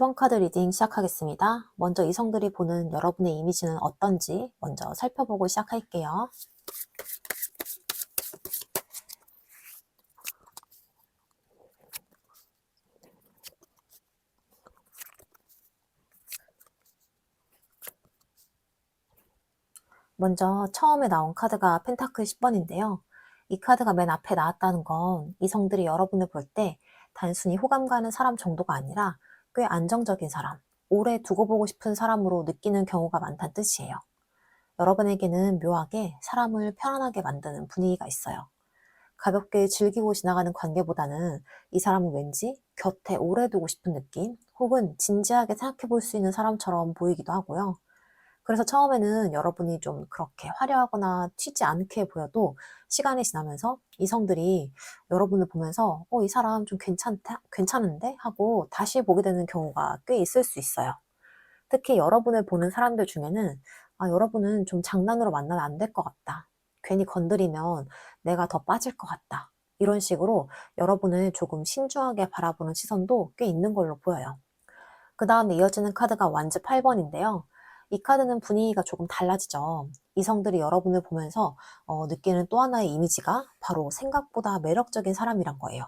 1번 카드 리딩 시작하겠습니다. 먼저 이성들이 보는 여러분의 이미지는 어떤지 먼저 살펴보고 시작할게요. 먼저 처음에 나온 카드가 펜타클 10번인데요. 이 카드가 맨 앞에 나왔다는 건 이성들이 여러분을 볼 때 단순히 호감 가는 사람 정도가 아니라 꽤 안정적인 사람, 오래 두고 보고 싶은 사람으로 느끼는 경우가 많다는 뜻이에요. 여러분에게는 묘하게 사람을 편안하게 만드는 분위기가 있어요. 가볍게 즐기고 지나가는 관계보다는 이 사람은 왠지 곁에 오래 두고 싶은 느낌, 혹은 진지하게 생각해 볼 수 있는 사람처럼 보이기도 하고요. 그래서 처음에는 여러분이 좀 그렇게 화려하거나 튀지 않게 보여도 시간이 지나면서 이성들이 여러분을 보면서 이 사람 좀 괜찮은데? 하고 다시 보게 되는 경우가 꽤 있을 수 있어요. 특히 여러분을 보는 사람들 중에는 여러분은 좀 장난으로 만나면 안 될 것 같다. 괜히 건드리면 내가 더 빠질 것 같다. 이런 식으로 여러분을 조금 신중하게 바라보는 시선도 꽤 있는 걸로 보여요. 그 다음에 이어지는 카드가 완즈 8번인데요. 이 카드는 분위기가 조금 달라지죠. 이성들이 여러분을 보면서 느끼는 또 하나의 이미지가 바로 생각보다 매력적인 사람이란 거예요.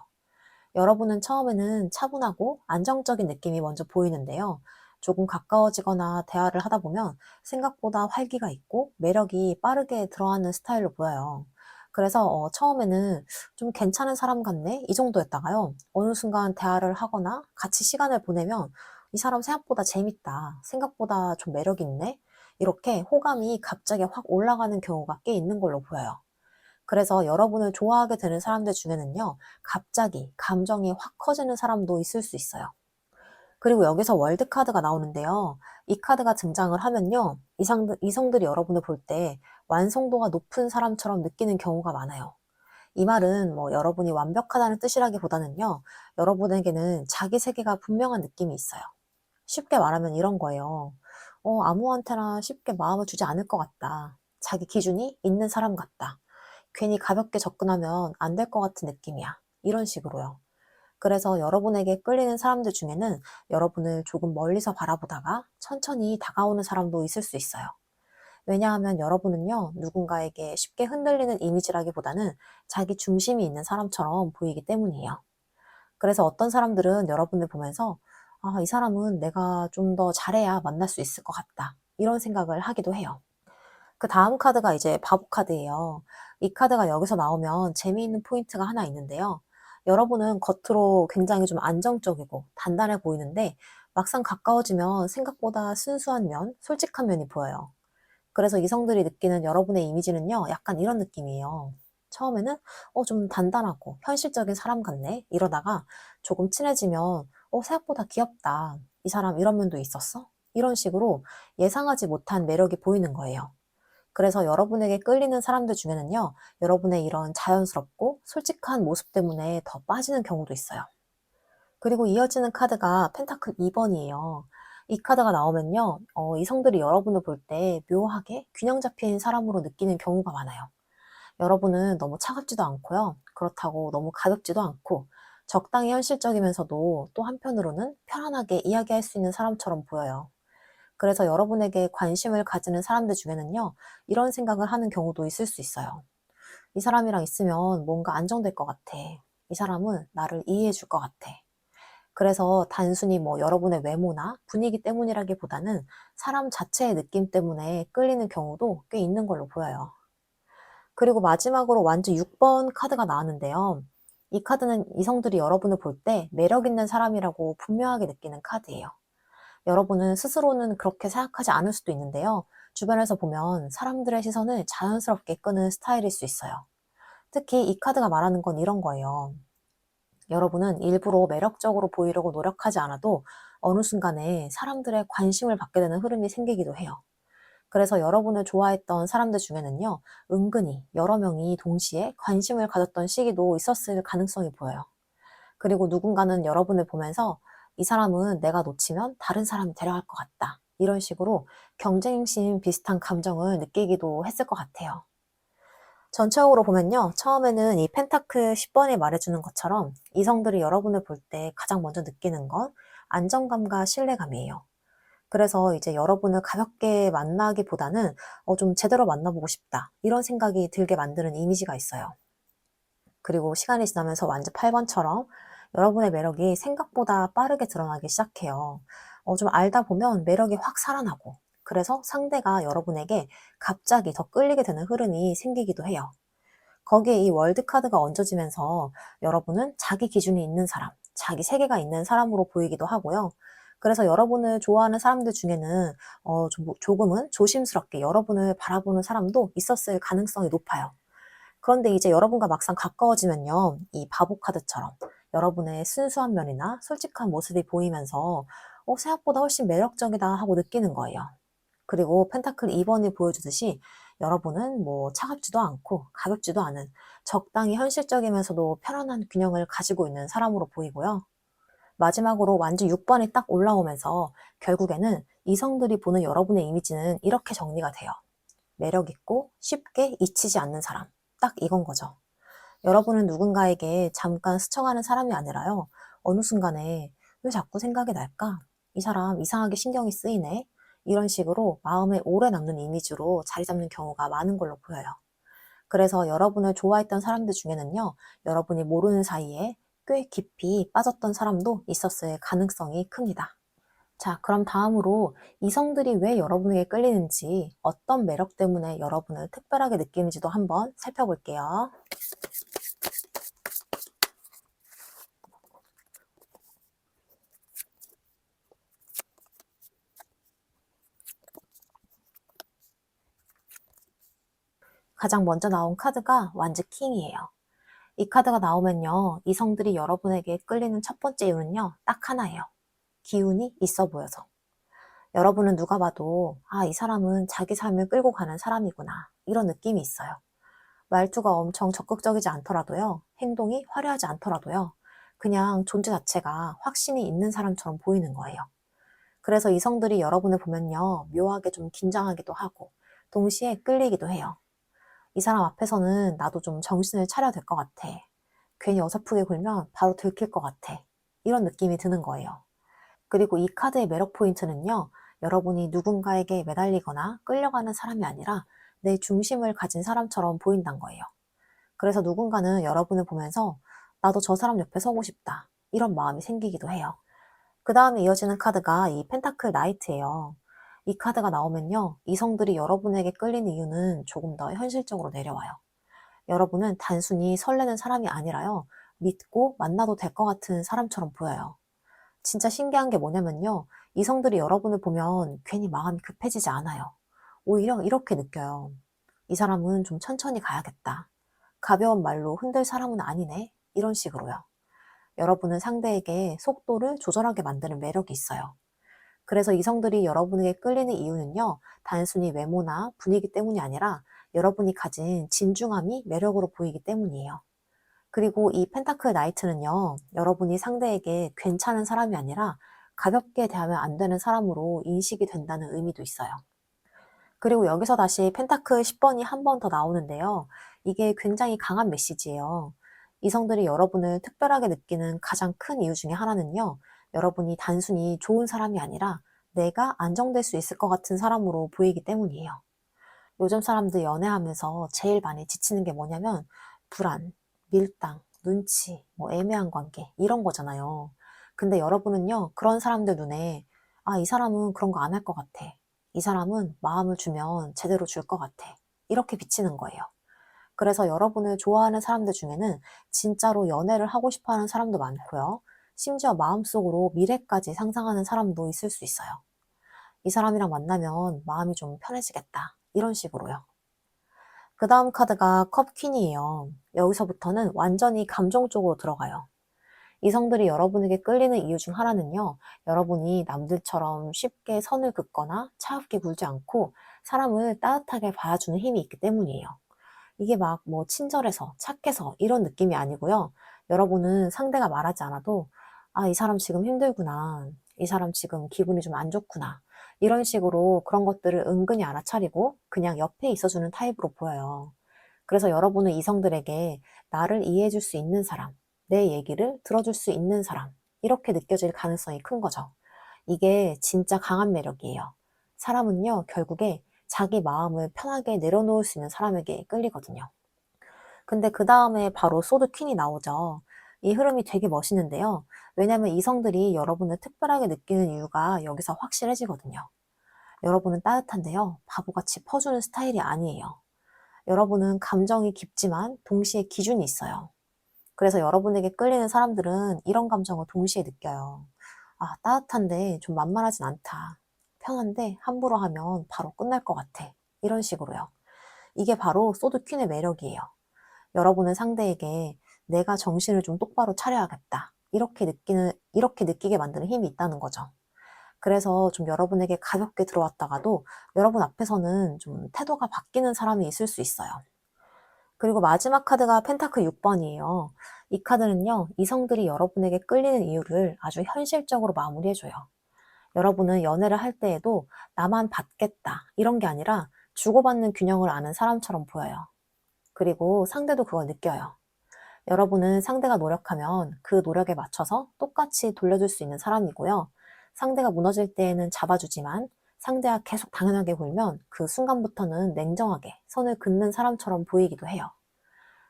여러분은 처음에는 차분하고 안정적인 느낌이 먼저 보이는데요. 조금 가까워지거나 대화를 하다 보면 생각보다 활기가 있고 매력이 빠르게 들어가는 스타일로 보여요. 그래서 처음에는 좀 괜찮은 사람 같네? 이 정도였다가요. 어느 순간 대화를 하거나 같이 시간을 보내면 이 사람 생각보다 재밌다. 생각보다 좀 매력 있네? 이렇게 호감이 갑자기 확 올라가는 경우가 꽤 있는 걸로 보여요. 그래서 여러분을 좋아하게 되는 사람들 중에는요, 갑자기 감정이 확 커지는 사람도 있을 수 있어요. 그리고 여기서 월드 카드가 나오는데요. 이 카드가 등장을 하면요, 이성들이 여러분을 볼 때 완성도가 높은 사람처럼 느끼는 경우가 많아요. 이 말은 뭐 여러분이 완벽하다는 뜻이라기보다는요, 여러분에게는 자기 세계가 분명한 느낌이 있어요. 쉽게 말하면 이런 거예요. 아무한테나 쉽게 마음을 주지 않을 것 같다. 자기 기준이 있는 사람 같다. 괜히 가볍게 접근하면 안 될 것 같은 느낌이야. 이런 식으로요. 그래서 여러분에게 끌리는 사람들 중에는 여러분을 조금 멀리서 바라보다가 천천히 다가오는 사람도 있을 수 있어요. 왜냐하면 여러분은요, 누군가에게 쉽게 흔들리는 이미지라기보다는 자기 중심이 있는 사람처럼 보이기 때문이에요. 그래서 어떤 사람들은 여러분을 보면서 이 사람은 내가 좀 더 잘해야 만날 수 있을 것 같다. 이런 생각을 하기도 해요. 그 다음 카드가 이제 바보 카드예요. 이 카드가 여기서 나오면 재미있는 포인트가 하나 있는데요. 여러분은 겉으로 굉장히 좀 안정적이고 단단해 보이는데 막상 가까워지면 생각보다 순수한 면, 솔직한 면이 보여요. 그래서 이성들이 느끼는 여러분의 이미지는요, 약간 이런 느낌이에요. 처음에는 좀 단단하고 현실적인 사람 같네? 이러다가 조금 친해지면 생각보다 귀엽다. 이 사람 이런 면도 있었어? 이런 식으로 예상하지 못한 매력이 보이는 거예요. 그래서 여러분에게 끌리는 사람들 중에는요, 여러분의 이런 자연스럽고 솔직한 모습 때문에 더 빠지는 경우도 있어요. 그리고 이어지는 카드가 펜타클 2번이에요. 이 카드가 나오면요, 이성들이 여러분을 볼 때 묘하게 균형 잡힌 사람으로 느끼는 경우가 많아요. 여러분은 너무 차갑지도 않고요. 그렇다고 너무 가볍지도 않고, 적당히 현실적이면서도 또 한편으로는 편안하게 이야기할 수 있는 사람처럼 보여요. 그래서 여러분에게 관심을 가지는 사람들 중에는요, 이런 생각을 하는 경우도 있을 수 있어요. 이 사람이랑 있으면 뭔가 안정될 것 같아. 이 사람은 나를 이해해 줄 것 같아. 그래서 단순히 뭐 여러분의 외모나 분위기 때문이라기보다는 사람 자체의 느낌 때문에 끌리는 경우도 꽤 있는 걸로 보여요. 그리고 마지막으로 완전 6번 카드가 나왔는데요. 이 카드는 이성들이 여러분을 볼 때 매력 있는 사람이라고 분명하게 느끼는 카드예요. 여러분은 스스로는 그렇게 생각하지 않을 수도 있는데요. 주변에서 보면 사람들의 시선을 자연스럽게 끄는 스타일일 수 있어요. 특히 이 카드가 말하는 건 이런 거예요. 여러분은 일부러 매력적으로 보이려고 노력하지 않아도 어느 순간에 사람들의 관심을 받게 되는 흐름이 생기기도 해요. 그래서 여러분을 좋아했던 사람들 중에는요, 은근히 여러 명이 동시에 관심을 가졌던 시기도 있었을 가능성이 보여요. 그리고 누군가는 여러분을 보면서 이 사람은 내가 놓치면 다른 사람이 데려갈 것 같다. 이런 식으로 경쟁심 비슷한 감정을 느끼기도 했을 것 같아요. 전체적으로 보면요. 처음에는 이 펜타클 10번이 말해주는 것처럼 이성들이 여러분을 볼 때 가장 먼저 느끼는 건 안정감과 신뢰감이에요. 그래서 이제 여러분을 가볍게 만나기보다는 좀 제대로 만나보고 싶다. 이런 생각이 들게 만드는 이미지가 있어요. 그리고 시간이 지나면서 완전 8번처럼 여러분의 매력이 생각보다 빠르게 드러나기 시작해요. 좀 알다 보면 매력이 확 살아나고, 그래서 상대가 여러분에게 갑자기 더 끌리게 되는 흐름이 생기기도 해요. 거기에 이 월드카드가 얹어지면서 여러분은 자기 기준이 있는 사람, 자기 세계가 있는 사람으로 보이기도 하고요. 그래서 여러분을 좋아하는 사람들 중에는 조금은 조심스럽게 여러분을 바라보는 사람도 있었을 가능성이 높아요. 그런데 이제 여러분과 막상 가까워지면요, 이 바보 카드처럼 여러분의 순수한 면이나 솔직한 모습이 보이면서 생각보다 훨씬 매력적이다 하고 느끼는 거예요. 그리고 펜타클 2번이 보여주듯이 여러분은 뭐 차갑지도 않고 가볍지도 않은 적당히 현실적이면서도 편안한 균형을 가지고 있는 사람으로 보이고요. 마지막으로 완전 6번이 딱 올라오면서 결국에는 이성들이 보는 여러분의 이미지는 이렇게 정리가 돼요. 매력 있고 쉽게 잊히지 않는 사람. 딱 이건 거죠. 여러분은 누군가에게 잠깐 스쳐가는 사람이 아니라요. 어느 순간에 왜 자꾸 생각이 날까? 이 사람 이상하게 신경이 쓰이네? 이런 식으로 마음에 오래 남는 이미지로 자리 잡는 경우가 많은 걸로 보여요. 그래서 여러분을 좋아했던 사람들 중에는요, 여러분이 모르는 사이에 꽤 깊이 빠졌던 사람도 있었을 가능성이 큽니다. 자, 그럼 다음으로 이성들이 왜 여러분에게 끌리는지, 어떤 매력 때문에 여러분을 특별하게 느끼는지도 한번 살펴볼게요. 가장 먼저 나온 카드가 완즈 킹이에요. 이 카드가 나오면요, 이성들이 여러분에게 끌리는 첫 번째 이유는요, 딱 하나예요. 기운이 있어 보여서. 여러분은 누가 봐도, 아, 이 사람은 자기 삶을 끌고 가는 사람이구나. 이런 느낌이 있어요. 말투가 엄청 적극적이지 않더라도요, 행동이 화려하지 않더라도요, 그냥 존재 자체가 확신이 있는 사람처럼 보이는 거예요. 그래서 이성들이 여러분을 보면요, 묘하게 좀 긴장하기도 하고, 동시에 끌리기도 해요. 이 사람 앞에서는 나도 좀 정신을 차려야 될 것 같아. 괜히 어설프게 굴면 바로 들킬 것 같아. 이런 느낌이 드는 거예요. 그리고 이 카드의 매력 포인트는요, 여러분이 누군가에게 매달리거나 끌려가는 사람이 아니라 내 중심을 가진 사람처럼 보인다는 거예요. 그래서 누군가는 여러분을 보면서 나도 저 사람 옆에 서고 싶다. 이런 마음이 생기기도 해요. 그 다음에 이어지는 카드가 이 펜타클 나이트예요. 이 카드가 나오면요, 이성들이 여러분에게 끌리는 이유는 조금 더 현실적으로 내려와요. 여러분은 단순히 설레는 사람이 아니라요, 믿고 만나도 될 것 같은 사람처럼 보여요. 진짜 신기한 게 뭐냐면요, 이성들이 여러분을 보면 괜히 마음이 급해지지 않아요. 오히려 이렇게 느껴요. 이 사람은 좀 천천히 가야겠다. 가벼운 말로 흔들 사람은 아니네. 이런 식으로요. 여러분은 상대에게 속도를 조절하게 만드는 매력이 있어요. 그래서 이성들이 여러분에게 끌리는 이유는요, 단순히 외모나 분위기 때문이 아니라 여러분이 가진 진중함이 매력으로 보이기 때문이에요. 그리고 이 펜타클 나이트는요, 여러분이 상대에게 괜찮은 사람이 아니라 가볍게 대하면 안 되는 사람으로 인식이 된다는 의미도 있어요. 그리고 여기서 다시 펜타클 10번이 한 번 더 나오는데요. 이게 굉장히 강한 메시지예요. 이성들이 여러분을 특별하게 느끼는 가장 큰 이유 중에 하나는요, 여러분이 단순히 좋은 사람이 아니라 내가 안정될 수 있을 것 같은 사람으로 보이기 때문이에요. 요즘 사람들 연애하면서 제일 많이 지치는 게 뭐냐면 불안, 밀당, 눈치, 뭐 애매한 관계 이런 거잖아요. 근데 여러분은요, 그런 사람들 눈에 아, 이 사람은 그런 거 안 할 것 같아. 이 사람은 마음을 주면 제대로 줄 것 같아. 이렇게 비치는 거예요. 그래서 여러분을 좋아하는 사람들 중에는 진짜로 연애를 하고 싶어 하는 사람도 많고요. 심지어 마음속으로 미래까지 상상하는 사람도 있을 수 있어요. 이 사람이랑 만나면 마음이 좀 편해지겠다. 이런 식으로요. 그 다음 카드가 컵 퀸이에요. 여기서부터는 완전히 감정 쪽으로 들어가요. 이성들이 여러분에게 끌리는 이유 중 하나는요, 여러분이 남들처럼 쉽게 선을 긋거나 차갑게 굴지 않고 사람을 따뜻하게 봐주는 힘이 있기 때문이에요. 이게 막 뭐 친절해서, 착해서 이런 느낌이 아니고요. 여러분은 상대가 말하지 않아도 아, 이 사람 지금 힘들구나. 이 사람 지금 기분이 좀 안 좋구나. 이런 식으로 그런 것들을 은근히 알아차리고 그냥 옆에 있어주는 타입으로 보여요. 그래서 여러분은 이성들에게 나를 이해해줄 수 있는 사람, 내 얘기를 들어줄 수 있는 사람, 이렇게 느껴질 가능성이 큰 거죠. 이게 진짜 강한 매력이에요. 사람은요, 결국에 자기 마음을 편하게 내려놓을 수 있는 사람에게 끌리거든요. 근데 그 다음에 바로 소드 퀸이 나오죠. 이 흐름이 되게 멋있는데요. 왜냐면 이성들이 여러분을 특별하게 느끼는 이유가 여기서 확실해지거든요. 여러분은 따뜻한데요. 바보같이 퍼주는 스타일이 아니에요. 여러분은 감정이 깊지만 동시에 기준이 있어요. 그래서 여러분에게 끌리는 사람들은 이런 감정을 동시에 느껴요. 아, 따뜻한데 좀 만만하진 않다. 편한데 함부로 하면 바로 끝날 것 같아. 이런 식으로요. 이게 바로 소드 퀸의 매력이에요. 여러분은 상대에게 내가 정신을 좀 똑바로 차려야겠다. 이렇게 느끼게 만드는 힘이 있다는 거죠. 그래서 좀 여러분에게 가볍게 들어왔다가도 여러분 앞에서는 좀 태도가 바뀌는 사람이 있을 수 있어요. 그리고 마지막 카드가 펜타클 6번이에요. 이 카드는요, 이성들이 여러분에게 끌리는 이유를 아주 현실적으로 마무리해줘요. 여러분은 연애를 할 때에도 나만 받겠다, 이런 게 아니라 주고받는 균형을 아는 사람처럼 보여요. 그리고 상대도 그걸 느껴요. 여러분은 상대가 노력하면 그 노력에 맞춰서 똑같이 돌려줄 수 있는 사람이고요. 상대가 무너질 때에는 잡아주지만 상대가 계속 당연하게 굴면 그 순간부터는 냉정하게 선을 긋는 사람처럼 보이기도 해요.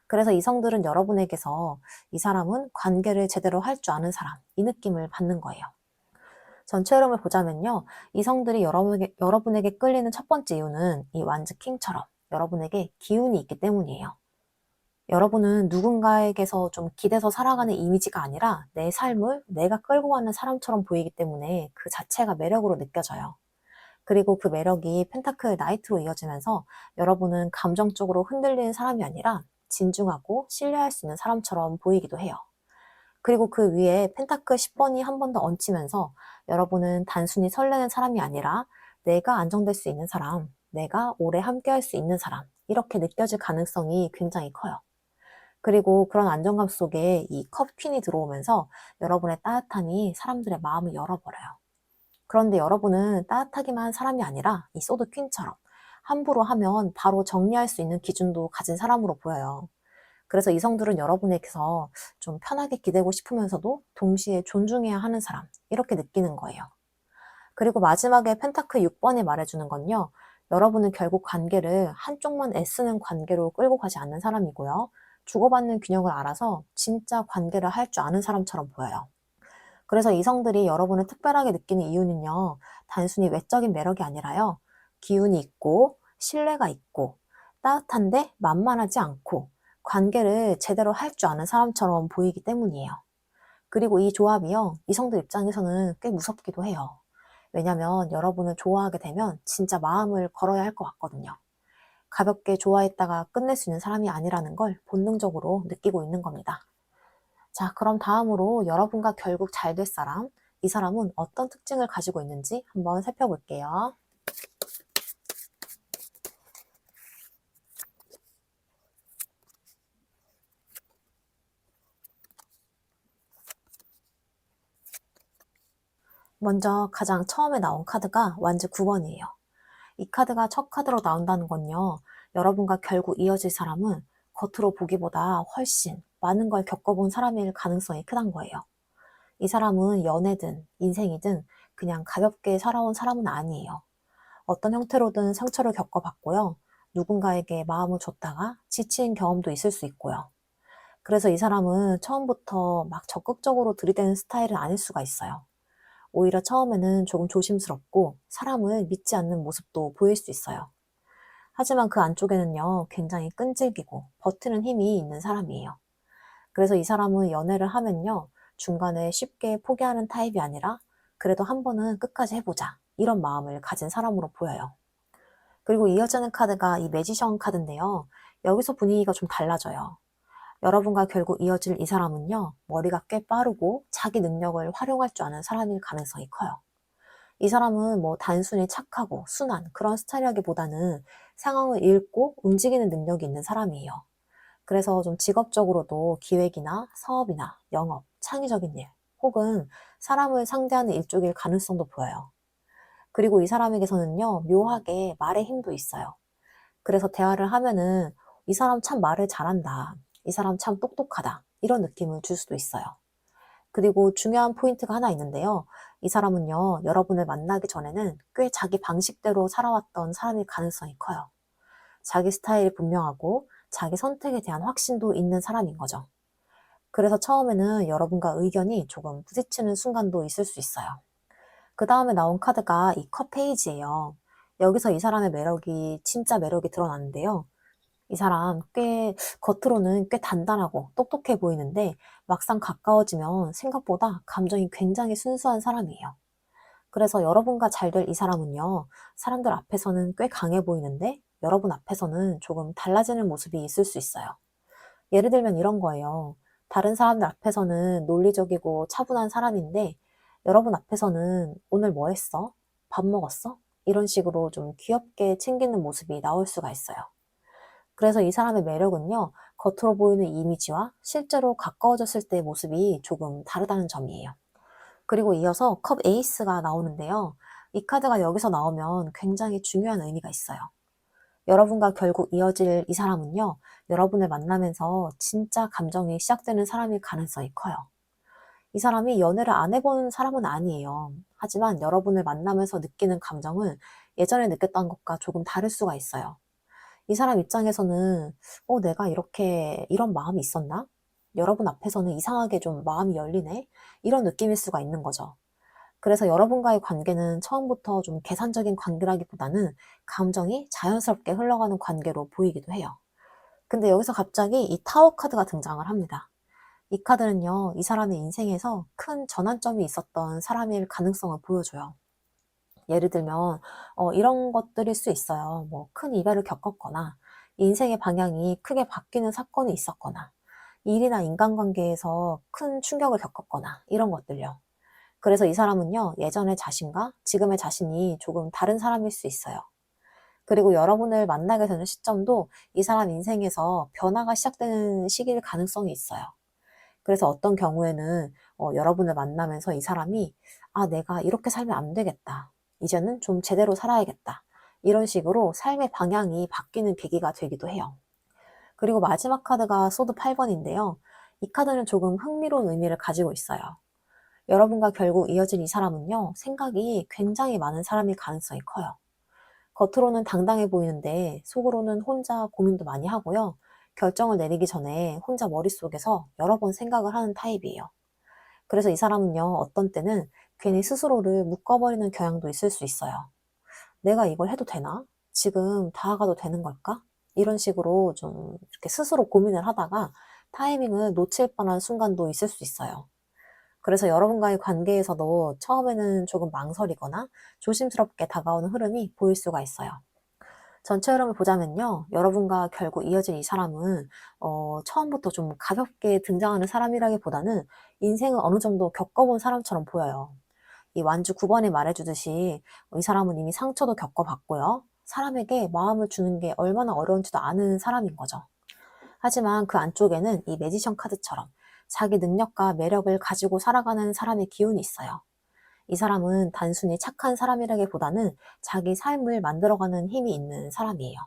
그래서 이성들은 여러분에게서 이 사람은 관계를 제대로 할 줄 아는 사람, 이 느낌을 받는 거예요. 전체 흐름을 보자면요. 이성들이 여러분에게 끌리는 첫 번째 이유는 이 완즈 킹처럼 여러분에게 기운이 있기 때문이에요. 여러분은 누군가에게서 좀 기대서 살아가는 이미지가 아니라 내 삶을 내가 끌고 가는 사람처럼 보이기 때문에 그 자체가 매력으로 느껴져요. 그리고 그 매력이 펜타클 나이트로 이어지면서 여러분은 감정적으로 흔들리는 사람이 아니라 진중하고 신뢰할 수 있는 사람처럼 보이기도 해요. 그리고 그 위에 펜타클 10번이 한 번 더 얹히면서 여러분은 단순히 설레는 사람이 아니라 내가 안정될 수 있는 사람, 내가 오래 함께 할 수 있는 사람, 이렇게 느껴질 가능성이 굉장히 커요. 그리고 그런 안정감 속에 이 컵 퀸이 들어오면서 여러분의 따뜻함이 사람들의 마음을 열어버려요. 그런데 여러분은 따뜻하기만 한 사람이 아니라 이 소드 퀸처럼 함부로 하면 바로 정리할 수 있는 기준도 가진 사람으로 보여요. 그래서 이성들은 여러분에게서 좀 편하게 기대고 싶으면서도 동시에 존중해야 하는 사람, 이렇게 느끼는 거예요. 그리고 마지막에 펜타클 6번이 말해주는 건요. 여러분은 결국 관계를 한쪽만 애쓰는 관계로 끌고 가지 않는 사람이고요. 주고받는 균형을 알아서 진짜 관계를 할 줄 아는 사람처럼 보여요. 그래서 이성들이 여러분을 특별하게 느끼는 이유는요. 단순히 외적인 매력이 아니라요. 기운이 있고 신뢰가 있고 따뜻한데 만만하지 않고 관계를 제대로 할 줄 아는 사람처럼 보이기 때문이에요. 그리고 이 조합이요. 이성들 입장에서는 꽤 무섭기도 해요. 왜냐면 여러분을 좋아하게 되면 진짜 마음을 걸어야 할 것 같거든요. 가볍게 좋아했다가 끝낼 수 있는 사람이 아니라는 걸 본능적으로 느끼고 있는 겁니다. 자, 그럼 다음으로 여러분과 결국 잘 될 사람, 이 사람은 어떤 특징을 가지고 있는지 한번 살펴볼게요. 먼저 가장 처음에 나온 카드가 완즈 9번이에요. 이 카드가 첫 카드로 나온다는 건요. 여러분과 결국 이어질 사람은 겉으로 보기보다 훨씬 많은 걸 겪어본 사람일 가능성이 크단 거예요. 이 사람은 연애든 인생이든 그냥 가볍게 살아온 사람은 아니에요. 어떤 형태로든 상처를 겪어봤고요. 누군가에게 마음을 줬다가 지친 경험도 있을 수 있고요. 그래서 이 사람은 처음부터 막 적극적으로 들이대는 스타일은 아닐 수가 있어요. 오히려 처음에는 조금 조심스럽고 사람을 믿지 않는 모습도 보일 수 있어요. 하지만 그 안쪽에는요, 굉장히 끈질기고 버티는 힘이 있는 사람이에요. 그래서 이 사람은 연애를 하면요, 중간에 쉽게 포기하는 타입이 아니라 그래도 한 번은 끝까지 해보자. 이런 마음을 가진 사람으로 보여요. 그리고 이어지는 카드가 이 매지션 카드인데요. 여기서 분위기가 좀 달라져요. 여러분과 결국 이어질 이 사람은요, 머리가 꽤 빠르고 자기 능력을 활용할 줄 아는 사람일 가능성이 커요. 이 사람은 뭐 단순히 착하고 순한 그런 스타일이라기보다는 상황을 읽고 움직이는 능력이 있는 사람이에요. 그래서 좀 직업적으로도 기획이나 사업이나 영업, 창의적인 일, 혹은 사람을 상대하는 일 쪽일 가능성도 보여요. 그리고 이 사람에게서는요, 묘하게 말의 힘도 있어요. 그래서 대화를 하면은 이 사람 참 말을 잘한다. 이 사람 참 똑똑하다. 이런 느낌을 줄 수도 있어요. 그리고 중요한 포인트가 하나 있는데요. 이 사람은요, 여러분을 만나기 전에는 꽤 자기 방식대로 살아왔던 사람일 가능성이 커요. 자기 스타일이 분명하고 자기 선택에 대한 확신도 있는 사람인 거죠. 그래서 처음에는 여러분과 의견이 조금 부딪히는 순간도 있을 수 있어요. 그 다음에 나온 카드가 이 컵 페이지예요. 여기서 이 사람의 매력이, 진짜 매력이 드러나는데요. 이 사람 겉으로는 꽤 단단하고 똑똑해 보이는데 막상 가까워지면 생각보다 감정이 굉장히 순수한 사람이에요. 그래서 여러분과 잘 될 이 사람은요, 사람들 앞에서는 꽤 강해 보이는데 여러분 앞에서는 조금 달라지는 모습이 있을 수 있어요. 예를 들면 이런 거예요. 다른 사람들 앞에서는 논리적이고 차분한 사람인데 여러분 앞에서는 오늘 뭐 했어? 밥 먹었어? 이런 식으로 좀 귀엽게 챙기는 모습이 나올 수가 있어요. 그래서 이 사람의 매력은요, 겉으로 보이는 이미지와 실제로 가까워졌을 때의 모습이 조금 다르다는 점이에요. 그리고 이어서 컵 에이스가 나오는데요. 이 카드가 여기서 나오면 굉장히 중요한 의미가 있어요. 여러분과 결국 이어질 이 사람은요, 여러분을 만나면서 진짜 감정이 시작되는 사람일 가능성이 커요. 이 사람이 연애를 안 해본 사람은 아니에요. 하지만 여러분을 만나면서 느끼는 감정은 예전에 느꼈던 것과 조금 다를 수가 있어요. 이 사람 입장에서는 내가 이렇게 이런 마음이 있었나? 여러분 앞에서는 이상하게 좀 마음이 열리네? 이런 느낌일 수가 있는 거죠. 그래서 여러분과의 관계는 처음부터 좀 계산적인 관계라기보다는 감정이 자연스럽게 흘러가는 관계로 보이기도 해요. 근데 여기서 갑자기 이 타워 카드가 등장을 합니다. 이 카드는요, 이 사람의 인생에서 큰 전환점이 있었던 사람일 가능성을 보여줘요. 예를 들면 이런 것들일 수 있어요. 뭐 큰 이별을 겪었거나 인생의 방향이 크게 바뀌는 사건이 있었거나 일이나 인간관계에서 큰 충격을 겪었거나 이런 것들요. 그래서 이 사람은요, 예전의 자신과 지금의 자신이 조금 다른 사람일 수 있어요. 그리고 여러분을 만나게 되는 시점도 이 사람 인생에서 변화가 시작되는 시기일 가능성이 있어요. 그래서 어떤 경우에는 여러분을 만나면서 이 사람이 내가 이렇게 살면 안 되겠다. 이제는 좀 제대로 살아야겠다. 이런 식으로 삶의 방향이 바뀌는 계기가 되기도 해요. 그리고 마지막 카드가 소드 8번인데요. 이 카드는 조금 흥미로운 의미를 가지고 있어요. 여러분과 결국 이어진 이 사람은요, 생각이 굉장히 많은 사람일 가능성이 커요. 겉으로는 당당해 보이는데 속으로는 혼자 고민도 많이 하고요. 결정을 내리기 전에 혼자 머릿속에서 여러 번 생각을 하는 타입이에요. 그래서 이 사람은요, 어떤 때는 괜히 스스로를 묶어버리는 경향도 있을 수 있어요. 내가 이걸 해도 되나? 지금 다가가도 되는 걸까? 이런 식으로 좀 이렇게 스스로 고민을 하다가 타이밍을 놓칠 뻔한 순간도 있을 수 있어요. 그래서 여러분과의 관계에서도 처음에는 조금 망설이거나 조심스럽게 다가오는 흐름이 보일 수가 있어요. 전체 흐름을 보자면요. 여러분과 결국 이어질 이 사람은 처음부터 좀 가볍게 등장하는 사람이라기보다는 인생을 어느 정도 겪어본 사람처럼 보여요. 이 완주 9번이 말해주듯이 이 사람은 이미 상처도 겪어봤고요. 사람에게 마음을 주는 게 얼마나 어려운지도 아는 사람인 거죠. 하지만 그 안쪽에는 이 매지션 카드처럼 자기 능력과 매력을 가지고 살아가는 사람의 기운이 있어요. 이 사람은 단순히 착한 사람이라기보다는 자기 삶을 만들어가는 힘이 있는 사람이에요.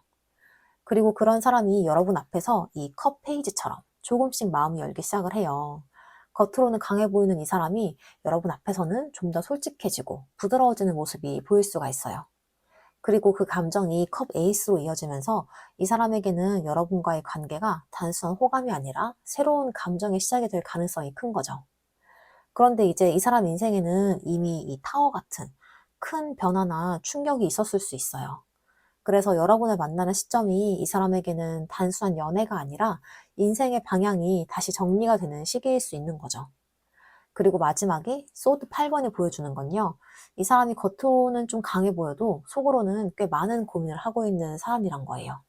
그리고 그런 사람이 여러분 앞에서 이 컵 페이지처럼 조금씩 마음이 열기 시작을 해요. 겉으로는 강해 보이는 이 사람이 여러분 앞에서는 좀 더 솔직해지고 부드러워지는 모습이 보일 수가 있어요. 그리고 그 감정이 컵 에이스로 이어지면서 이 사람에게는 여러분과의 관계가 단순한 호감이 아니라 새로운 감정의 시작이 될 가능성이 큰 거죠. 그런데 이제 이 사람 인생에는 이미 이 타워 같은 큰 변화나 충격이 있었을 수 있어요. 그래서 여러분을 만나는 시점이 이 사람에게는 단순한 연애가 아니라 인생의 방향이 다시 정리가 되는 시기일 수 있는 거죠. 그리고 마지막에 소드 8번이 보여주는 건요. 이 사람이 겉으로는 좀 강해 보여도 속으로는 꽤 많은 고민을 하고 있는 사람이란 거예요.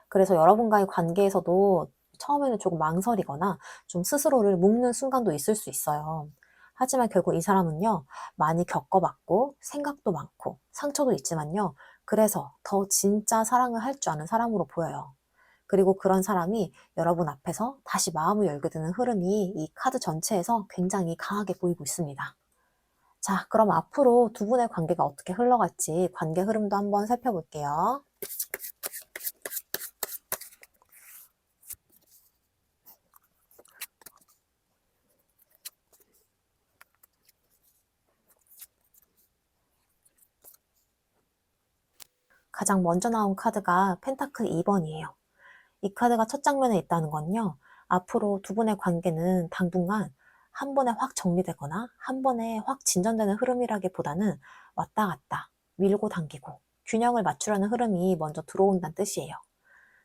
그래서 여러분과의 관계에서도 처음에는 조금 망설이거나 좀 스스로를 묶는 순간도 있을 수 있어요. 하지만 결국 이 사람은요, 많이 겪어봤고, 생각도 많고, 상처도 있지만요, 그래서 더 진짜 사랑을 할 줄 아는 사람으로 보여요. 그리고 그런 사람이 여러분 앞에서 다시 마음을 열게 되는 흐름이 이 카드 전체에서 굉장히 강하게 보이고 있습니다. 자, 그럼 앞으로 두 분의 관계가 어떻게 흘러갈지 관계 흐름도 한번 살펴볼게요. 가장 먼저 나온 카드가 펜타클 2번이에요. 이 카드가 첫 장면에 있다는 건요, 앞으로 두 분의 관계는 당분간 한 번에 확 정리되거나 한 번에 확 진전되는 흐름이라기보다는 왔다 갔다 밀고 당기고 균형을 맞추려는 흐름이 먼저 들어온다는 뜻이에요.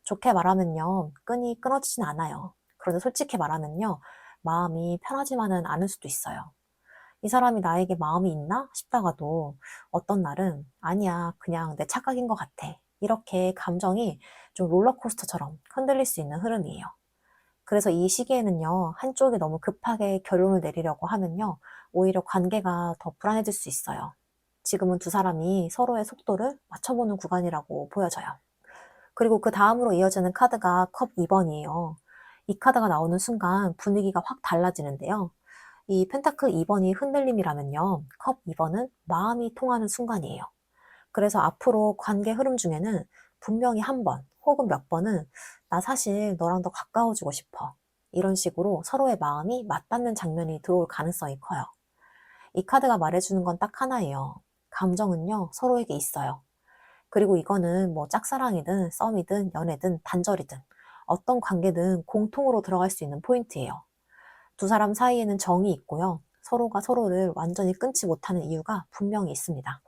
좋게 말하면요, 끈이 끊어지진 않아요. 그런데 솔직히 말하면요, 마음이 편하지만은 않을 수도 있어요. 이 사람이 나에게 마음이 있나 싶다가도 어떤 날은 아니야, 그냥 내 착각인 것 같아. 이렇게 감정이 좀 롤러코스터처럼 흔들릴 수 있는 흐름이에요. 그래서 이 시기에는요, 한쪽이 너무 급하게 결론을 내리려고 하면요, 오히려 관계가 더 불안해질 수 있어요. 지금은 두 사람이 서로의 속도를 맞춰보는 구간이라고 보여져요. 그리고 그 다음으로 이어지는 카드가 컵 2번이에요. 이 카드가 나오는 순간 분위기가 확 달라지는데요. 이 펜타클 2번이 흔들림이라면요, 컵 2번은 마음이 통하는 순간이에요. 그래서 앞으로 관계 흐름 중에는 분명히 한 번 혹은 몇 번은 나 사실 너랑 더 가까워지고 싶어. 이런 식으로 서로의 마음이 맞닿는 장면이 들어올 가능성이 커요. 이 카드가 말해주는 건 딱 하나예요. 감정은요, 서로에게 있어요. 그리고 이거는 뭐 짝사랑이든 썸이든 연애든 단절이든 어떤 관계든 공통으로 들어갈 수 있는 포인트예요. 두 사람 사이에는 정이 있고요. 서로가 서로를 완전히 끊지 못하는 이유가 분명히 있습니다.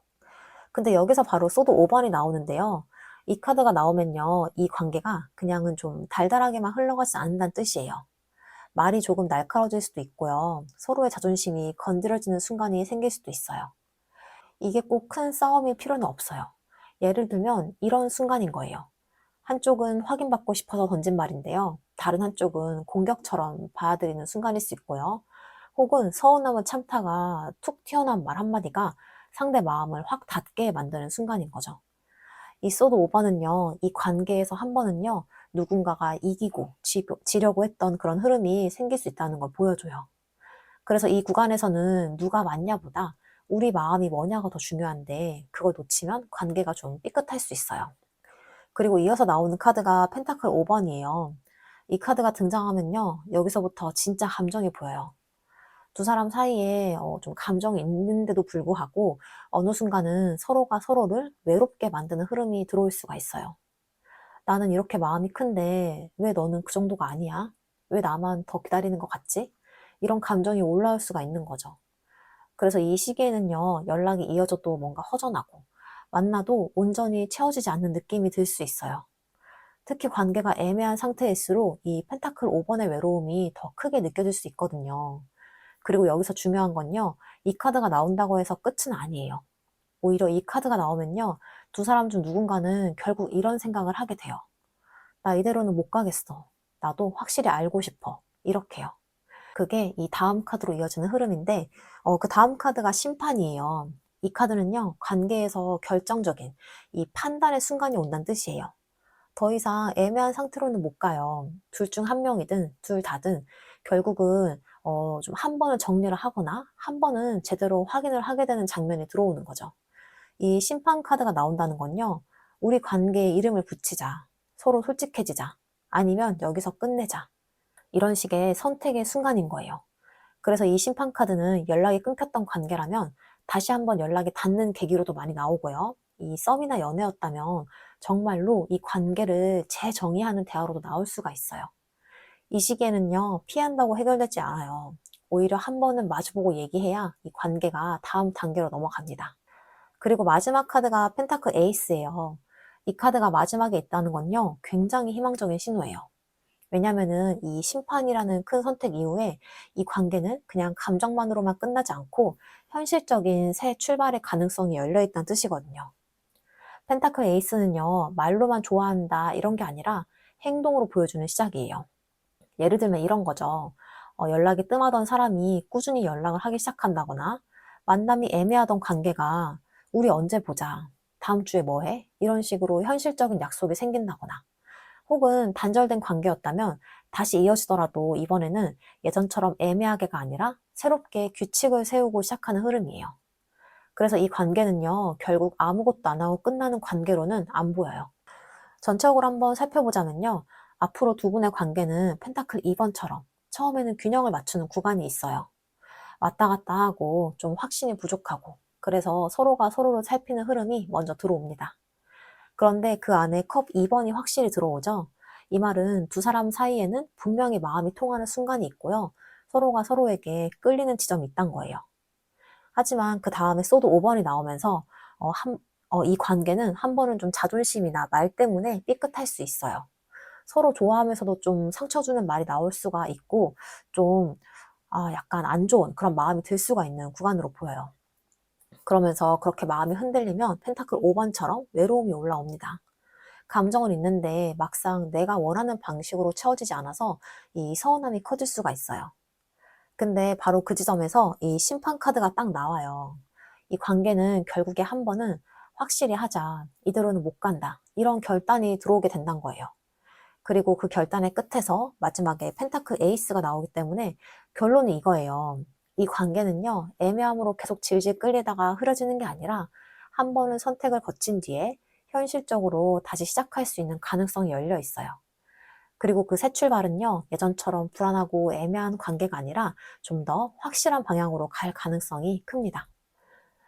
근데 여기서 바로 소드 5번이 나오는데요. 이 카드가 나오면요, 이 관계가 그냥은 좀 달달하게만 흘러가지 않는다는 뜻이에요. 말이 조금 날카로워질 수도 있고요. 서로의 자존심이 건드려지는 순간이 생길 수도 있어요. 이게 꼭 큰 싸움일 필요는 없어요. 예를 들면 이런 순간인 거예요. 한쪽은 확인받고 싶어서 던진 말인데요. 다른 한쪽은 공격처럼 받아들이는 순간일 수 있고요. 혹은 서운함을 참다가 툭 튀어나온 말 한마디가 상대 마음을 확 닫게 만드는 순간인 거죠. 이 소드 오버는요, 이 관계에서 한 번은요, 누군가가 이기고 지려고 했던 그런 흐름이 생길 수 있다는 걸 보여줘요. 그래서 이 구간에서는 누가 맞냐보다 우리 마음이 뭐냐가 더 중요한데 그걸 놓치면 관계가 좀 삐끗할 수 있어요. 그리고 이어서 나오는 카드가 펜타클 5번이에요. 이 카드가 등장하면요, 여기서부터 진짜 감정이 보여요. 두 사람 사이에 좀 감정이 있는데도 불구하고 어느 순간은 서로가 서로를 외롭게 만드는 흐름이 들어올 수가 있어요. 나는 이렇게 마음이 큰데 왜 너는 그 정도가 아니야? 왜 나만 더 기다리는 것 같지? 이런 감정이 올라올 수가 있는 거죠. 그래서 이 시기에는요, 연락이 이어져도 뭔가 허전하고 만나도 온전히 채워지지 않는 느낌이 들 수 있어요. 특히 관계가 애매한 상태일수록 이 펜타클 5번의 외로움이 더 크게 느껴질 수 있거든요. 그리고 여기서 중요한 건요, 이 카드가 나온다고 해서 끝은 아니에요. 오히려 이 카드가 나오면요, 두 사람 중 누군가는 결국 이런 생각을 하게 돼요. 나 이대로는 못 가겠어. 나도 확실히 알고 싶어. 이렇게요. 그게 이 다음 카드로 이어지는 흐름인데, 그 다음 카드가 심판이에요. 이 카드는요, 관계에서 결정적인 이 판단의 순간이 온다는 뜻이에요. 더 이상 애매한 상태로는 못 가요. 둘 중 한 명이든 둘 다든 결국은 좀 한 번은 정리를 하거나 한 번은 제대로 확인을 하게 되는 장면이 들어오는 거죠. 이 심판 카드가 나온다는 건요, 우리 관계에 이름을 붙이자, 서로 솔직해지자, 아니면 여기서 끝내자, 이런 식의 선택의 순간인 거예요. 그래서 이 심판 카드는 연락이 끊겼던 관계라면 다시 한번 연락이 닿는 계기로도 많이 나오고요. 이 썸이나 연애였다면 정말로 이 관계를 재정의하는 대화로도 나올 수가 있어요. 이 시기에는요, 피한다고 해결되지 않아요. 오히려 한 번은 마주보고 얘기해야 이 관계가 다음 단계로 넘어갑니다. 그리고 마지막 카드가 펜타클 에이스예요. 이 카드가 마지막에 있다는 건요, 굉장히 희망적인 신호예요. 왜냐면은 이 심판이라는 큰 선택 이후에 이 관계는 그냥 감정만으로만 끝나지 않고 현실적인 새 출발의 가능성이 열려 있다는 뜻이거든요. 펜타클 에이스는요, 말로만 좋아한다 이런 게 아니라 행동으로 보여주는 시작이에요. 예를 들면 이런 거죠. 연락이 뜸하던 사람이 꾸준히 연락을 하기 시작한다거나 만남이 애매하던 관계가 우리 언제 보자, 다음 주에 뭐 해? 이런 식으로 현실적인 약속이 생긴다거나 혹은 단절된 관계였다면 다시 이어지더라도 이번에는 예전처럼 애매하게가 아니라 새롭게 규칙을 세우고 시작하는 흐름이에요. 그래서 이 관계는요, 결국 아무것도 안 하고 끝나는 관계로는 안 보여요. 전체적으로 한번 살펴보자면요, 앞으로 두 분의 관계는 펜타클 2번처럼 처음에는 균형을 맞추는 구간이 있어요. 왔다 갔다 하고 좀 확신이 부족하고 그래서 서로가 서로를 살피는 흐름이 먼저 들어옵니다. 그런데 그 안에 컵 2번이 확실히 들어오죠. 이 말은 두 사람 사이에는 분명히 마음이 통하는 순간이 있고요. 서로가 서로에게 끌리는 지점이 있단 거예요. 하지만 그 다음에 소드 5번이 나오면서 이 관계는 한 번은 좀 자존심이나 말 때문에 삐끗할 수 있어요. 서로 좋아하면서도 좀 상처 주는 말이 나올 수가 있고 좀 약간 안 좋은 그런 마음이 들 수가 있는 구간으로 보여요. 그러면서 그렇게 마음이 흔들리면 펜타클 5번처럼 외로움이 올라옵니다. 감정은 있는데 막상 내가 원하는 방식으로 채워지지 않아서 이 서운함이 커질 수가 있어요. 근데 바로 그 지점에서 이 심판 카드가 딱 나와요. 이 관계는 결국에 한 번은 확실히 하자. 이대로는 못 간다. 이런 결단이 들어오게 된다는 거예요. 그리고 그 결단의 끝에서 마지막에 펜타클 에이스가 나오기 때문에 결론은 이거예요. 이 관계는요, 애매함으로 계속 질질 끌리다가 흐려지는 게 아니라 한 번은 선택을 거친 뒤에 현실적으로 다시 시작할 수 있는 가능성이 열려 있어요. 그리고 그 새 출발은요, 예전처럼 불안하고 애매한 관계가 아니라 좀 더 확실한 방향으로 갈 가능성이 큽니다.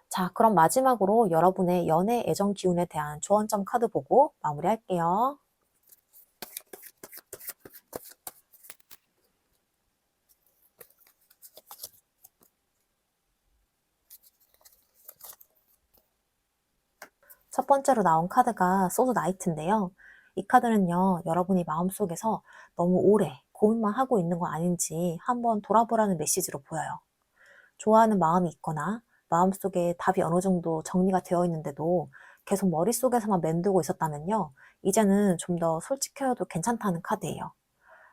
자, 그럼 마지막으로 여러분의 연애 애정 기운에 대한 조언점 카드 보고 마무리할게요. 첫 번째로 나온 카드가 소드 나이트인데요. 이 카드는요, 여러분이 마음속에서 너무 오래 고민만 하고 있는 건 아닌지 한번 돌아보라는 메시지로 보여요. 좋아하는 마음이 있거나 마음속에 답이 어느 정도 정리가 되어 있는데도 계속 머릿속에서만 맴돌고 있었다면요. 이제는 좀 더 솔직해도 괜찮다는 카드예요.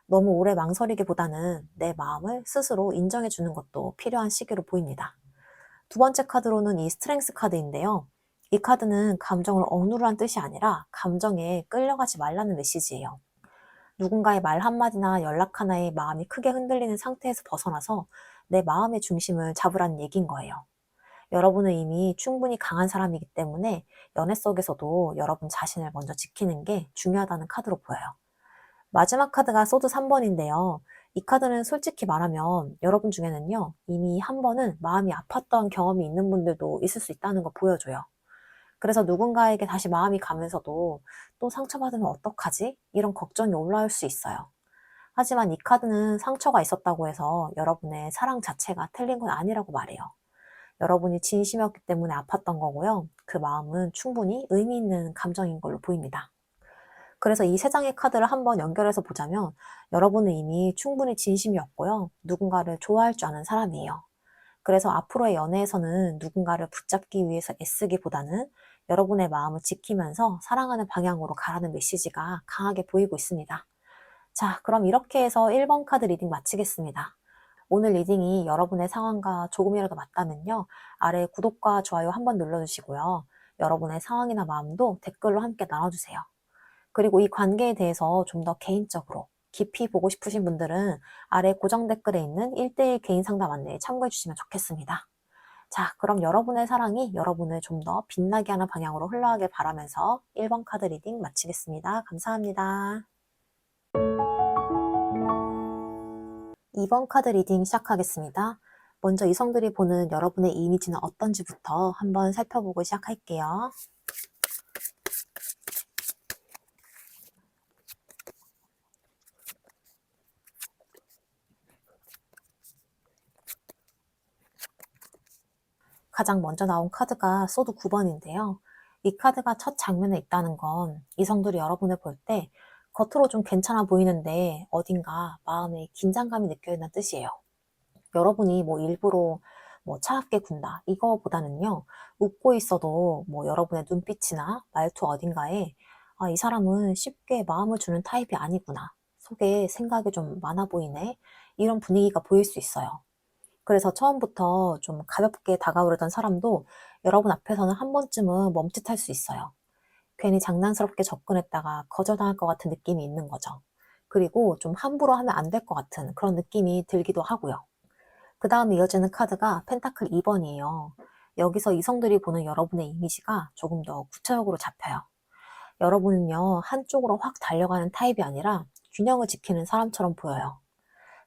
너무 오래 망설이기보다는 내 마음을 스스로 인정해 주는 것도 필요한 시기로 보입니다. 두 번째 카드로는 이 스트렝스 카드인데요. 이 카드는 감정을 억누르란 뜻이 아니라 감정에 끌려가지 말라는 메시지예요. 누군가의 말 한마디나 연락 하나에 마음이 크게 흔들리는 상태에서 벗어나서 내 마음의 중심을 잡으라는 얘기인 거예요. 여러분은 이미 충분히 강한 사람이기 때문에 연애 속에서도 여러분 자신을 먼저 지키는 게 중요하다는 카드로 보여요. 마지막 카드가 소드 3번인데요. 이 카드는 솔직히 말하면 여러분 중에는요, 이미 한 번은 마음이 아팠던 경험이 있는 분들도 있을 수 있다는 걸 보여줘요. 그래서 누군가에게 다시 마음이 가면서도 또 상처받으면 어떡하지? 이런 걱정이 올라올 수 있어요. 하지만 이 카드는 상처가 있었다고 해서 여러분의 사랑 자체가 틀린 건 아니라고 말해요. 여러분이 진심이었기 때문에 아팠던 거고요. 그 마음은 충분히 의미 있는 감정인 걸로 보입니다. 그래서 이 세 장의 카드를 한번 연결해서 보자면 여러분은 이미 충분히 진심이었고요. 누군가를 좋아할 줄 아는 사람이에요. 그래서 앞으로의 연애에서는 누군가를 붙잡기 위해서 애쓰기보다는 여러분의 마음을 지키면서 사랑하는 방향으로 가라는 메시지가 강하게 보이고 있습니다. 자, 그럼 이렇게 해서 1번 카드 리딩 마치겠습니다. 오늘 리딩이 여러분의 상황과 조금이라도 맞다면요. 아래 구독과 좋아요 한번 눌러주시고요. 여러분의 상황이나 마음도 댓글로 함께 나눠주세요. 그리고 이 관계에 대해서 좀 더 개인적으로 깊이 보고 싶으신 분들은 아래 고정 댓글에 있는 1대1 개인 상담 안내에 참고해 주시면 좋겠습니다. 자, 그럼 여러분의 사랑이 여러분을 좀 더 빛나게 하는 방향으로 흘러가길 바라면서 1번 카드 리딩 마치겠습니다. 감사합니다. 2번 카드 리딩 시작하겠습니다. 먼저 이성들이 보는 여러분의 이미지는 어떤지부터 한번 살펴보고 시작할게요. 가장 먼저 나온 카드가 소드 9번인데요. 이 카드가 첫 장면에 있다는 건 이성들이 여러분을 볼 때 겉으로 좀 괜찮아 보이는데 어딘가 마음에 긴장감이 느껴진다는 뜻이에요. 여러분이 뭐 일부러 뭐 차갑게 군다 이거보다는요. 웃고 있어도 뭐 여러분의 눈빛이나 말투 어딘가에 이 사람은 쉽게 마음을 주는 타입이 아니구나. 속에 생각이 좀 많아 보이네. 이런 분위기가 보일 수 있어요. 그래서 처음부터 좀 가볍게 다가오려던 사람도 여러분 앞에서는 한 번쯤은 멈칫할 수 있어요. 괜히 장난스럽게 접근했다가 거절당할 것 같은 느낌이 있는 거죠. 그리고 좀 함부로 하면 안 될 것 같은 그런 느낌이 들기도 하고요. 그 다음에 이어지는 카드가 펜타클 2번이에요. 여기서 이성들이 보는 여러분의 이미지가 조금 더 구체적으로 잡혀요. 여러분은요, 한쪽으로 확 달려가는 타입이 아니라 균형을 지키는 사람처럼 보여요.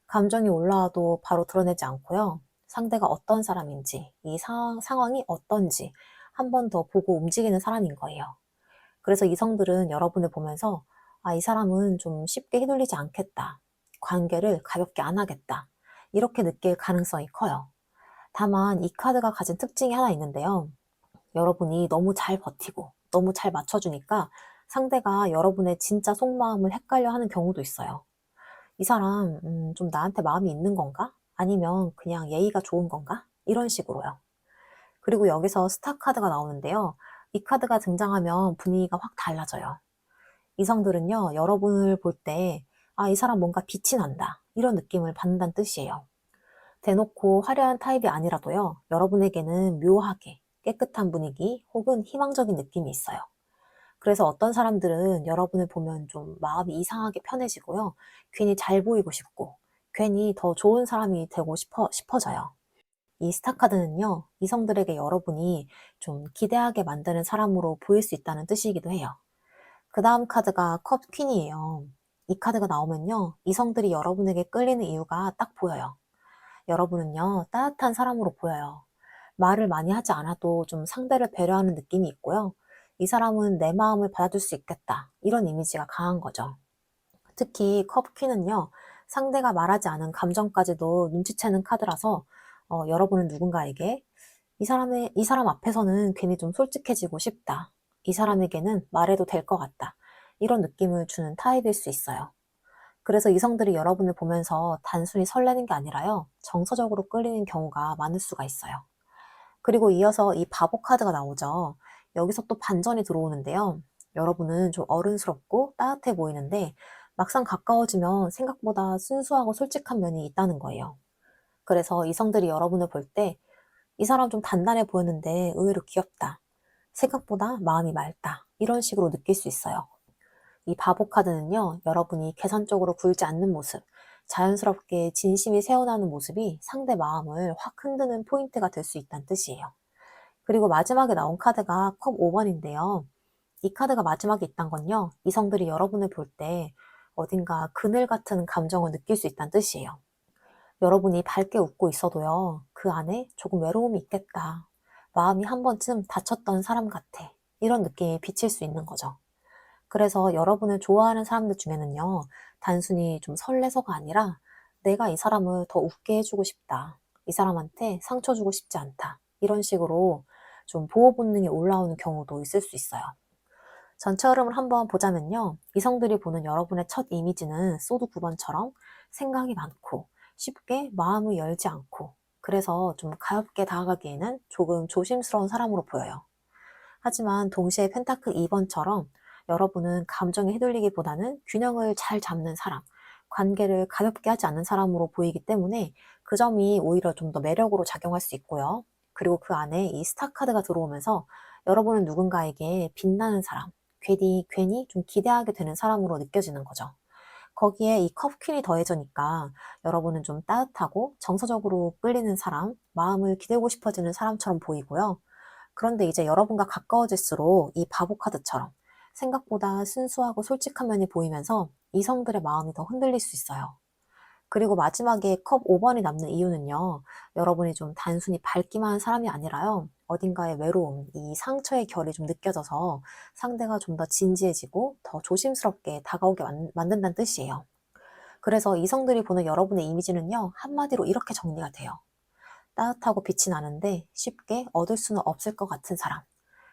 감정이 올라와도 바로 드러내지 않고요. 상대가 어떤 사람인지, 이 상황이 어떤지 한 번 더 보고 움직이는 사람인 거예요. 그래서 이성들은 여러분을 보면서 이 사람은 좀 쉽게 휘둘리지 않겠다. 관계를 가볍게 안 하겠다. 이렇게 느낄 가능성이 커요. 다만 이 카드가 가진 특징이 하나 있는데요. 여러분이 너무 잘 버티고 너무 잘 맞춰주니까 상대가 여러분의 진짜 속마음을 헷갈려 하는 경우도 있어요. 이 사람, 좀 나한테 마음이 있는 건가? 아니면 그냥 예의가 좋은 건가? 이런 식으로요. 그리고 여기서 스타 카드가 나오는데요. 이 카드가 등장하면 분위기가 확 달라져요. 이성들은요, 여러분을 볼 때, 이 사람 뭔가 빛이 난다. 이런 느낌을 받는다는 뜻이에요. 대놓고 화려한 타입이 아니라도요, 여러분에게는 묘하게 깨끗한 분위기 혹은 희망적인 느낌이 있어요. 그래서 어떤 사람들은 여러분을 보면 좀 마음이 이상하게 편해지고요. 괜히 잘 보이고 싶고, 괜히 더 좋은 사람이 되고 싶어져요. 이 스타카드는요, 이성들에게 여러분이 좀 기대하게 만드는 사람으로 보일 수 있다는 뜻이기도 해요. 그 다음 카드가 컵 퀸이에요. 이 카드가 나오면요, 이성들이 여러분에게 끌리는 이유가 딱 보여요. 여러분은요, 따뜻한 사람으로 보여요. 말을 많이 하지 않아도 좀 상대를 배려하는 느낌이 있고요. 이 사람은 내 마음을 받아줄 수 있겠다. 이런 이미지가 강한 거죠. 특히 컵퀸은요, 상대가 말하지 않은 감정까지도 눈치채는 카드라서 여러분은 누군가에게 이 사람 앞에서는 괜히 좀 솔직해지고 싶다. 이 사람에게는 말해도 될 것 같다. 이런 느낌을 주는 타입일 수 있어요. 그래서 이성들이 여러분을 보면서 단순히 설레는 게 아니라요, 정서적으로 끌리는 경우가 많을 수가 있어요. 그리고 이어서 이 바보 카드가 나오죠. 여기서 또 반전이 들어오는데요. 여러분은 좀 어른스럽고 따뜻해 보이는데 막상 가까워지면 생각보다 순수하고 솔직한 면이 있다는 거예요. 그래서 이성들이 여러분을 볼 때 이 사람 좀 단단해 보였는데 의외로 귀엽다. 생각보다 마음이 맑다. 이런 식으로 느낄 수 있어요. 이 바보 카드는요, 여러분이 계산적으로 굴지 않는 모습, 자연스럽게 진심이 새어나는 모습이 상대 마음을 확 흔드는 포인트가 될 수 있다는 뜻이에요. 그리고 마지막에 나온 카드가 컵 5번인데요. 이 카드가 마지막에 있단 건요, 이성들이 여러분을 볼 때 어딘가 그늘 같은 감정을 느낄 수 있다는 뜻이에요. 여러분이 밝게 웃고 있어도요, 그 안에 조금 외로움이 있겠다. 마음이 한 번쯤 다쳤던 사람 같아. 이런 느낌이 비칠 수 있는 거죠. 그래서 여러분을 좋아하는 사람들 중에는요, 단순히 좀 설레서가 아니라 내가 이 사람을 더 웃게 해주고 싶다. 이 사람한테 상처 주고 싶지 않다. 이런 식으로 좀 보호 본능이 올라오는 경우도 있을 수 있어요. 전체 흐름을 한번 보자면요. 이성들이 보는 여러분의 첫 이미지는 소드 9번처럼 생각이 많고 쉽게 마음을 열지 않고 그래서 좀 가볍게 다가가기에는 조금 조심스러운 사람으로 보여요. 하지만 동시에 펜타클 2번처럼 여러분은 감정에 휘둘리기보다는 균형을 잘 잡는 사람, 관계를 가볍게 하지 않는 사람으로 보이기 때문에 그 점이 오히려 좀 더 매력으로 작용할 수 있고요. 그리고 그 안에 이 스타 카드가 들어오면서 여러분은 누군가에게 빛나는 사람, 괜히 좀 기대하게 되는 사람으로 느껴지는 거죠. 거기에 이 컵퀸이 더해져니까 여러분은 좀 따뜻하고 정서적으로 끌리는 사람, 마음을 기대고 싶어지는 사람처럼 보이고요. 그런데 이제 여러분과 가까워질수록 이 바보 카드처럼 생각보다 순수하고 솔직한 면이 보이면서 이성들의 마음이 더 흔들릴 수 있어요. 그리고 마지막에 컵 5번이 남는 이유는요, 여러분이 좀 단순히 밝기만 한 사람이 아니라요, 어딘가의 외로움, 이 상처의 결이 좀 느껴져서 상대가 좀 더 진지해지고 더 조심스럽게 다가오게 만든다는 뜻이에요. 그래서 이성들이 보는 여러분의 이미지는요, 한마디로 이렇게 정리가 돼요. 따뜻하고 빛이 나는데 쉽게 얻을 수는 없을 것 같은 사람.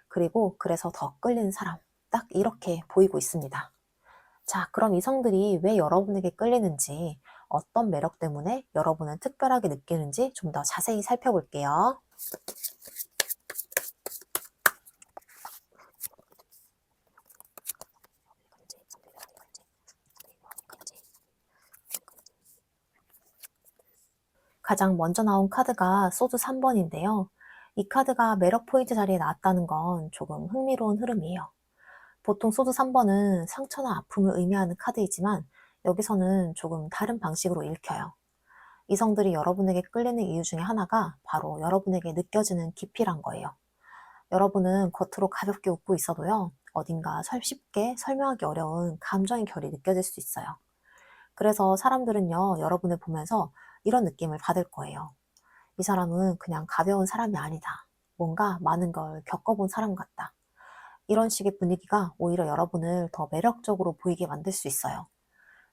그리고 그래서 더 끌리는 사람. 딱 이렇게 보이고 있습니다. 자, 그럼 이성들이 왜 여러분에게 끌리는지, 어떤 매력 때문에 여러분은 특별하게 느끼는지 좀 더 자세히 살펴볼게요. 가장 먼저 나온 카드가 소드 3번인데요. 이 카드가 매력 포인트 자리에 나왔다는 건 조금 흥미로운 흐름이에요. 보통 소드 3번은 상처나 아픔을 의미하는 카드이지만 여기서는 조금 다른 방식으로 읽혀요. 이성들이 여러분에게 끌리는 이유 중에 하나가 바로 여러분에게 느껴지는 깊이란 거예요. 여러분은 겉으로 가볍게 웃고 있어도요, 어딘가 쉽게 설명하기 어려운 감정의 결이 느껴질 수 있어요. 그래서 사람들은요, 여러분을 보면서 이런 느낌을 받을 거예요. 이 사람은 그냥 가벼운 사람이 아니다. 뭔가 많은 걸 겪어본 사람 같다. 이런 식의 분위기가 오히려 여러분을 더 매력적으로 보이게 만들 수 있어요.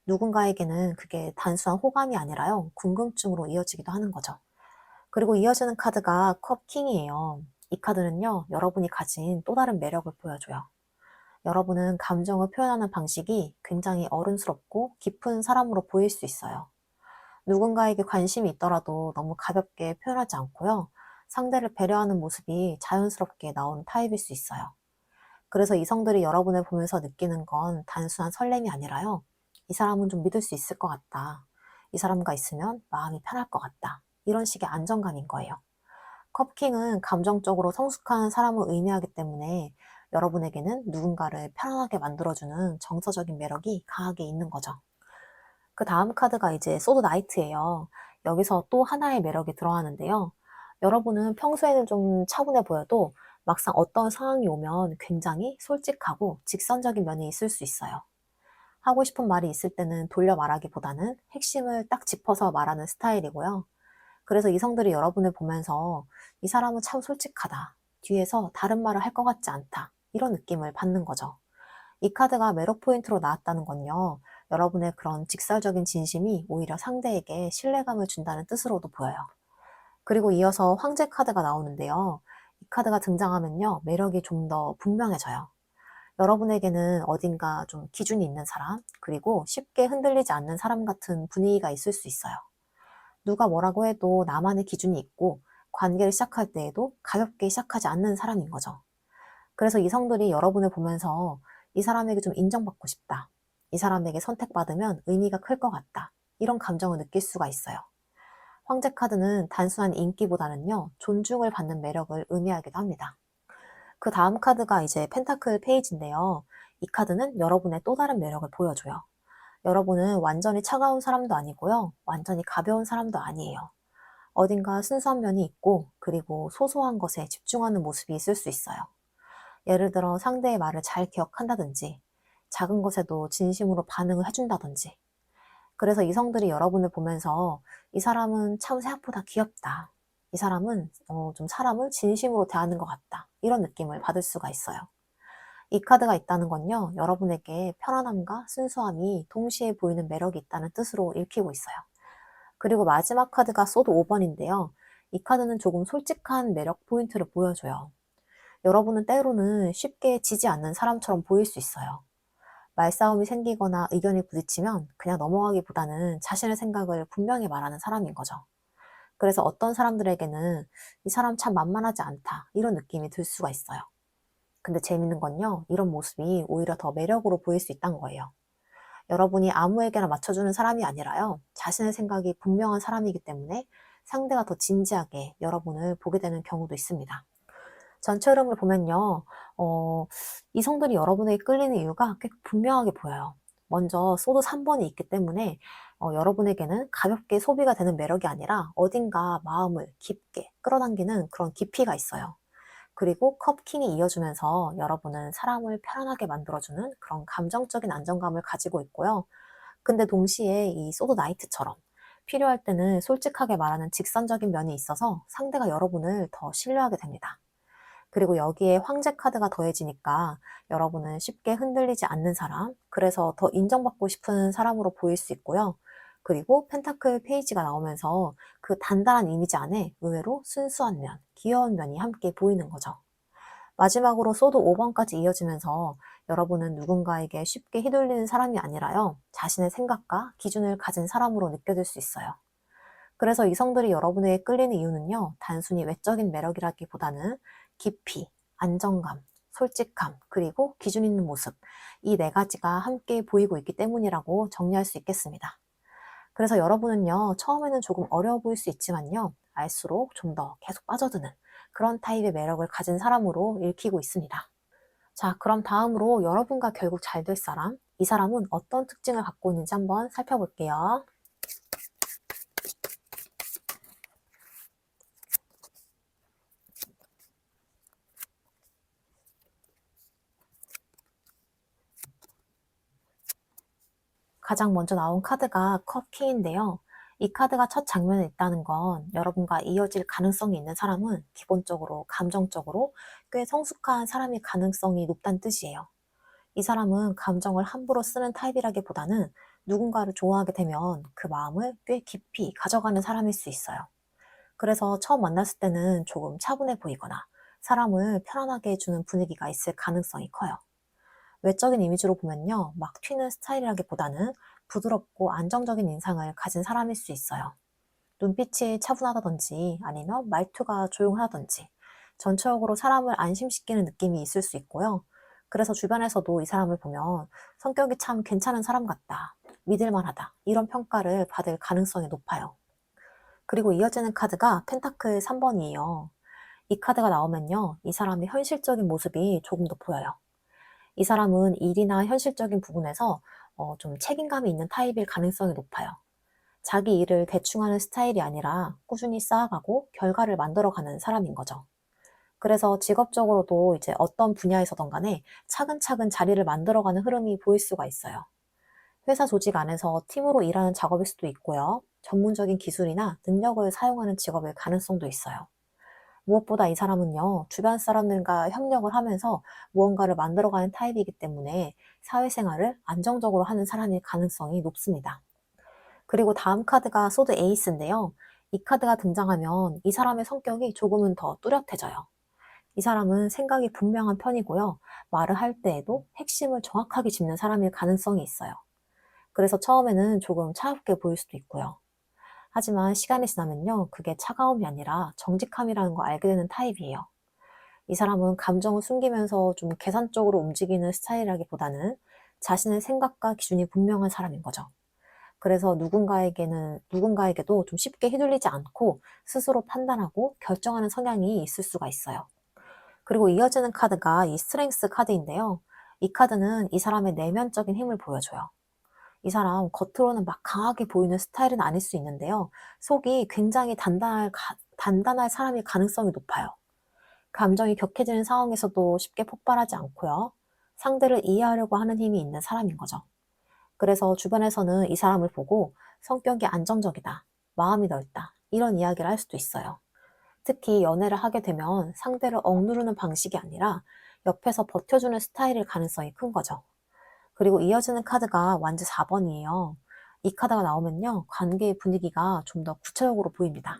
누군가에게는 그게 단순한 호감이 아니라요, 궁금증으로 이어지기도 하는 거죠. 그리고 이어지는 카드가 컵킹이에요. 이 카드는요, 여러분이 가진 또 다른 매력을 보여줘요. 여러분은 감정을 표현하는 방식이 굉장히 어른스럽고 깊은 사람으로 보일 수 있어요. 누군가에게 관심이 있더라도 너무 가볍게 표현하지 않고요. 상대를 배려하는 모습이 자연스럽게 나오는 타입일 수 있어요. 그래서 이성들이 여러분을 보면서 느끼는 건 단순한 설렘이 아니라요. 이 사람은 좀 믿을 수 있을 것 같다. 이 사람과 있으면 마음이 편할 것 같다. 이런 식의 안정감인 거예요. 컵킹은 감정적으로 성숙한 사람을 의미하기 때문에 여러분에게는 누군가를 편안하게 만들어주는 정서적인 매력이 강하게 있는 거죠. 그 다음 카드가 이제 소드 나이트예요. 여기서 또 하나의 매력이 들어가는데요. 여러분은 평소에는 좀 차분해 보여도 막상 어떤 상황이 오면 굉장히 솔직하고 직선적인 면이 있을 수 있어요. 하고 싶은 말이 있을 때는 돌려 말하기보다는 핵심을 딱 짚어서 말하는 스타일이고요. 그래서 이성들이 여러분을 보면서 이 사람은 참 솔직하다. 뒤에서 다른 말을 할 것 같지 않다. 이런 느낌을 받는 거죠. 이 카드가 매력 포인트로 나왔다는 건요, 여러분의 그런 직설적인 진심이 오히려 상대에게 신뢰감을 준다는 뜻으로도 보여요. 그리고 이어서 황제 카드가 나오는데요. 이 카드가 등장하면요, 매력이 좀 더 분명해져요. 여러분에게는 어딘가 좀 기준이 있는 사람, 그리고 쉽게 흔들리지 않는 사람 같은 분위기가 있을 수 있어요. 누가 뭐라고 해도 나만의 기준이 있고, 관계를 시작할 때에도 가볍게 시작하지 않는 사람인 거죠. 그래서 이성들이 여러분을 보면서 이 사람에게 좀 인정받고 싶다. 이 사람에게 선택받으면 의미가 클 것 같다. 이런 감정을 느낄 수가 있어요. 황제 카드는 단순한 인기보다는요, 존중을 받는 매력을 의미하기도 합니다. 그 다음 카드가 이제 펜타클 페이지인데요. 이 카드는 여러분의 또 다른 매력을 보여줘요. 여러분은 완전히 차가운 사람도 아니고요. 완전히 가벼운 사람도 아니에요. 어딘가 순수한 면이 있고, 그리고 소소한 것에 집중하는 모습이 있을 수 있어요. 예를 들어 상대의 말을 잘 기억한다든지, 작은 것에도 진심으로 반응을 해준다든지. 그래서 이성들이 여러분을 보면서 이 사람은 참 생각보다 귀엽다. 이 사람은 좀 사람을 진심으로 대하는 것 같다. 이런 느낌을 받을 수가 있어요. 이 카드가 있다는 건요, 여러분에게 편안함과 순수함이 동시에 보이는 매력이 있다는 뜻으로 읽히고 있어요. 그리고 마지막 카드가 소드 5번인데요. 이 카드는 조금 솔직한 매력 포인트를 보여줘요. 여러분은 때로는 쉽게 지지 않는 사람처럼 보일 수 있어요. 말싸움이 생기거나 의견이 부딪히면 그냥 넘어가기보다는 자신의 생각을 분명히 말하는 사람인 거죠. 그래서 어떤 사람들에게는 이 사람 참 만만하지 않다, 이런 느낌이 들 수가 있어요. 근데 재밌는 건요, 이런 모습이 오히려 더 매력으로 보일 수 있다는 거예요. 여러분이 아무에게나 맞춰주는 사람이 아니라요, 자신의 생각이 분명한 사람이기 때문에 상대가 더 진지하게 여러분을 보게 되는 경우도 있습니다. 전체 흐름을 보면요, 이성들이 여러분에게 끌리는 이유가 꽤 분명하게 보여요. 먼저 소드 3번이 있기 때문에 여러분에게는 가볍게 소비가 되는 매력이 아니라 어딘가 마음을 깊게 끌어당기는 그런 깊이가 있어요. 그리고 컵킹이 이어주면서 여러분은 사람을 편안하게 만들어주는 그런 감정적인 안정감을 가지고 있고요. 근데 동시에 이 소드 나이트처럼 필요할 때는 솔직하게 말하는 직선적인 면이 있어서 상대가 여러분을 더 신뢰하게 됩니다. 그리고 여기에 황제 카드가 더해지니까 여러분은 쉽게 흔들리지 않는 사람, 그래서 더 인정받고 싶은 사람으로 보일 수 있고요. 그리고 펜타클 페이지가 나오면서 그 단단한 이미지 안에 의외로 순수한 면, 귀여운 면이 함께 보이는 거죠. 마지막으로 소드 5번까지 이어지면서 여러분은 누군가에게 쉽게 휘둘리는 사람이 아니라요, 자신의 생각과 기준을 가진 사람으로 느껴질 수 있어요. 그래서 이성들이 여러분에게 끌리는 이유는요, 단순히 외적인 매력이라기보다는 깊이, 안정감, 솔직함, 그리고 기준 있는 모습, 이 네 가지가 함께 보이고 있기 때문이라고 정리할 수 있겠습니다. 그래서 여러분은요, 처음에는 조금 어려워 보일 수 있지만요, 알수록 좀 더 계속 빠져드는 그런 타입의 매력을 가진 사람으로 읽히고 있습니다. 자, 그럼 다음으로 여러분과 결국 잘 될 사람, 이 사람은 어떤 특징을 갖고 있는지 한번 살펴볼게요. 가장 먼저 나온 카드가 컵킹인데요. 이 카드가 첫 장면에 있다는 건 여러분과 이어질 가능성이 있는 사람은 기본적으로 감정적으로 꽤 성숙한 사람일 가능성이 높다는 뜻이에요. 이 사람은 감정을 함부로 쓰는 타입이라기보다는 누군가를 좋아하게 되면 그 마음을 꽤 깊이 가져가는 사람일 수 있어요. 그래서 처음 만났을 때는 조금 차분해 보이거나 사람을 편안하게 해주는 분위기가 있을 가능성이 커요. 외적인 이미지로 보면요, 막 튀는 스타일이라기보다는 부드럽고 안정적인 인상을 가진 사람일 수 있어요. 눈빛이 차분하다든지 아니면 말투가 조용하다든지 전체적으로 사람을 안심시키는 느낌이 있을 수 있고요. 그래서 주변에서도 이 사람을 보면 성격이 참 괜찮은 사람 같다, 믿을만하다, 이런 평가를 받을 가능성이 높아요. 그리고 이어지는 카드가 펜타클 3번이에요. 이 카드가 나오면요, 이 사람의 현실적인 모습이 조금 더 보여요. 이 사람은 일이나 현실적인 부분에서 좀 책임감이 있는 타입일 가능성이 높아요. 자기 일을 대충 하는 스타일이 아니라 꾸준히 쌓아가고 결과를 만들어가는 사람인 거죠. 그래서 직업적으로도 이제 어떤 분야에서든 간에 차근차근 자리를 만들어가는 흐름이 보일 수가 있어요. 회사 조직 안에서 팀으로 일하는 작업일 수도 있고요. 전문적인 기술이나 능력을 사용하는 직업일 가능성도 있어요. 무엇보다 이 사람은요, 주변 사람들과 협력을 하면서 무언가를 만들어가는 타입이기 때문에 사회생활을 안정적으로 하는 사람일 가능성이 높습니다. 그리고 다음 카드가 소드 에이스인데요. 이 카드가 등장하면 이 사람의 성격이 조금은 더 뚜렷해져요. 이 사람은 생각이 분명한 편이고요. 말을 할 때에도 핵심을 정확하게 짚는 사람일 가능성이 있어요. 그래서 처음에는 조금 차갑게 보일 수도 있고요. 하지만 시간이 지나면요, 그게 차가움이 아니라 정직함이라는 걸 알게 되는 타입이에요. 이 사람은 감정을 숨기면서 좀 계산적으로 움직이는 스타일이라기보다는 자신의 생각과 기준이 분명한 사람인 거죠. 그래서 누군가에게도 좀 쉽게 휘둘리지 않고 스스로 판단하고 결정하는 성향이 있을 수가 있어요. 그리고 이어지는 카드가 이 스트렝스 카드인데요. 이 카드는 이 사람의 내면적인 힘을 보여줘요. 이 사람 겉으로는 막 강하게 보이는 스타일은 아닐 수 있는데요. 속이 굉장히 단단할 사람일 가능성이 높아요. 감정이 격해지는 상황에서도 쉽게 폭발하지 않고요. 상대를 이해하려고 하는 힘이 있는 사람인 거죠. 그래서 주변에서는 이 사람을 보고 성격이 안정적이다, 마음이 넓다, 이런 이야기를 할 수도 있어요. 특히 연애를 하게 되면 상대를 억누르는 방식이 아니라 옆에서 버텨주는 스타일일 가능성이 큰 거죠. 그리고 이어지는 카드가 완즈 4번이에요. 이 카드가 나오면요, 관계의 분위기가 좀 더 구체적으로 보입니다.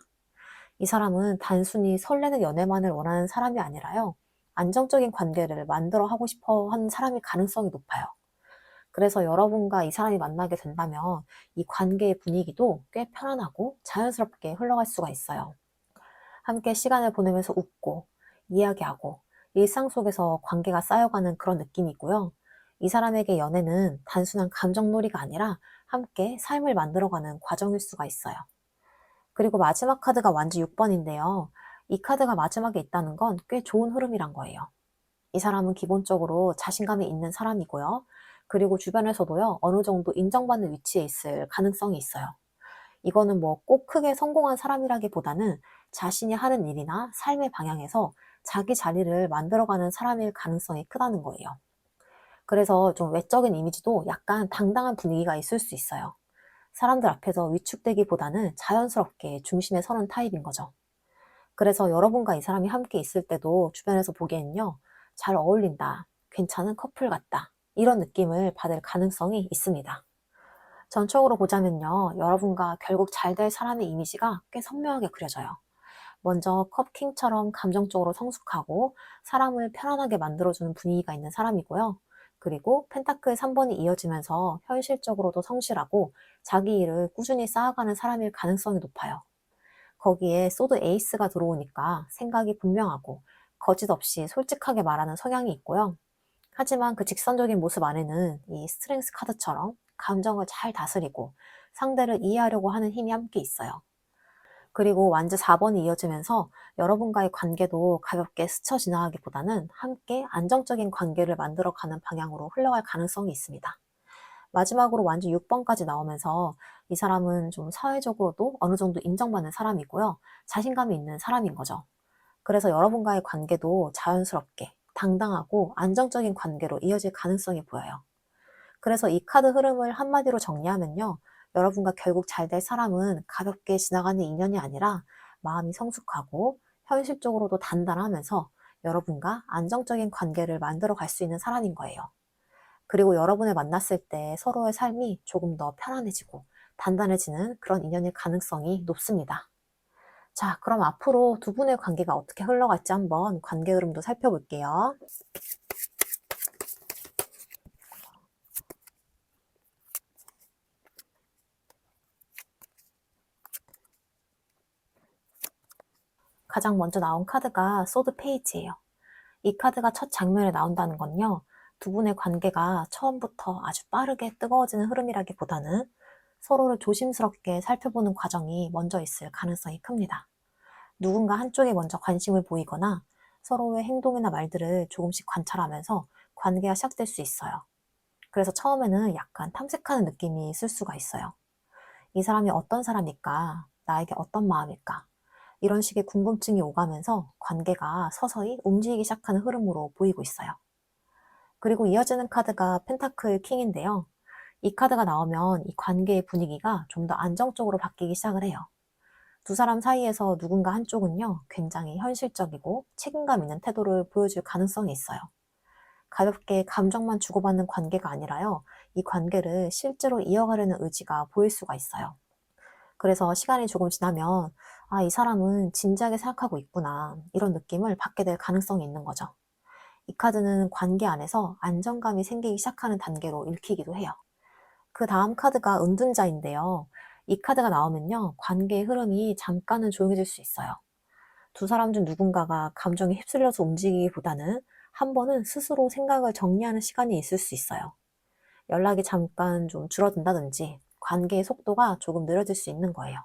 이 사람은 단순히 설레는 연애만을 원하는 사람이 아니라요, 안정적인 관계를 만들어 하고 싶어 하는 사람일 가능성이 높아요. 그래서 여러분과 이 사람이 만나게 된다면 이 관계의 분위기도 꽤 편안하고 자연스럽게 흘러갈 수가 있어요. 함께 시간을 보내면서 웃고 이야기하고 일상 속에서 관계가 쌓여가는 그런 느낌이고요. 이 사람에게 연애는 단순한 감정놀이가 아니라 함께 삶을 만들어가는 과정일 수가 있어요. 그리고 마지막 카드가 완주 6번인데요. 이 카드가 마지막에 있다는 건 꽤 좋은 흐름이란 거예요. 이 사람은 기본적으로 자신감이 있는 사람이고요. 그리고 주변에서도요, 어느 정도 인정받는 위치에 있을 가능성이 있어요. 이거는 뭐 꼭 크게 성공한 사람이라기보다는 자신이 하는 일이나 삶의 방향에서 자기 자리를 만들어가는 사람일 가능성이 크다는 거예요. 그래서 좀 외적인 이미지도 약간 당당한 분위기가 있을 수 있어요. 사람들 앞에서 위축되기보다는 자연스럽게 중심에 서는 타입인 거죠. 그래서 여러분과 이 사람이 함께 있을 때도 주변에서 보기에는요, 잘 어울린다, 괜찮은 커플 같다, 이런 느낌을 받을 가능성이 있습니다. 전적으로 보자면요, 여러분과 결국 잘 될 사람의 이미지가 꽤 선명하게 그려져요. 먼저 컵킹처럼 감정적으로 성숙하고 사람을 편안하게 만들어주는 분위기가 있는 사람이고요. 그리고 펜타클 3번이 이어지면서 현실적으로도 성실하고 자기 일을 꾸준히 쌓아가는 사람일 가능성이 높아요. 거기에 소드 에이스가 들어오니까 생각이 분명하고 거짓 없이 솔직하게 말하는 성향이 있고요. 하지만 그 직선적인 모습 안에는 이 스트렝스 카드처럼 감정을 잘 다스리고 상대를 이해하려고 하는 힘이 함께 있어요. 그리고 완즈 4번이 이어지면서 여러분과의 관계도 가볍게 스쳐 지나가기보다는 함께 안정적인 관계를 만들어가는 방향으로 흘러갈 가능성이 있습니다. 마지막으로 완주 6번까지 나오면서 이 사람은 좀 사회적으로도 어느 정도 인정받는 사람이고요. 자신감이 있는 사람인 거죠. 그래서 여러분과의 관계도 자연스럽게 당당하고 안정적인 관계로 이어질 가능성이 보여요. 그래서 이 카드 흐름을 한마디로 정리하면요, 여러분과 결국 잘 될 사람은 가볍게 지나가는 인연이 아니라 마음이 성숙하고 현실적으로도 단단하면서 여러분과 안정적인 관계를 만들어 갈 수 있는 사람인 거예요. 그리고 여러분을 만났을 때 서로의 삶이 조금 더 편안해지고 단단해지는 그런 인연일 가능성이 높습니다. 자, 그럼 앞으로 두 분의 관계가 어떻게 흘러갈지 한번 관계 흐름도 살펴볼게요. 가장 먼저 나온 카드가 소드 페이지예요. 이 카드가 첫 장면에 나온다는 건요, 두 분의 관계가 처음부터 아주 빠르게 뜨거워지는 흐름이라기보다는 서로를 조심스럽게 살펴보는 과정이 먼저 있을 가능성이 큽니다. 누군가 한쪽에 먼저 관심을 보이거나 서로의 행동이나 말들을 조금씩 관찰하면서 관계가 시작될 수 있어요. 그래서 처음에는 약간 탐색하는 느낌이 있을 수가 있어요. 이 사람이 어떤 사람일까? 나에게 어떤 마음일까? 이런 식의 궁금증이 오가면서 관계가 서서히 움직이기 시작하는 흐름으로 보이고 있어요. 그리고 이어지는 카드가 펜타클 킹인데요. 이 카드가 나오면 이 관계의 분위기가 좀 더 안정적으로 바뀌기 시작을 해요. 두 사람 사이에서 누군가 한쪽은요, 굉장히 현실적이고 책임감 있는 태도를 보여줄 가능성이 있어요. 가볍게 감정만 주고받는 관계가 아니라요, 이 관계를 실제로 이어가려는 의지가 보일 수가 있어요. 그래서 시간이 조금 지나면, 아, 이 사람은 진지하게 생각하고 있구나, 이런 느낌을 받게 될 가능성이 있는 거죠. 이 카드는 관계 안에서 안정감이 생기기 시작하는 단계로 읽히기도 해요. 그 다음 카드가 은둔자인데요. 이 카드가 나오면요, 관계의 흐름이 잠깐은 조용해질 수 있어요. 두 사람 중 누군가가 감정에 휩쓸려서 움직이기보다는 한 번은 스스로 생각을 정리하는 시간이 있을 수 있어요. 연락이 잠깐 좀 줄어든다든지 관계의 속도가 조금 느려질 수 있는 거예요.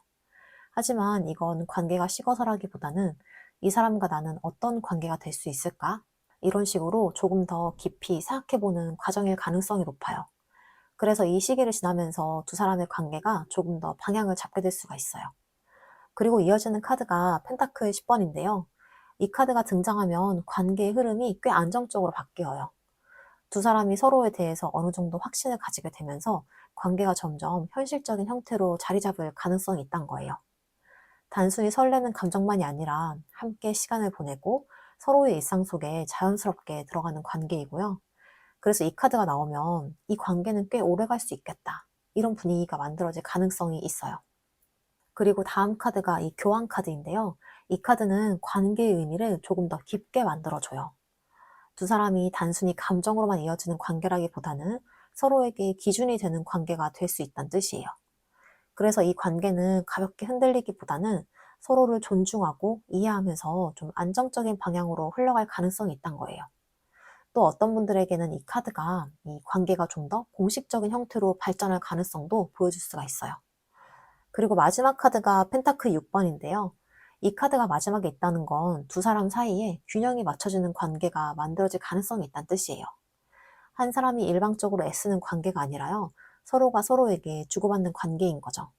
하지만 이건 관계가 식어서라기보다는 이 사람과 나는 어떤 관계가 될 수 있을까? 이런 식으로 조금 더 깊이 생각해보는 과정일 가능성이 높아요. 그래서 이 시기를 지나면서 두 사람의 관계가 조금 더 방향을 잡게 될 수가 있어요. 그리고 이어지는 카드가 펜타클 10번인데요. 이 카드가 등장하면 관계의 흐름이 꽤 안정적으로 바뀌어요. 두 사람이 서로에 대해서 어느 정도 확신을 가지게 되면서 관계가 점점 현실적인 형태로 자리 잡을 가능성이 있다는 거예요. 단순히 설레는 감정만이 아니라 함께 시간을 보내고 서로의 일상 속에 자연스럽게 들어가는 관계이고요. 그래서 이 카드가 나오면 이 관계는 꽤 오래 갈 수 있겠다, 이런 분위기가 만들어질 가능성이 있어요. 그리고 다음 카드가 이 교환 카드인데요. 이 카드는 관계의 의미를 조금 더 깊게 만들어줘요. 두 사람이 단순히 감정으로만 이어지는 관계라기보다는 서로에게 기준이 되는 관계가 될 수 있다는 뜻이에요. 그래서 이 관계는 가볍게 흔들리기보다는 서로를 존중하고 이해하면서 좀 안정적인 방향으로 흘러갈 가능성이 있다는 거예요. 또 어떤 분들에게는 이 카드가 이 관계가 좀 더 공식적인 형태로 발전할 가능성도 보여줄 수가 있어요. 그리고 마지막 카드가 펜타클 6번인데요. 이 카드가 마지막에 있다는 건 두 사람 사이에 균형이 맞춰지는 관계가 만들어질 가능성이 있다는 뜻이에요. 한 사람이 일방적으로 애쓰는 관계가 아니라요, 서로가 서로에게 주고받는 관계인 거죠.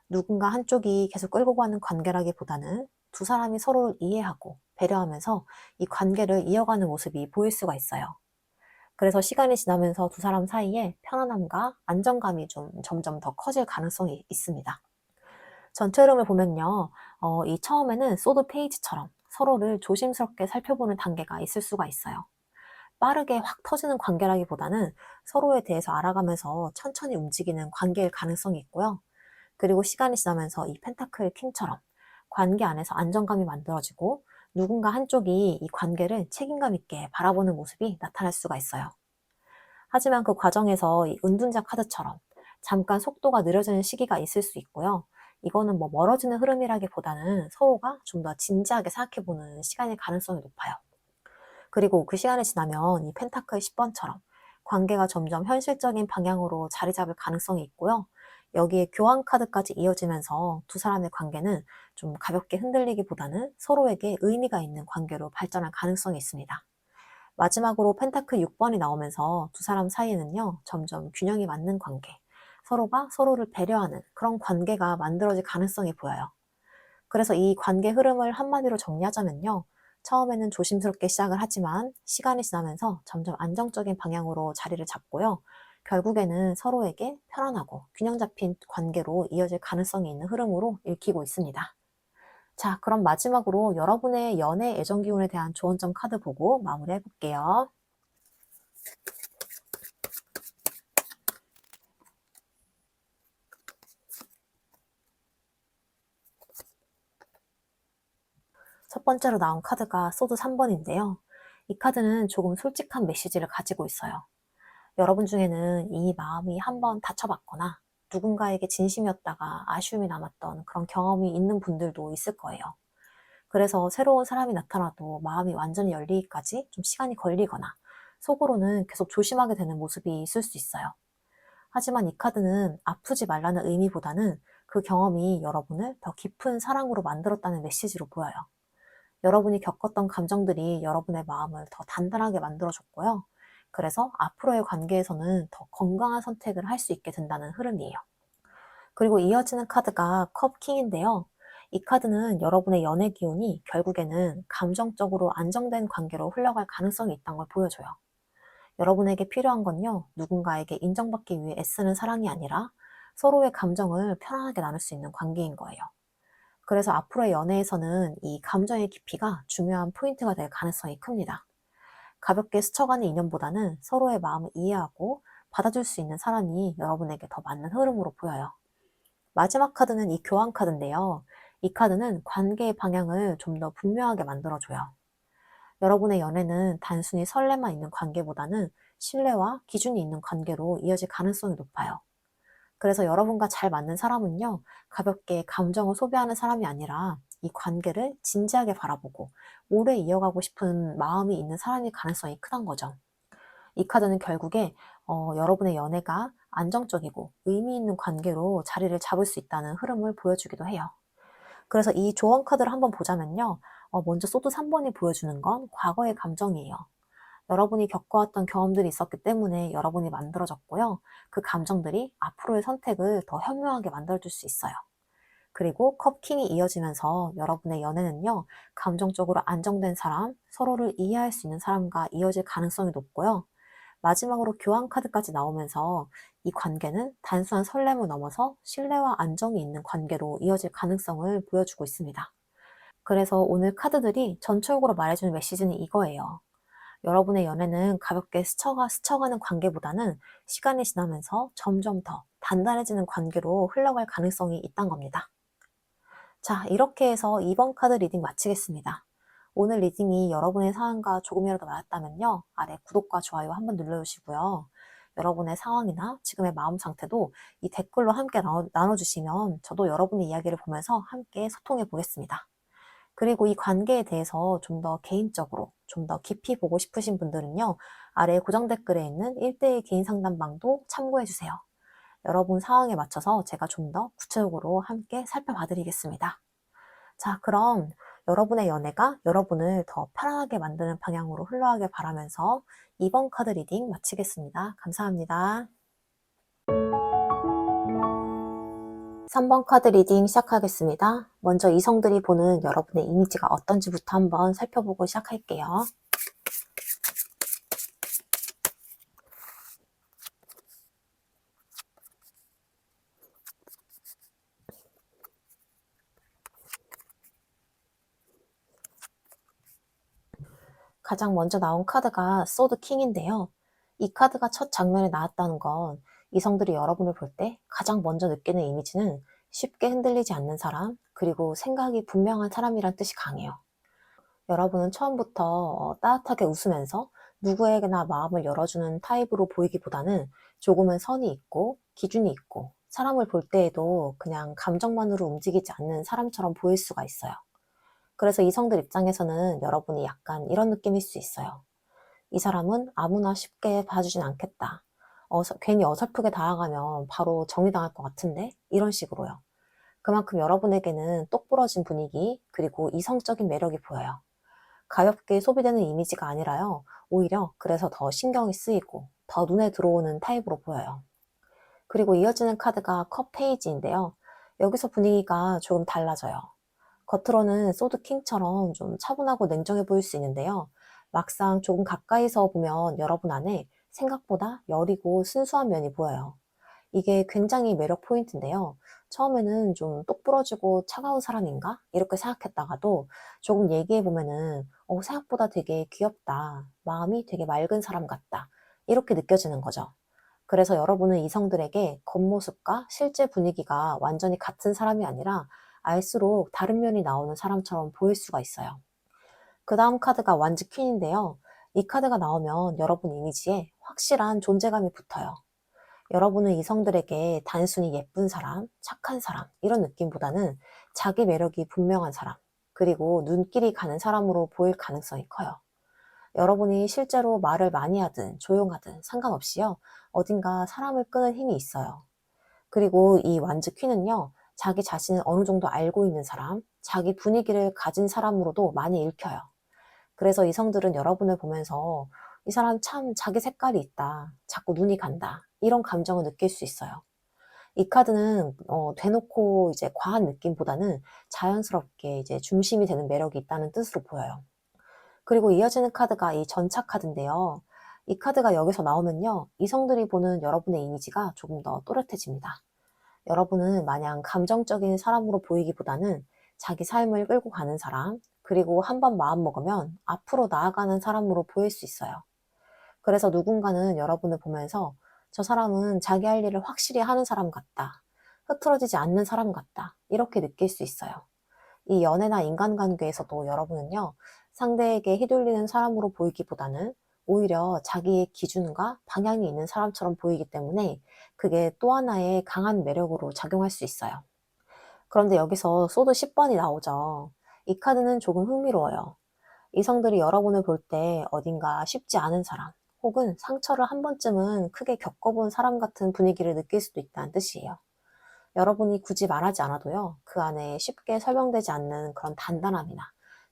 누군가 한쪽이 계속 끌고 가는 관계라기보다는 두 사람이 서로를 이해하고 배려하면서 이 관계를 이어가는 모습이 보일 수가 있어요. 그래서 시간이 지나면서 두 사람 사이에 편안함과 안정감이 좀 점점 더 커질 가능성이 있습니다. 전체 흐름을 보면요, 이 처음에는 소드 페이지처럼 서로를 조심스럽게 살펴보는 단계가 있을 수가 있어요. 빠르게 확 터지는 관계라기보다는 서로에 대해서 알아가면서 천천히 움직이는 관계일 가능성이 있고요. 그리고 시간이 지나면서 이 펜타클 킹처럼 관계 안에서 안정감이 만들어지고 누군가 한쪽이 이 관계를 책임감 있게 바라보는 모습이 나타날 수가 있어요. 하지만 그 과정에서 이 은둔자 카드처럼 잠깐 속도가 느려지는 시기가 있을 수 있고요. 이거는 뭐 멀어지는 흐름이라기보다는 서로가 좀 더 진지하게 생각해보는 시간일 가능성이 높아요. 그리고 그 시간이 지나면 이 펜타클 10번처럼 관계가 점점 현실적인 방향으로 자리 잡을 가능성이 있고요. 여기에 교환 카드까지 이어지면서 두 사람의 관계는 좀 가볍게 흔들리기보다는 서로에게 의미가 있는 관계로 발전할 가능성이 있습니다. 마지막으로 펜타클 6번이 나오면서 두 사람 사이에는요, 점점 균형이 맞는 관계, 서로가 서로를 배려하는 그런 관계가 만들어질 가능성이 보여요. 그래서 이 관계 흐름을 한마디로 정리하자면요, 처음에는 조심스럽게 시작을 하지만 시간이 지나면서 점점 안정적인 방향으로 자리를 잡고요. 결국에는 서로에게 편안하고 균형 잡힌 관계로 이어질 가능성이 있는 흐름으로 읽히고 있습니다. 자, 그럼 마지막으로 여러분의 연애 애정 기운에 대한 조언점 카드 보고 마무리해 볼게요. 첫 번째로 나온 카드가 소드 3번인데요. 이 카드는 조금 솔직한 메시지를 가지고 있어요. 여러분 중에는 이 마음이 한번 다쳐봤거나 누군가에게 진심이었다가 아쉬움이 남았던 그런 경험이 있는 분들도 있을 거예요. 그래서 새로운 사람이 나타나도 마음이 완전히 열리기까지 좀 시간이 걸리거나 속으로는 계속 조심하게 되는 모습이 있을 수 있어요. 하지만 이 카드는 아프지 말라는 의미보다는 그 경험이 여러분을 더 깊은 사랑으로 만들었다는 메시지로 보여요. 여러분이 겪었던 감정들이 여러분의 마음을 더 단단하게 만들어줬고요. 그래서 앞으로의 관계에서는 더 건강한 선택을 할 수 있게 된다는 흐름이에요. 그리고 이어지는 카드가 컵킹인데요. 이 카드는 여러분의 연애 기운이 결국에는 감정적으로 안정된 관계로 흘러갈 가능성이 있다는 걸 보여줘요. 여러분에게 필요한 건요, 누군가에게 인정받기 위해 애쓰는 사랑이 아니라 서로의 감정을 편안하게 나눌 수 있는 관계인 거예요. 그래서 앞으로의 연애에서는 이 감정의 깊이가 중요한 포인트가 될 가능성이 큽니다. 가볍게 스쳐가는 인연보다는 서로의 마음을 이해하고 받아줄 수 있는 사람이 여러분에게 더 맞는 흐름으로 보여요. 마지막 카드는 이 교환 카드인데요. 이 카드는 관계의 방향을 좀 더 분명하게 만들어줘요. 여러분의 연애는 단순히 설레만 있는 관계보다는 신뢰와 기준이 있는 관계로 이어질 가능성이 높아요. 그래서 여러분과 잘 맞는 사람은요, 가볍게 감정을 소비하는 사람이 아니라 이 관계를 진지하게 바라보고 오래 이어가고 싶은 마음이 있는 사람일 가능성이 크단 거죠. 이 카드는 결국에 여러분의 연애가 안정적이고 의미 있는 관계로 자리를 잡을 수 있다는 흐름을 보여주기도 해요. 그래서 이 조언 카드를 한번 보자면요. 먼저 소드 3번이 보여주는 건 과거의 감정이에요. 여러분이 겪어왔던 경험들이 있었기 때문에 여러분이 만들어졌고요. 그 감정들이 앞으로의 선택을 더 현명하게 만들어줄 수 있어요. 그리고 컵킹이 이어지면서 여러분의 연애는요, 감정적으로 안정된 사람, 서로를 이해할 수 있는 사람과 이어질 가능성이 높고요. 마지막으로 교환 카드까지 나오면서 이 관계는 단순한 설렘을 넘어서 신뢰와 안정이 있는 관계로 이어질 가능성을 보여주고 있습니다. 그래서 오늘 카드들이 전체적으로 말해주는 메시지는 이거예요. 여러분의 연애는 가볍게 스쳐가는 관계보다는 시간이 지나면서 점점 더 단단해지는 관계로 흘러갈 가능성이 있다는 겁니다. 자, 이렇게 해서 2번 카드 리딩 마치겠습니다. 오늘 리딩이 여러분의 상황과 조금이라도 맞았다면요, 아래 구독과 좋아요 한번 눌러주시고요. 여러분의 상황이나 지금의 마음 상태도 이 댓글로 함께 나눠주시면 저도 여러분의 이야기를 보면서 함께 소통해 보겠습니다. 그리고 이 관계에 대해서 좀 더 개인적으로, 좀 더 깊이 보고 싶으신 분들은요, 아래 고정 댓글에 있는 1대1 개인 상담방도 참고해 주세요. 여러분 상황에 맞춰서 제가 좀 더 구체적으로 함께 살펴봐 드리겠습니다. 자, 그럼 여러분의 연애가 여러분을 더 편안하게 만드는 방향으로 흘러가길 바라면서 2번 카드 리딩 마치겠습니다. 감사합니다. 3번 카드 리딩 시작하겠습니다. 먼저 이성들이 보는 여러분의 이미지가 어떤지부터 한번 살펴보고 시작할게요. 가장 먼저 나온 카드가 소드 킹인데요. 이 카드가 첫 장면에 나왔다는 건 이성들이 여러분을 볼 때 가장 먼저 느끼는 이미지는 쉽게 흔들리지 않는 사람, 그리고 생각이 분명한 사람이란 뜻이 강해요. 여러분은 처음부터 따뜻하게 웃으면서 누구에게나 마음을 열어주는 타입으로 보이기보다는 조금은 선이 있고 기준이 있고 사람을 볼 때에도 그냥 감정만으로 움직이지 않는 사람처럼 보일 수가 있어요. 그래서 이성들 입장에서는 여러분이 약간 이런 느낌일 수 있어요. 이 사람은 아무나 쉽게 봐주진 않겠다. 괜히 어설프게 다가가면 바로 정리당할 것 같은데? 이런 식으로요. 그만큼 여러분에게는 똑부러진 분위기, 그리고 이성적인 매력이 보여요. 가볍게 소비되는 이미지가 아니라요. 오히려 그래서 더 신경이 쓰이고 더 눈에 들어오는 타입으로 보여요. 그리고 이어지는 카드가 컵 페이지인데요. 여기서 분위기가 조금 달라져요. 겉으로는 소드킹처럼 좀 차분하고 냉정해 보일 수 있는데요. 막상 조금 가까이서 보면 여러분 안에 생각보다 여리고 순수한 면이 보여요. 이게 굉장히 매력 포인트인데요. 처음에는 좀 똑부러지고 차가운 사람인가? 이렇게 생각했다가도 조금 얘기해보면은, 생각보다 되게 귀엽다. 마음이 되게 맑은 사람 같다. 이렇게 느껴지는 거죠. 그래서 여러분은 이성들에게 겉모습과 실제 분위기가 완전히 같은 사람이 아니라 알수록 다른 면이 나오는 사람처럼 보일 수가 있어요. 그 다음 카드가 완즈 퀸인데요. 이 카드가 나오면 여러분 이미지에 확실한 존재감이 붙어요. 여러분은 이성들에게 단순히 예쁜 사람, 착한 사람, 이런 느낌보다는 자기 매력이 분명한 사람, 그리고 눈길이 가는 사람으로 보일 가능성이 커요. 여러분이 실제로 말을 많이 하든 조용하든 상관없이요, 어딘가 사람을 끄는 힘이 있어요. 그리고 이 완즈 퀸은요, 자기 자신을 어느 정도 알고 있는 사람, 자기 분위기를 가진 사람으로도 많이 읽혀요. 그래서 이성들은 여러분을 보면서 이 사람 참 자기 색깔이 있다. 자꾸 눈이 간다. 이런 감정을 느낄 수 있어요. 이 카드는 대놓고 이제 과한 느낌보다는 자연스럽게 이제 중심이 되는 매력이 있다는 뜻으로 보여요. 그리고 이어지는 카드가 이 전차 카드인데요. 이 카드가 여기서 나오면요, 이성들이 보는 여러분의 이미지가 조금 더 또렷해집니다. 여러분은 마냥 감정적인 사람으로 보이기보다는 자기 삶을 끌고 가는 사람, 그리고 한번 마음먹으면 앞으로 나아가는 사람으로 보일 수 있어요. 그래서 누군가는 여러분을 보면서 저 사람은 자기 할 일을 확실히 하는 사람 같다. 흐트러지지 않는 사람 같다. 이렇게 느낄 수 있어요. 이 연애나 인간관계에서도 여러분은요, 상대에게 휘둘리는 사람으로 보이기보다는 오히려 자기의 기준과 방향이 있는 사람처럼 보이기 때문에 그게 또 하나의 강한 매력으로 작용할 수 있어요. 그런데 여기서 소드 10번이 나오죠. 이 카드는 조금 흥미로워요. 이성들이 여러분을 볼 때 어딘가 쉽지 않은 사람, 혹은 상처를 한 번쯤은 크게 겪어본 사람 같은 분위기를 느낄 수도 있다는 뜻이에요. 여러분이 굳이 말하지 않아도요, 그 안에 쉽게 설명되지 않는 그런 단단함이나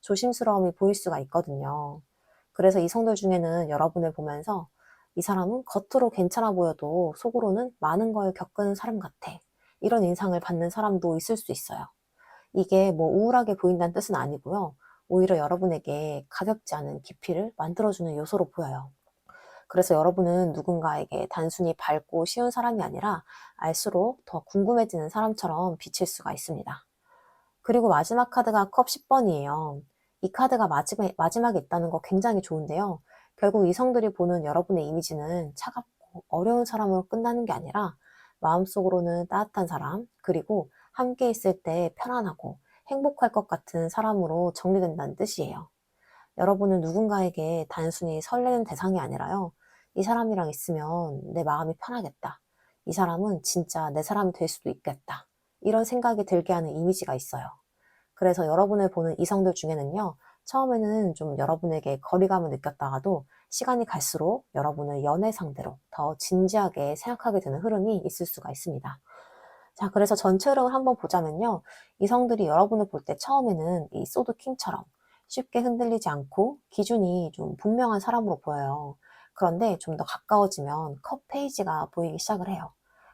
조심스러움이 보일 수가 있거든요. 그래서 이성들 중에는 여러분을 보면서 이 사람은 겉으로 괜찮아 보여도 속으로는 많은 걸 겪은 사람 같아. 이런 인상을 받는 사람도 있을 수 있어요. 이게 뭐 우울하게 보인다는 뜻은 아니고요. 오히려 여러분에게 가볍지 않은 깊이를 만들어주는 요소로 보여요. 그래서 여러분은 누군가에게 단순히 밝고 쉬운 사람이 아니라 알수록 더 궁금해지는 사람처럼 비칠 수가 있습니다. 그리고 마지막 카드가 컵 10번이에요. 이 카드가 마지막에 있다는 거 굉장히 좋은데요. 결국 이성들이 보는 여러분의 이미지는 차갑고 어려운 사람으로 끝나는 게 아니라 마음속으로는 따뜻한 사람, 그리고 함께 있을 때 편안하고 행복할 것 같은 사람으로 정리된다는 뜻이에요. 여러분은 누군가에게 단순히 설레는 대상이 아니라요, 이 사람이랑 있으면 내 마음이 편하겠다. 이 사람은 진짜 내 사람이 될 수도 있겠다. 이런 생각이 들게 하는 이미지가 있어요. 그래서 여러분을 보는 이성들 중에는요, 처음에는 좀 여러분에게 거리감을 느꼈다가도 시간이 갈수록 여러분을 연애 상대로 더 진지하게 생각하게 되는 흐름이 있을 수가 있습니다. 자, 그래서 전체 흐름을 한번 보자면요, 이성들이 여러분을 볼 때 처음에는 이 소드 킹처럼 쉽게 흔들리지 않고 기준이 좀 분명한 사람으로 보여요. 그런데 좀 더 가까워지면 컵 페이지가 보이기 시작을 해요.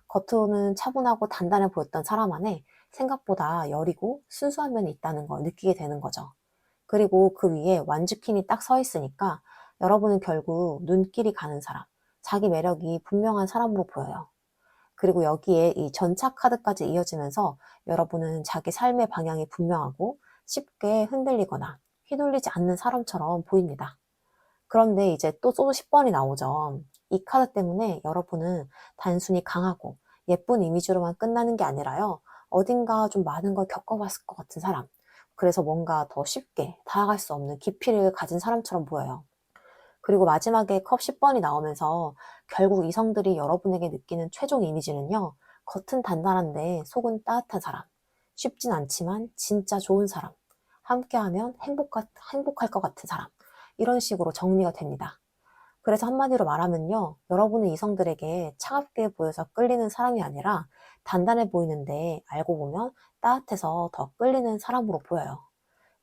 겉으로는 차분하고 단단해 보였던 사람 안에 생각보다 여리고 순수한 면이 있다는 걸 느끼게 되는 거죠. 그리고 그 위에 완즈퀸이 딱 서 있으니까 여러분은 결국 눈길이 가는 사람, 자기 매력이 분명한 사람으로 보여요. 그리고 여기에 이 전차 카드까지 이어지면서 여러분은 자기 삶의 방향이 분명하고 쉽게 흔들리거나 휘둘리지 않는 사람처럼 보입니다. 그런데 이제 또 소드 10번이 나오죠. 이 카드 때문에 여러분은 단순히 강하고 예쁜 이미지로만 끝나는 게 아니라요, 어딘가 좀 많은 걸 겪어봤을 것 같은 사람, 그래서 뭔가 더 쉽게 다가갈 수 없는 깊이를 가진 사람처럼 보여요. 그리고 마지막에 컵 10번이 나오면서 결국 이성들이 여러분에게 느끼는 최종 이미지는요, 겉은 단단한데 속은 따뜻한 사람, 쉽진 않지만 진짜 좋은 사람, 함께하면 행복할 것 같은 사람, 이런 식으로 정리가 됩니다. 그래서 한마디로 말하면요, 여러분은 이성들에게 차갑게 보여서 끌리는 사람이 아니라 단단해 보이는데 알고 보면 따뜻해서 더 끌리는 사람으로 보여요.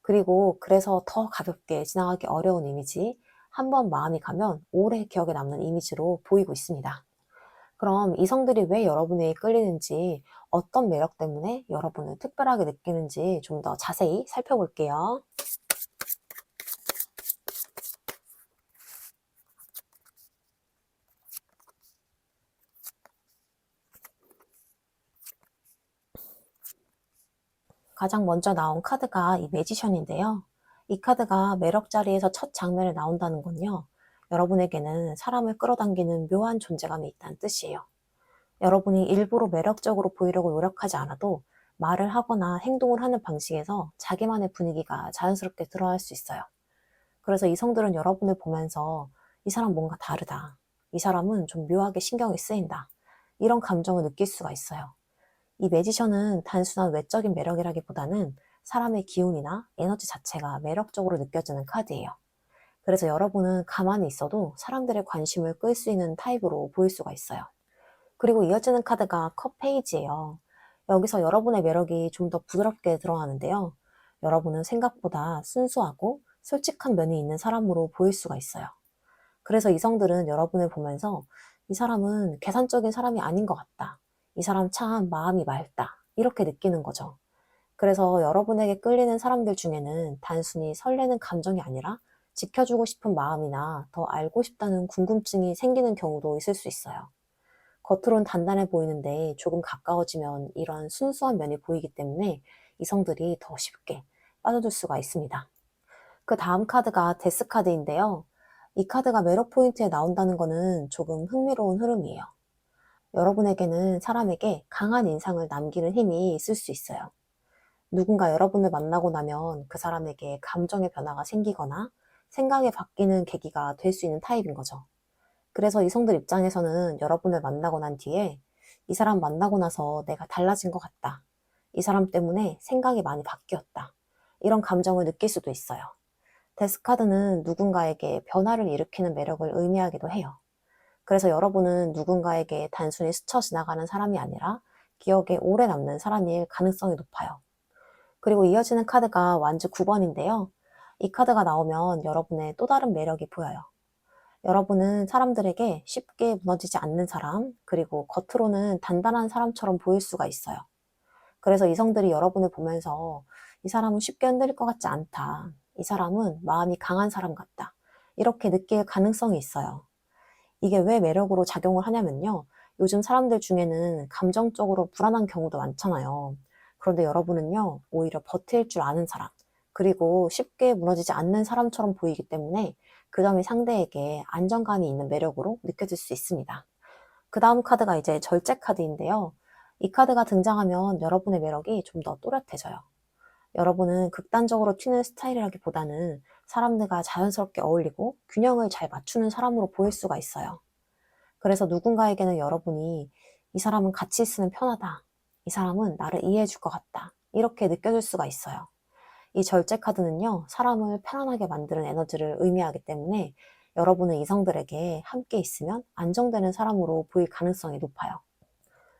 그리고 그래서 더 가볍게 지나가기 어려운 이미지, 한번 마음이 가면 오래 기억에 남는 이미지로 보이고 있습니다. 그럼 이성들이 왜 여러분에게 끌리는지, 어떤 매력 때문에 여러분을 특별하게 느끼는지 좀 더 자세히 살펴볼게요. 가장 먼저 나온 카드가 이 매지션인데요. 이 카드가 매력 자리에서 첫 장면에 나온다는 건요. 여러분에게는 사람을 끌어당기는 묘한 존재감이 있다는 뜻이에요. 여러분이 일부러 매력적으로 보이려고 노력하지 않아도 말을 하거나 행동을 하는 방식에서 자기만의 분위기가 자연스럽게 드러날 수 있어요. 그래서 이성들은 여러분을 보면서 이 사람 뭔가 다르다. 이 사람은 좀 묘하게 신경이 쓰인다. 이런 감정을 느낄 수가 있어요. 이 매지션은 단순한 외적인 매력이라기보다는 사람의 기운이나 에너지 자체가 매력적으로 느껴지는 카드예요. 그래서 여러분은 가만히 있어도 사람들의 관심을 끌 수 있는 타입으로 보일 수가 있어요. 그리고 이어지는 카드가 컵 페이지예요. 여기서 여러분의 매력이 좀 더 부드럽게 드러나는데요. 여러분은 생각보다 순수하고 솔직한 면이 있는 사람으로 보일 수가 있어요. 그래서 이성들은 여러분을 보면서 이 사람은 계산적인 사람이 아닌 것 같다. 이 사람 참 마음이 맑다. 이렇게 느끼는 거죠. 그래서 여러분에게 끌리는 사람들 중에는 단순히 설레는 감정이 아니라 지켜주고 싶은 마음이나 더 알고 싶다는 궁금증이 생기는 경우도 있을 수 있어요. 겉으론 단단해 보이는데 조금 가까워지면 이런 순수한 면이 보이기 때문에 이성들이 더 쉽게 빠져들 수가 있습니다. 그 다음 카드가 데스 카드인데요. 이 카드가 매력 포인트에 나온다는 거는 조금 흥미로운 흐름이에요. 여러분에게는 사람에게 강한 인상을 남기는 힘이 있을 수 있어요. 누군가 여러분을 만나고 나면 그 사람에게 감정의 변화가 생기거나 생각이 바뀌는 계기가 될 수 있는 타입인 거죠. 그래서 이성들 입장에서는 여러분을 만나고 난 뒤에 이 사람 만나고 나서 내가 달라진 것 같다. 이 사람 때문에 생각이 많이 바뀌었다. 이런 감정을 느낄 수도 있어요. 데스카드는 누군가에게 변화를 일으키는 매력을 의미하기도 해요. 그래서 여러분은 누군가에게 단순히 스쳐 지나가는 사람이 아니라 기억에 오래 남는 사람일 가능성이 높아요. 그리고 이어지는 카드가 완주 9번인데요. 이 카드가 나오면 여러분의 또 다른 매력이 보여요. 여러분은 사람들에게 쉽게 무너지지 않는 사람, 그리고 겉으로는 단단한 사람처럼 보일 수가 있어요. 그래서 이성들이 여러분을 보면서 이 사람은 쉽게 흔들릴 것 같지 않다. 이 사람은 마음이 강한 사람 같다. 이렇게 느낄 가능성이 있어요. 이게 왜 매력으로 작용을 하냐면요. 요즘 사람들 중에는 감정적으로 불안한 경우도 많잖아요. 그런데 여러분은요, 오히려 버틸 줄 아는 사람, 그리고 쉽게 무너지지 않는 사람처럼 보이기 때문에 그 점이 상대에게 안정감이 있는 매력으로 느껴질 수 있습니다. 그 다음 카드가 이제 절제 카드인데요. 이 카드가 등장하면 여러분의 매력이 좀 더 또렷해져요. 여러분은 극단적으로 튀는 스타일이라기보다는 사람들과 자연스럽게 어울리고 균형을 잘 맞추는 사람으로 보일 수가 있어요. 그래서 누군가에게는 여러분이 이 사람은 같이 있으면 편하다. 이 사람은 나를 이해해 줄 것 같다. 이렇게 느껴질 수가 있어요. 이 절제 카드는요, 사람을 편안하게 만드는 에너지를 의미하기 때문에 여러분은 이성들에게 함께 있으면 안정되는 사람으로 보일 가능성이 높아요.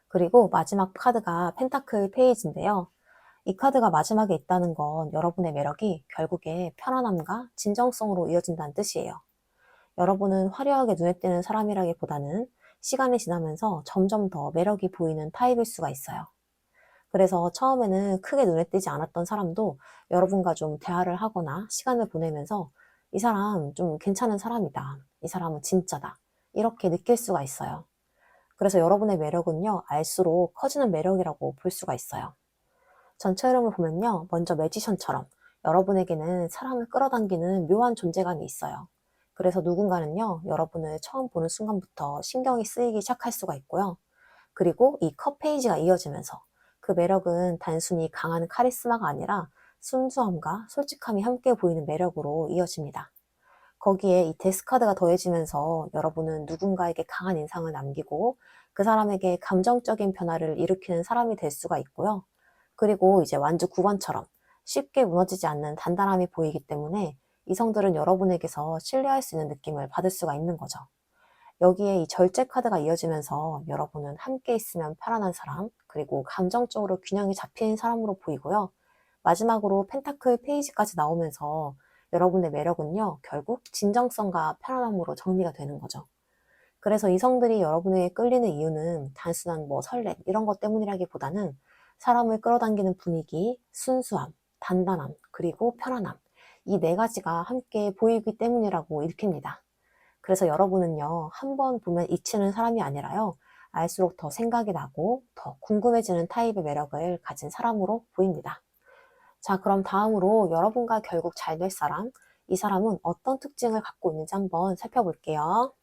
그리고 마지막 카드가 펜타클 페이지인데요. 이 카드가 마지막에 있다는 건 여러분의 매력이 결국에 편안함과 진정성으로 이어진다는 뜻이에요. 여러분은 화려하게 눈에 띄는 사람이라기보다는 시간이 지나면서 점점 더 매력이 보이는 타입일 수가 있어요. 그래서 처음에는 크게 눈에 띄지 않았던 사람도 여러분과 좀 대화를 하거나 시간을 보내면서 이 사람 좀 괜찮은 사람이다. 이 사람은 진짜다. 이렇게 느낄 수가 있어요. 그래서 여러분의 매력은요, 알수록 커지는 매력이라고 볼 수가 있어요. 전체 흐름을 보면요, 먼저 매지션처럼 여러분에게는 사람을 끌어당기는 묘한 존재감이 있어요. 그래서 누군가는요, 여러분을 처음 보는 순간부터 신경이 쓰이기 시작할 수가 있고요. 그리고 이 컷 페이지가 이어지면서 그 매력은 단순히 강한 카리스마가 아니라 순수함과 솔직함이 함께 보이는 매력으로 이어집니다. 거기에 이 데스카드가 더해지면서 여러분은 누군가에게 강한 인상을 남기고 그 사람에게 감정적인 변화를 일으키는 사람이 될 수가 있고요. 그리고 이제 완주 9번처럼 쉽게 무너지지 않는 단단함이 보이기 때문에 이성들은 여러분에게서 신뢰할 수 있는 느낌을 받을 수가 있는 거죠. 여기에 이 절제 카드가 이어지면서 여러분은 함께 있으면 편안한 사람, 그리고 감정적으로 균형이 잡힌 사람으로 보이고요. 마지막으로 펜타클 페이지까지 나오면서 여러분의 매력은요, 결국 진정성과 편안함으로 정리가 되는 거죠. 그래서 이성들이 여러분에게 끌리는 이유는 단순한 뭐 설렘, 이런 것 때문이라기보다는 사람을 끌어당기는 분위기, 순수함, 단단함, 그리고 편안함. 이 네 가지가 함께 보이기 때문이라고 읽힙니다. 그래서 여러분은요, 한 번 보면 잊히는 사람이 아니라요, 알수록 더 생각이 나고 더 궁금해지는 타입의 매력을 가진 사람으로 보입니다. 자, 그럼 다음으로 여러분과 결국 잘 될 사람, 이 사람은 어떤 특징을 갖고 있는지 한번 살펴볼게요.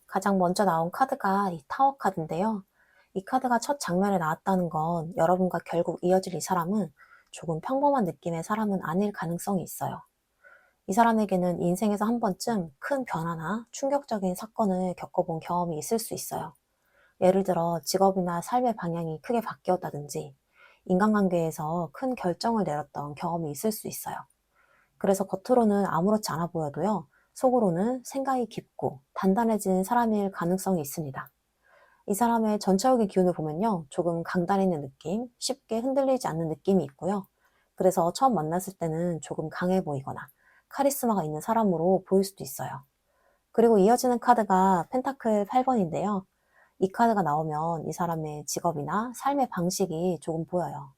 가장 먼저 나온 카드가 이 타워 카드인데요. 이 카드가 첫 장면에 나왔다는 건 여러분과 결국 이어질 이 사람은 조금 평범한 느낌의 사람은 아닐 가능성이 있어요. 이 사람에게는 인생에서 한 번쯤 큰 변화나 충격적인 사건을 겪어본 경험이 있을 수 있어요. 예를 들어 직업이나 삶의 방향이 크게 바뀌었다든지 인간관계에서 큰 결정을 내렸던 경험이 있을 수 있어요. 그래서 겉으로는 아무렇지 않아 보여도요, 속으로는 생각이 깊고 단단해진 사람일 가능성이 있습니다. 이 사람의 전체적인 기운을 보면요, 조금 강단 있는 느낌, 쉽게 흔들리지 않는 느낌이 있고요. 그래서 처음 만났을 때는 조금 강해 보이거나 카리스마가 있는 사람으로 보일 수도 있어요. 그리고 이어지는 카드가 펜타클 8번인데요. 이 카드가 나오면 이 사람의 직업이나 삶의 방식이 조금 보여요.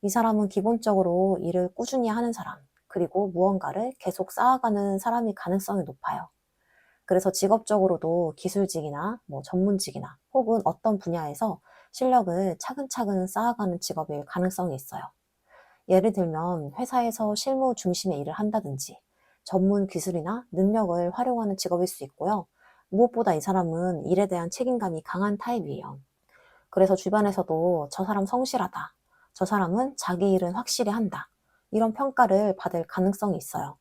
이 사람은 기본적으로 일을 꾸준히 하는 사람, 그리고 무언가를 계속 쌓아가는 사람이 가능성이 높아요. 그래서 직업적으로도 기술직이나 전문직이나 혹은 어떤 분야에서 실력을 차근차근 쌓아가는 직업일 가능성이 있어요. 예를 들면 회사에서 실무 중심의 일을 한다든지 전문 기술이나 능력을 활용하는 직업일 수 있고요. 무엇보다 이 사람은 일에 대한 책임감이 강한 타입이에요. 그래서 주변에서도 저 사람 성실하다, 저 사람은 자기 일은 확실히 한다, 이런 평가를 받을 가능성이 있어요.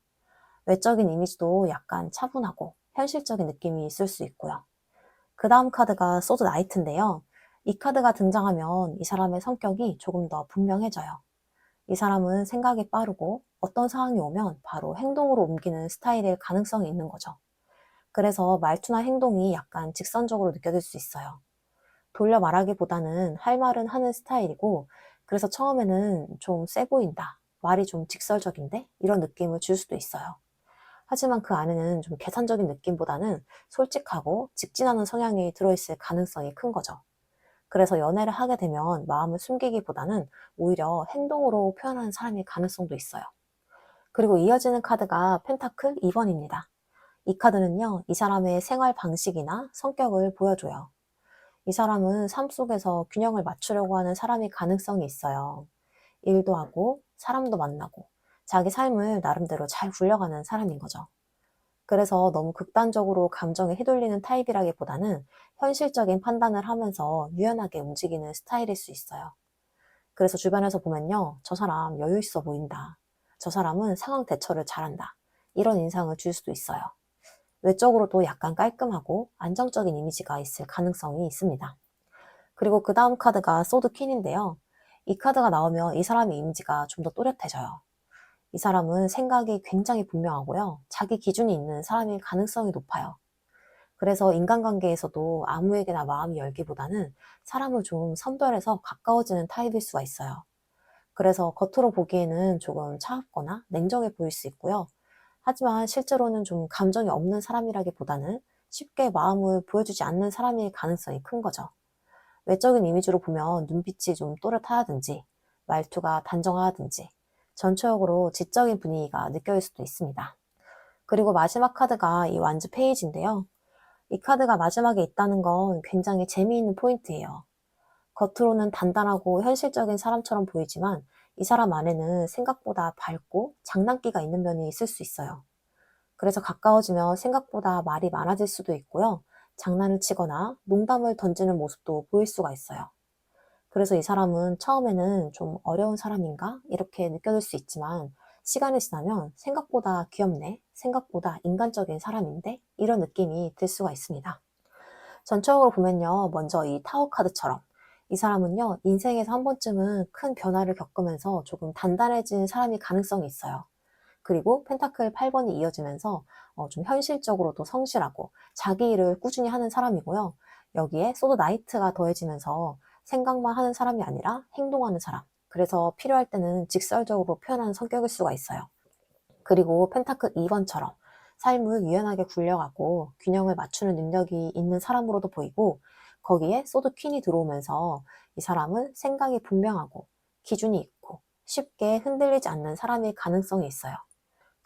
외적인 이미지도 약간 차분하고 현실적인 느낌이 있을 수 있고요. 그 다음 카드가 소드 나이트인데요. 이 카드가 등장하면 이 사람의 성격이 조금 더 분명해져요. 이 사람은 생각이 빠르고 어떤 상황이 오면 바로 행동으로 옮기는 스타일일 가능성이 있는 거죠. 그래서 말투나 행동이 약간 직선적으로 느껴질 수 있어요. 돌려 말하기보다는 할 말은 하는 스타일이고, 그래서 처음에는 좀 세 보인다, 말이 좀 직설적인데, 이런 느낌을 줄 수도 있어요. 하지만 그 안에는 좀 계산적인 느낌보다는 솔직하고 직진하는 성향이 들어있을 가능성이 큰 거죠. 그래서 연애를 하게 되면 마음을 숨기기보다는 오히려 행동으로 표현하는 사람일 가능성도 있어요. 그리고 이어지는 카드가 펜타클 2번입니다. 이 카드는요, 이 사람의 생활 방식이나 성격을 보여줘요. 이 사람은 삶 속에서 균형을 맞추려고 하는 사람이 가능성이 있어요. 일도 하고, 사람도 만나고, 자기 삶을 나름대로 잘 굴려가는 사람인 거죠. 그래서 너무 극단적으로 감정에 휘둘리는 타입이라기보다는 현실적인 판단을 하면서 유연하게 움직이는 스타일일 수 있어요. 그래서 주변에서 보면요, 저 사람 여유 있어 보인다, 저 사람은 상황 대처를 잘한다, 이런 인상을 줄 수도 있어요. 외적으로도 약간 깔끔하고 안정적인 이미지가 있을 가능성이 있습니다. 그리고 그 다음 카드가 소드 퀸인데요. 이 카드가 나오면 이 사람의 이미지가 좀 더 또렷해져요. 이 사람은 생각이 굉장히 분명하고요. 자기 기준이 있는 사람일 가능성이 높아요. 그래서 인간관계에서도 아무에게나 마음이 열기보다는 사람을 좀 선별해서 가까워지는 타입일 수가 있어요. 그래서 겉으로 보기에는 조금 차갑거나 냉정해 보일 수 있고요. 하지만 실제로는 좀 감정이 없는 사람이라기보다는 쉽게 마음을 보여주지 않는 사람일 가능성이 큰 거죠. 외적인 이미지로 보면 눈빛이 좀 또렷하다든지 말투가 단정하다든지 전체적으로 지적인 분위기가 느껴질 수도 있습니다. 그리고 마지막 카드가 이 완즈 페이지인데요. 이 카드가 마지막에 있다는 건 굉장히 재미있는 포인트예요. 겉으로는 단단하고 현실적인 사람처럼 보이지만 이 사람 안에는 생각보다 밝고 장난기가 있는 면이 있을 수 있어요. 그래서 가까워지면 생각보다 말이 많아질 수도 있고요. 장난을 치거나 농담을 던지는 모습도 보일 수가 있어요. 그래서 이 사람은 처음에는 좀 어려운 사람인가? 이렇게 느껴질 수 있지만 시간이 지나면 생각보다 귀엽네, 생각보다 인간적인 사람인데? 이런 느낌이 들 수가 있습니다. 전체적으로 보면요, 먼저 이 타워 카드처럼 이 사람은요, 인생에서 한 번쯤은 큰 변화를 겪으면서 조금 단단해진 사람이 가능성이 있어요. 그리고 펜타클 8번이 이어지면서 좀 현실적으로도 성실하고 자기 일을 꾸준히 하는 사람이고요. 여기에 소드 나이트가 더해지면서 생각만 하는 사람이 아니라 행동하는 사람. 그래서 필요할 때는 직설적으로 표현하는 성격일 수가 있어요. 그리고 펜타클 2번처럼 삶을 유연하게 굴려가고 균형을 맞추는 능력이 있는 사람으로도 보이고, 거기에 소드 퀸이 들어오면서 이 사람은 생각이 분명하고 기준이 있고 쉽게 흔들리지 않는 사람일 가능성이 있어요.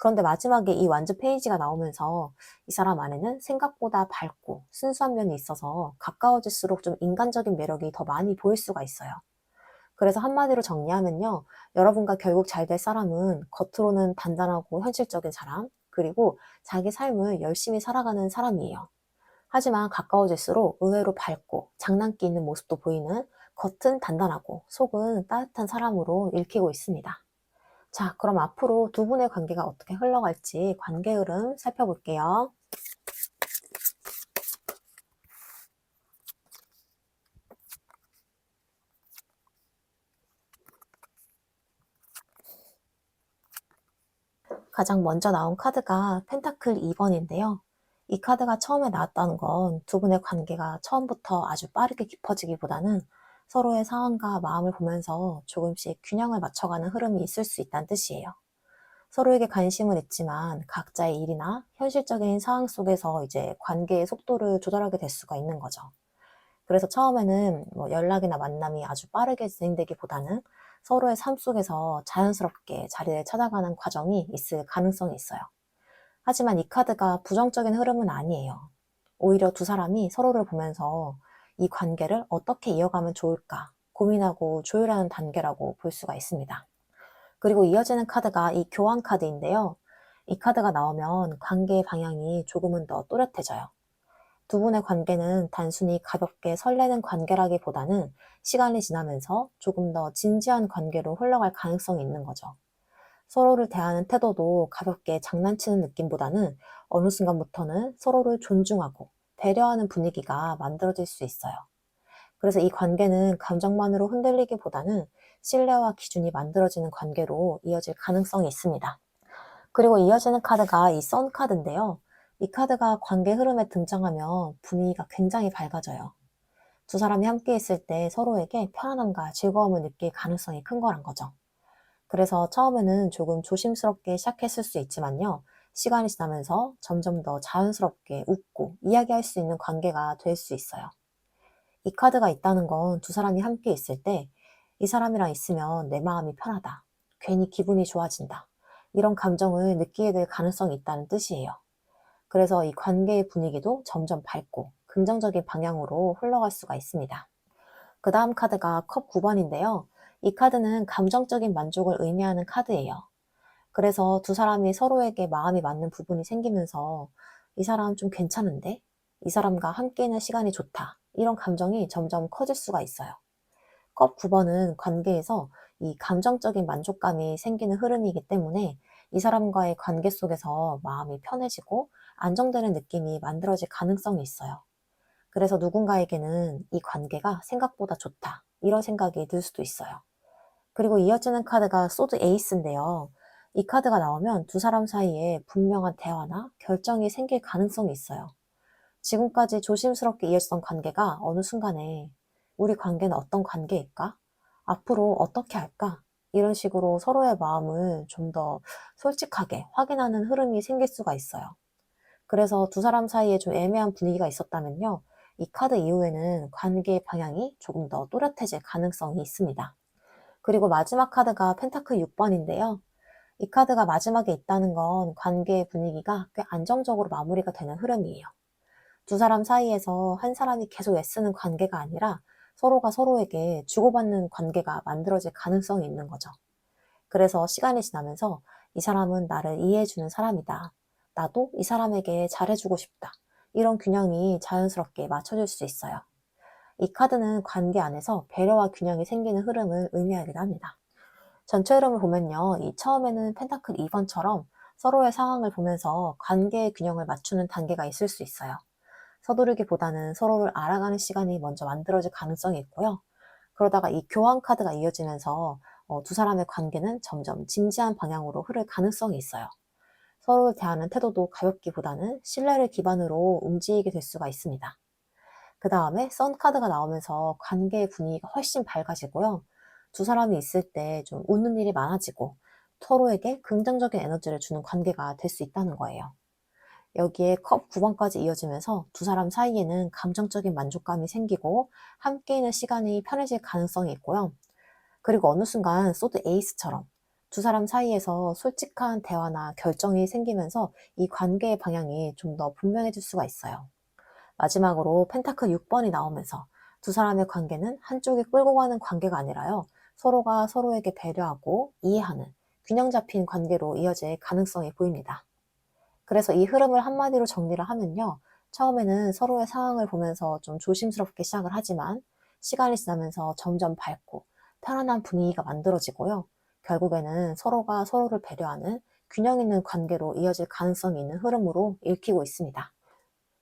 그런데 마지막에 이 완즈 페이지가 나오면서 이 사람 안에는 생각보다 밝고 순수한 면이 있어서 가까워질수록 좀 인간적인 매력이 더 많이 보일 수가 있어요. 그래서 한마디로 정리하면요. 여러분과 결국 잘 될 사람은 겉으로는 단단하고 현실적인 사람, 그리고 자기 삶을 열심히 살아가는 사람이에요. 하지만 가까워질수록 의외로 밝고 장난기 있는 모습도 보이는, 겉은 단단하고 속은 따뜻한 사람으로 읽히고 있습니다. 자, 그럼 앞으로 두 분의 관계가 어떻게 흘러갈지 관계 흐름 살펴볼게요. 가장 먼저 나온 카드가 펜타클 2번인데요. 이 카드가 처음에 나왔다는 건 두 분의 관계가 처음부터 아주 빠르게 깊어지기보다는 서로의 상황과 마음을 보면서 조금씩 균형을 맞춰가는 흐름이 있을 수 있다는 뜻이에요. 서로에게 관심은 있지만 각자의 일이나 현실적인 상황 속에서 이제 관계의 속도를 조절하게 될 수가 있는 거죠. 그래서 처음에는 뭐 연락이나 만남이 아주 빠르게 진행되기보다는 서로의 삶 속에서 자연스럽게 자리를 찾아가는 과정이 있을 가능성이 있어요. 하지만 이 카드가 부정적인 흐름은 아니에요. 오히려 두 사람이 서로를 보면서 이 관계를 어떻게 이어가면 좋을까 고민하고 조율하는 단계라고 볼 수가 있습니다. 그리고 이어지는 카드가 이 교환 카드인데요. 이 카드가 나오면 관계의 방향이 조금은 더 또렷해져요. 두 분의 관계는 단순히 가볍게 설레는 관계라기보다는 시간이 지나면서 조금 더 진지한 관계로 흘러갈 가능성이 있는 거죠. 서로를 대하는 태도도 가볍게 장난치는 느낌보다는 어느 순간부터는 서로를 존중하고 배려하는 분위기가 만들어질 수 있어요. 그래서 이 관계는 감정만으로 흔들리기보다는 신뢰와 기준이 만들어지는 관계로 이어질 가능성이 있습니다. 그리고 이어지는 카드가 이 선 카드인데요. 이 카드가 관계 흐름에 등장하면 분위기가 굉장히 밝아져요. 두 사람이 함께 있을 때 서로에게 편안함과 즐거움을 느낄 가능성이 큰 거란 거죠. 그래서 처음에는 조금 조심스럽게 시작했을 수 있지만요. 시간이 지나면서 점점 더 자연스럽게 웃고 이야기할 수 있는 관계가 될 수 있어요. 이 카드가 있다는 건 두 사람이 함께 있을 때 이 사람이랑 있으면 내 마음이 편하다. 괜히 기분이 좋아진다. 이런 감정을 느끼게 될 가능성이 있다는 뜻이에요. 그래서 이 관계의 분위기도 점점 밝고 긍정적인 방향으로 흘러갈 수가 있습니다. 그 다음 카드가 컵 9번인데요. 이 카드는 감정적인 만족을 의미하는 카드예요. 그래서 두 사람이 서로에게 마음이 맞는 부분이 생기면서 이 사람 좀 괜찮은데? 이 사람과 함께 있는 시간이 좋다. 이런 감정이 점점 커질 수가 있어요. 컵 9번은 관계에서 이 감정적인 만족감이 생기는 흐름이기 때문에 이 사람과의 관계 속에서 마음이 편해지고 안정되는 느낌이 만들어질 가능성이 있어요. 그래서 누군가에게는 이 관계가 생각보다 좋다. 이런 생각이 들 수도 있어요. 그리고 이어지는 카드가 소드 에이스인데요. 이 카드가 나오면 두 사람 사이에 분명한 대화나 결정이 생길 가능성이 있어요. 지금까지 조심스럽게 이어지던 관계가 어느 순간에 우리 관계는 어떤 관계일까? 앞으로 어떻게 할까? 이런 식으로 서로의 마음을 좀 더 솔직하게 확인하는 흐름이 생길 수가 있어요. 그래서 두 사람 사이에 좀 애매한 분위기가 있었다면요. 이 카드 이후에는 관계의 방향이 조금 더 또렷해질 가능성이 있습니다. 그리고 마지막 카드가 펜타클 6번인데요. 이 카드가 마지막에 있다는 건 관계의 분위기가 꽤 안정적으로 마무리가 되는 흐름이에요. 두 사람 사이에서 한 사람이 계속 애쓰는 관계가 아니라 서로가 서로에게 주고받는 관계가 만들어질 가능성이 있는 거죠. 그래서 시간이 지나면서 이 사람은 나를 이해해주는 사람이다. 나도 이 사람에게 잘해주고 싶다. 이런 균형이 자연스럽게 맞춰질 수 있어요. 이 카드는 관계 안에서 배려와 균형이 생기는 흐름을 의미하기도 합니다. 전체 흐름을 보면요. 이 처음에는 펜타클 2번처럼 서로의 상황을 보면서 관계의 균형을 맞추는 단계가 있을 수 있어요. 서두르기보다는 서로를 알아가는 시간이 먼저 만들어질 가능성이 있고요. 그러다가 이 교환 카드가 이어지면서 두 사람의 관계는 점점 진지한 방향으로 흐를 가능성이 있어요. 서로를 대하는 태도도 가볍기보다는 신뢰를 기반으로 움직이게 될 수가 있습니다. 그 다음에 선 카드가 나오면서 관계의 분위기가 훨씬 밝아지고요. 두 사람이 있을 때 좀 웃는 일이 많아지고 서로에게 긍정적인 에너지를 주는 관계가 될 수 있다는 거예요. 여기에 컵 9번까지 이어지면서 두 사람 사이에는 감정적인 만족감이 생기고 함께 있는 시간이 편해질 가능성이 있고요. 그리고 어느 순간 소드 에이스처럼 두 사람 사이에서 솔직한 대화나 결정이 생기면서 이 관계의 방향이 좀 더 분명해질 수가 있어요. 마지막으로 펜타클 6번이 나오면서 두 사람의 관계는 한쪽이 끌고 가는 관계가 아니라요. 서로가 서로에게 배려하고 이해하는 균형 잡힌 관계로 이어질 가능성이 보입니다. 그래서 이 흐름을 한마디로 정리를 하면요. 처음에는 서로의 상황을 보면서 좀 조심스럽게 시작을 하지만 시간이 지나면서 점점 밝고 편안한 분위기가 만들어지고요. 결국에는 서로가 서로를 배려하는 균형 있는 관계로 이어질 가능성이 있는 흐름으로 읽히고 있습니다.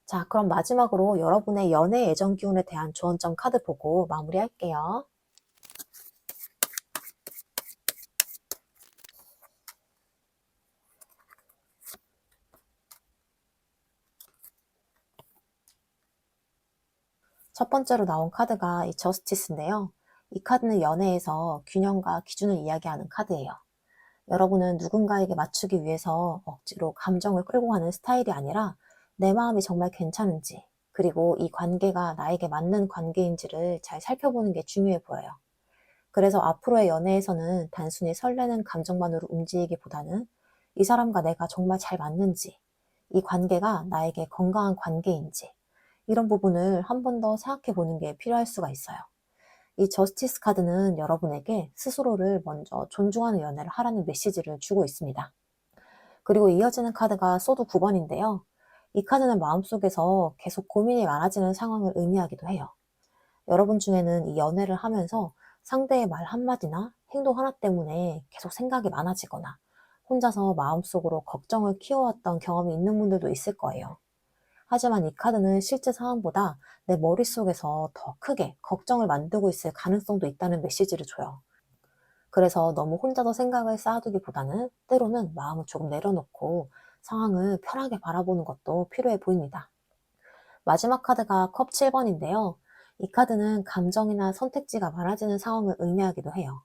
자, 그럼 마지막으로 여러분의 연애 애정 기운에 대한 조언점 카드 보고 마무리할게요. 첫 번째로 나온 카드가 이 저스티스인데요. 이 카드는 연애에서 균형과 기준을 이야기하는 카드예요. 여러분은 누군가에게 맞추기 위해서 억지로 감정을 끌고 가는 스타일이 아니라 내 마음이 정말 괜찮은지, 그리고 이 관계가 나에게 맞는 관계인지를 잘 살펴보는 게 중요해 보여요. 그래서 앞으로의 연애에서는 단순히 설레는 감정만으로 움직이기보다는 이 사람과 내가 정말 잘 맞는지, 이 관계가 나에게 건강한 관계인지, 이런 부분을 한 번 더 생각해 보는 게 필요할 수가 있어요. 이 저스티스 카드는 여러분에게 스스로를 먼저 존중하는 연애를 하라는 메시지를 주고 있습니다. 그리고 이어지는 카드가 소드 9번인데요. 이 카드는 마음속에서 계속 고민이 많아지는 상황을 의미하기도 해요. 여러분 중에는 이 연애를 하면서 상대의 말 한마디나 행동 하나 때문에 계속 생각이 많아지거나 혼자서 마음속으로 걱정을 키워왔던 경험이 있는 분들도 있을 거예요. 하지만 이 카드는 실제 상황보다 내 머릿속에서 더 크게 걱정을 만들고 있을 가능성도 있다는 메시지를 줘요. 그래서 너무 혼자서 생각을 쌓아두기보다는 때로는 마음을 조금 내려놓고 상황을 편하게 바라보는 것도 필요해 보입니다. 마지막 카드가 컵 7번인데요. 이 카드는 감정이나 선택지가 많아지는 상황을 의미하기도 해요.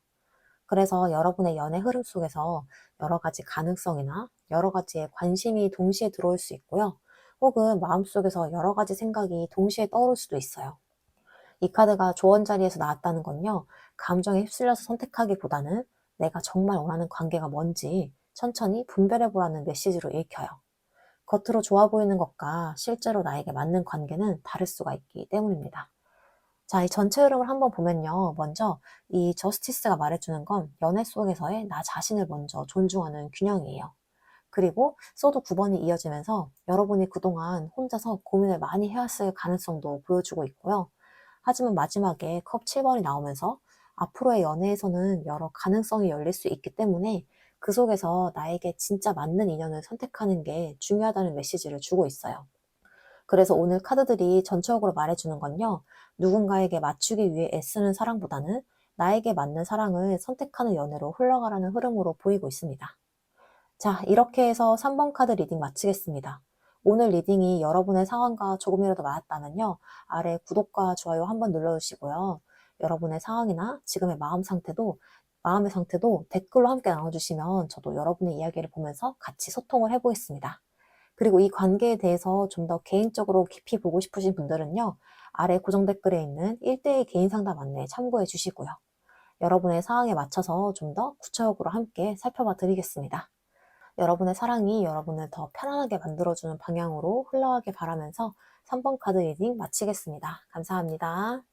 그래서 여러분의 연애 흐름 속에서 여러 가지 가능성이나 여러 가지의 관심이 동시에 들어올 수 있고요. 혹은 마음속에서 여러 가지 생각이 동시에 떠오를 수도 있어요. 이 카드가 조언 자리에서 나왔다는 건요. 감정에 휩쓸려서 선택하기보다는 내가 정말 원하는 관계가 뭔지 천천히 분별해 보라는 메시지로 읽혀요. 겉으로 좋아 보이는 것과 실제로 나에게 맞는 관계는 다를 수가 있기 때문입니다. 자, 이 전체 흐름을 한번 보면요. 먼저 이 저스티스가 말해주는 건 연애 속에서의 나 자신을 먼저 존중하는 균형이에요. 그리고 소드 9번이 이어지면서 여러분이 그동안 혼자서 고민을 많이 해왔을 가능성도 보여주고 있고요. 하지만 마지막에 컵 7번이 나오면서 앞으로의 연애에서는 여러 가능성이 열릴 수 있기 때문에 그 속에서 나에게 진짜 맞는 인연을 선택하는 게 중요하다는 메시지를 주고 있어요. 그래서 오늘 카드들이 전체적으로 말해주는 건요. 누군가에게 맞추기 위해 애쓰는 사랑보다는 나에게 맞는 사랑을 선택하는 연애로 흘러가라는 흐름으로 보이고 있습니다. 자, 이렇게 해서 3번 카드 리딩 마치겠습니다. 오늘 리딩이 여러분의 상황과 조금이라도 맞았다면요. 아래 구독과 좋아요 한번 눌러주시고요. 여러분의 상황이나 지금의 마음의 상태도 댓글로 함께 나눠주시면 저도 여러분의 이야기를 보면서 같이 소통을 해보겠습니다. 그리고 이 관계에 대해서 좀 더 개인적으로 깊이 보고 싶으신 분들은요. 아래 고정 댓글에 있는 1대1 개인 상담 안내 참고해 주시고요. 여러분의 상황에 맞춰서 좀 더 구체적으로 함께 살펴봐 드리겠습니다. 여러분의 사랑이 여러분을 더 편안하게 만들어주는 방향으로 흘러가길 바라면서 3번 카드 리딩 마치겠습니다. 감사합니다.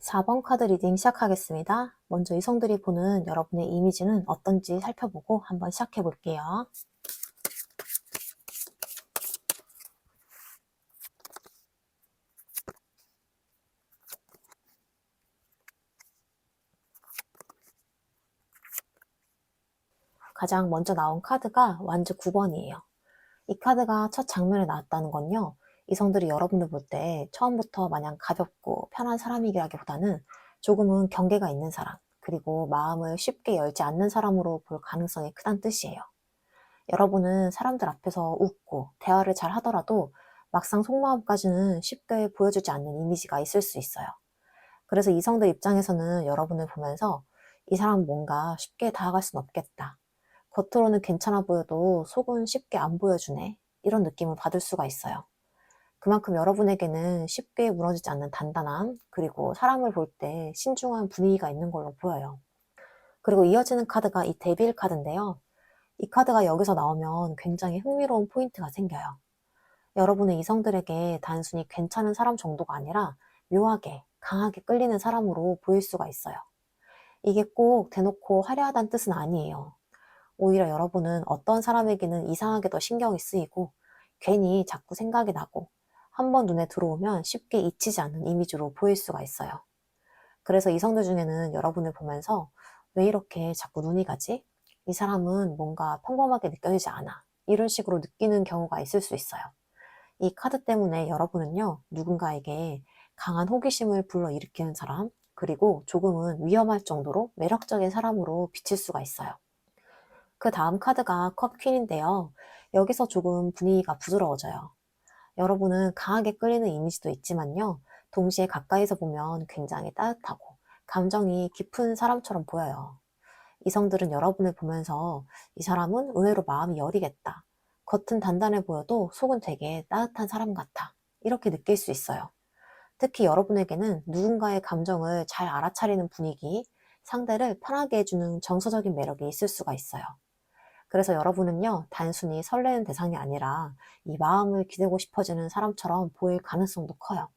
4번 카드 리딩 시작하겠습니다. 먼저 이성들이 보는 여러분의 이미지는 어떤지 살펴보고 한번 시작해 볼게요. 가장 먼저 나온 카드가 완즈 9번이에요. 이 카드가 첫 장면에 나왔다는 건요. 이성들이 여러분을 볼 때 처음부터 마냥 가볍고 편한 사람이라기보다는 조금은 경계가 있는 사람, 그리고 마음을 쉽게 열지 않는 사람으로 볼 가능성이 크다는 뜻이에요. 여러분은 사람들 앞에서 웃고 대화를 잘 하더라도 막상 속마음까지는 쉽게 보여주지 않는 이미지가 있을 수 있어요. 그래서 이성들 입장에서는 여러분을 보면서 이 사람은 뭔가 쉽게 다가갈 순 없겠다. 겉으로는 괜찮아 보여도 속은 쉽게 안 보여주네. 이런 느낌을 받을 수가 있어요. 그만큼 여러분에게는 쉽게 무너지지 않는 단단함, 그리고 사람을 볼 때 신중한 분위기가 있는 걸로 보여요. 그리고 이어지는 카드가 이 데빌 카드인데요. 이 카드가 여기서 나오면 굉장히 흥미로운 포인트가 생겨요. 여러분은 이성들에게 단순히 괜찮은 사람 정도가 아니라 묘하게, 강하게 끌리는 사람으로 보일 수가 있어요. 이게 꼭 대놓고 화려하다는 뜻은 아니에요. 오히려 여러분은 어떤 사람에게는 이상하게 더 신경이 쓰이고 괜히 자꾸 생각이 나고 한번 눈에 들어오면 쉽게 잊히지 않는 이미지로 보일 수가 있어요. 그래서 이성들 중에는 여러분을 보면서 왜 이렇게 자꾸 눈이 가지? 이 사람은 뭔가 평범하게 느껴지지 않아. 이런 식으로 느끼는 경우가 있을 수 있어요. 이 카드 때문에 여러분은요, 누군가에게 강한 호기심을 불러일으키는 사람, 그리고 조금은 위험할 정도로 매력적인 사람으로 비칠 수가 있어요. 그 다음 카드가 컵 퀸인데요. 여기서 조금 분위기가 부드러워져요. 여러분은 강하게 끌리는 이미지도 있지만요. 동시에 가까이서 보면 굉장히 따뜻하고 감정이 깊은 사람처럼 보여요. 이성들은 여러분을 보면서 이 사람은 의외로 마음이 여리겠다. 겉은 단단해 보여도 속은 되게 따뜻한 사람 같아. 이렇게 느낄 수 있어요. 특히 여러분에게는 누군가의 감정을 잘 알아차리는 분위기, 상대를 편하게 해주는 정서적인 매력이 있을 수가 있어요. 그래서 여러분은요, 단순히 설레는 대상이 아니라 이 마음을 기대고 싶어지는 사람처럼 보일 가능성도 커요.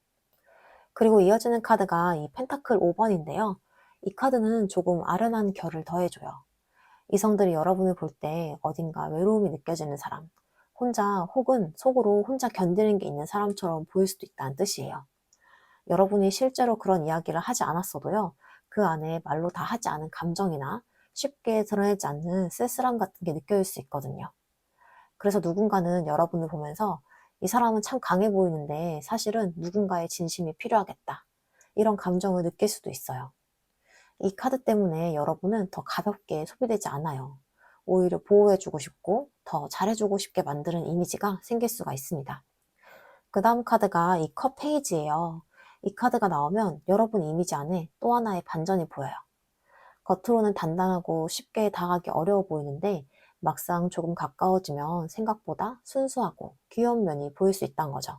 그리고 이어지는 카드가 이 펜타클 5번인데요. 이 카드는 조금 아련한 결을 더해줘요. 이성들이 여러분을 볼 때 어딘가 외로움이 느껴지는 사람, 혼자 혹은 속으로 혼자 견디는 게 있는 사람처럼 보일 수도 있다는 뜻이에요. 여러분이 실제로 그런 이야기를 하지 않았어도요, 그 안에 말로 다 하지 않은 감정이나 쉽게 드러내지 않는 쓸쓸함 같은 게 느껴질 수 있거든요. 그래서 누군가는 여러분을 보면서 이 사람은 참 강해 보이는데 사실은 누군가의 진심이 필요하겠다. 이런 감정을 느낄 수도 있어요. 이 카드 때문에 여러분은 더 가볍게 소비되지 않아요. 오히려 보호해주고 싶고 더 잘해주고 싶게 만드는 이미지가 생길 수가 있습니다. 그 다음 카드가 이 컵 페이지예요. 이 카드가 나오면 여러분 이미지 안에 또 하나의 반전이 보여요. 겉으로는 단단하고 쉽게 다가가기 어려워 보이는데 막상 조금 가까워지면 생각보다 순수하고 귀여운 면이 보일 수 있다는 거죠.